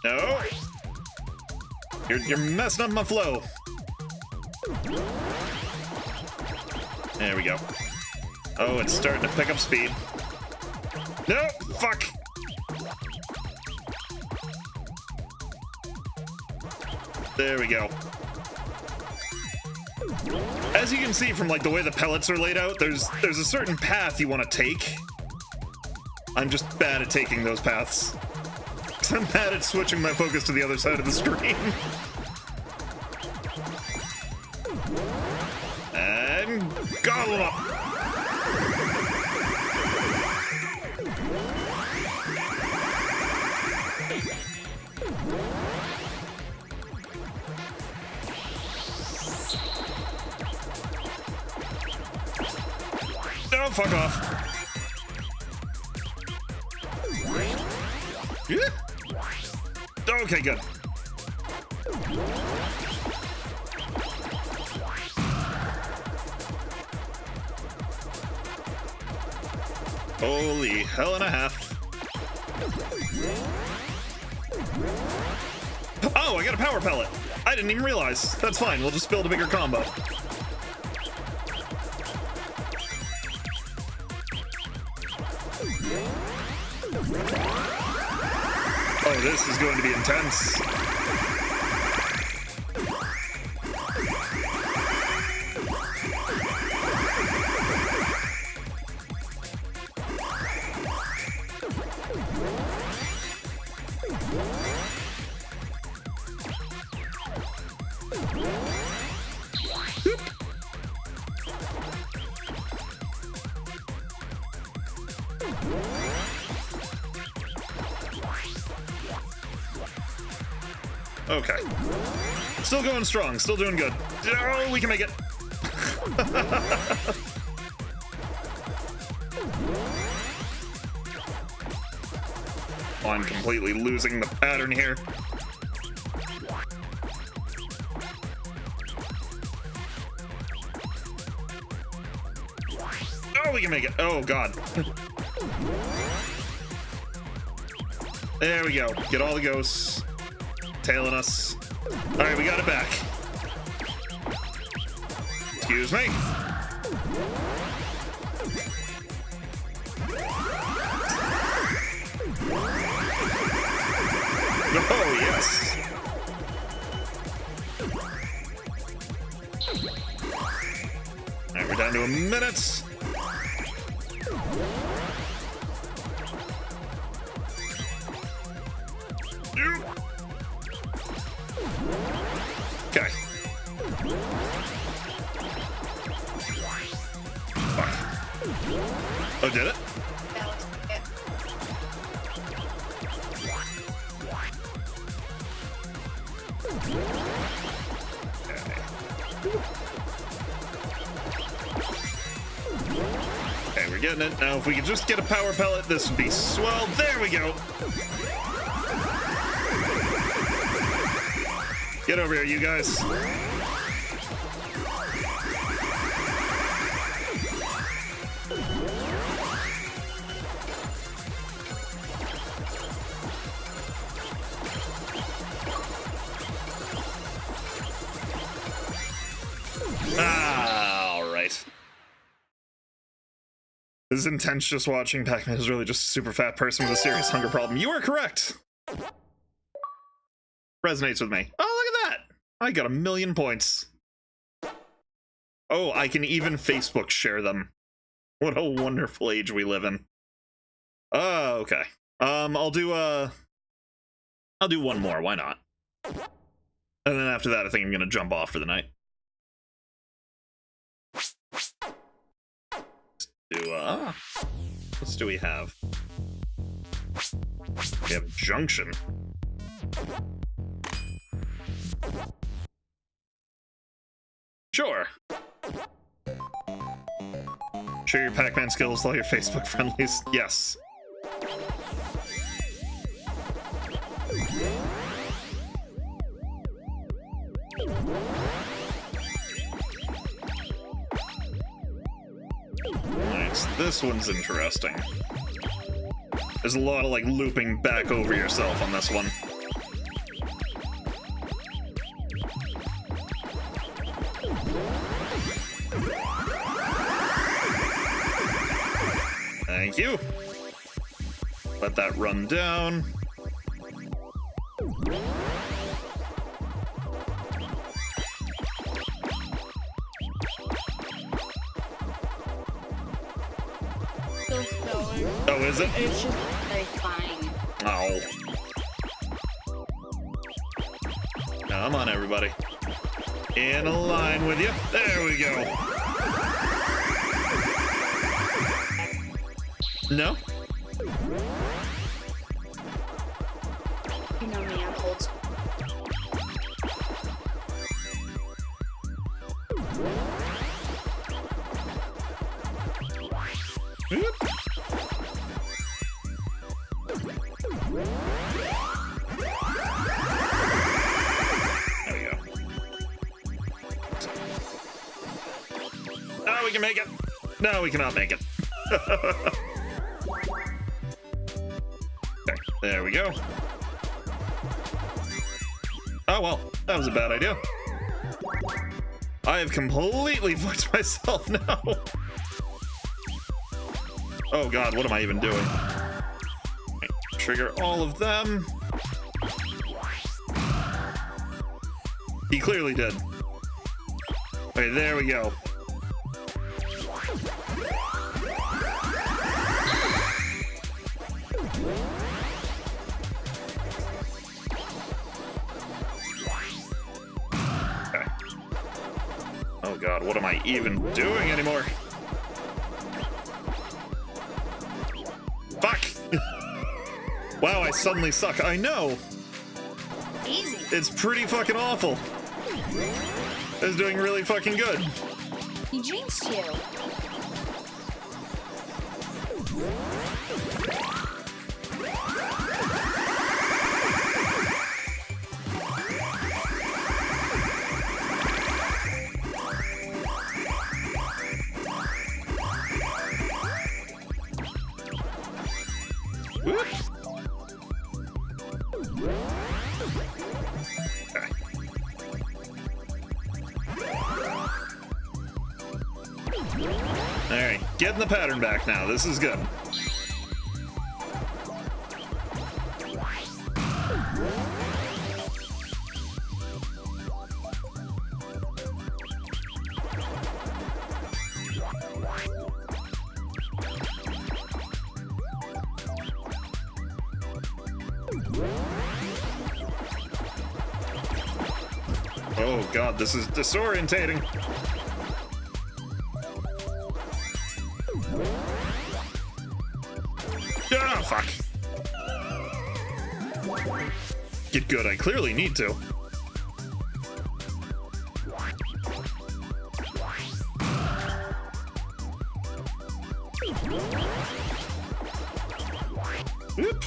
A: No! You're messing up my flow. There we go. Oh, it's starting to pick up speed. No! Fuck! There we go. As you can see from like the way the pellets are laid out, there's a certain path you want to take. I'm just bad at taking those paths. I'm bad at switching my focus to the other side of the screen. And gobble up. No, fuck off. Yeah. Okay, good. Holy hell and a half. Oh, I got a power pellet. I didn't even realize. That's fine. We'll just build a bigger combo. Oh, this is going to be intense. Okay. Still going strong, still doing good. Oh, we can make it. Oh, I'm completely losing the pattern here. Oh, we can make it. Oh, God. There we go. Get all the ghosts. Tailing us. All right, we got it back. Excuse me. Oh, yes. All right, we're down to a minute. Okay. Oh, did it?
B: That was it.
A: Okay, we're getting it. Now, if we could just get a power pellet, this would be swell. There we go. Get over here, you guys. Is intense just watching Pacman is really just a super fat person with a serious hunger problem. You are correct. Resonates with me. Oh, look at that. I got 1,000,000 points. Oh, I can even Facebook share them. What a wonderful age we live in. Okay. I'll do one more. Why not? And then after that, I think I'm gonna jump off for the night. What do we have? We have Junction. Sure. Share your Pac-Man skills with all your Facebook friendlies. Yes. Nice. This one's interesting. There's a lot of like looping back over yourself on this one. Thank you. Let that run down. Oh, is it?
B: It's just very fine.
A: Oh. Come on, everybody. In a line with you. There we go. No?
B: You know me, I'm old school.
A: Oop. There we go. Oh, we can make it. No, we cannot make it. Okay, there we go. Oh, well, that was a bad idea. I have completely fucked myself now. Oh god, what am I even doing? Okay, trigger all of them. He clearly did. Okay, there we go. Okay. Oh god, what am I even doing anymore? Fuck! Wow, I suddenly suck. I know!
B: Easy.
A: It's pretty fucking awful. I was doing really fucking good.
B: He jinxed you.
A: Whoop. Alright, getting the pattern back now. This is good. Oh god, this is disorientating. Ah, fuck. Get good, I clearly need to. Oop.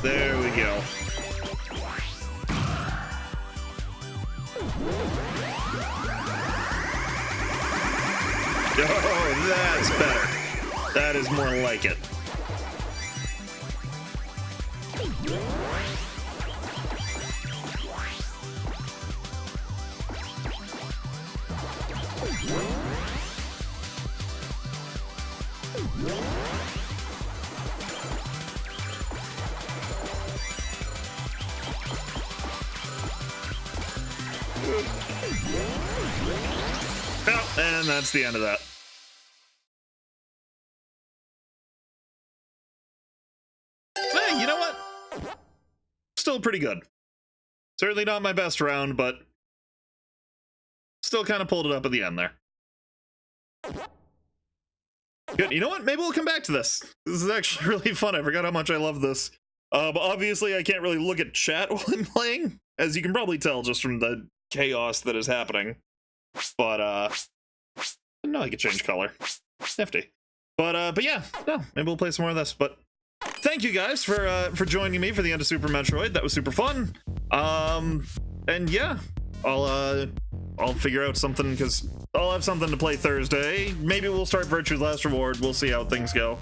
A: There we go. Oh, that's better. That is more like it. Oh, and that's the end of that. Hey, you know what? Still pretty good. Certainly not my best round, but still kind of pulled it up at the end there. Good. You know what? Maybe we'll come back to this. This is actually really fun. I forgot how much I love this. But obviously, I can't really look at chat while I'm playing, as you can probably tell just from the chaos that is happening. But no, I could change color. Nifty. But yeah, no, maybe we'll play some more of this. But thank you guys for joining me for the end of Super Metroid. That was super fun. And yeah, I'll figure out something, because I'll have something to play Thursday. Maybe we'll start Virtue's Last Reward. We'll see how things go.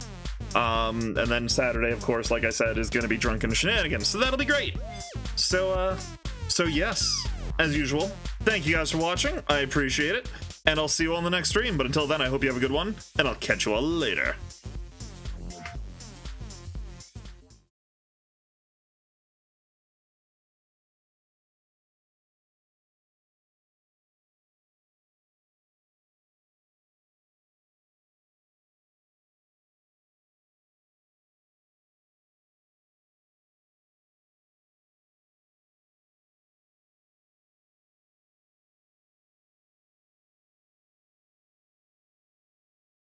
A: And then Saturday, of course, like I said, is going to be Drunken Shenanigans, so that'll be great. So yes, as usual, thank you guys for watching. I appreciate it, and I'll see you all in the next stream. But until then, I hope you have a good one, and I'll catch you all later.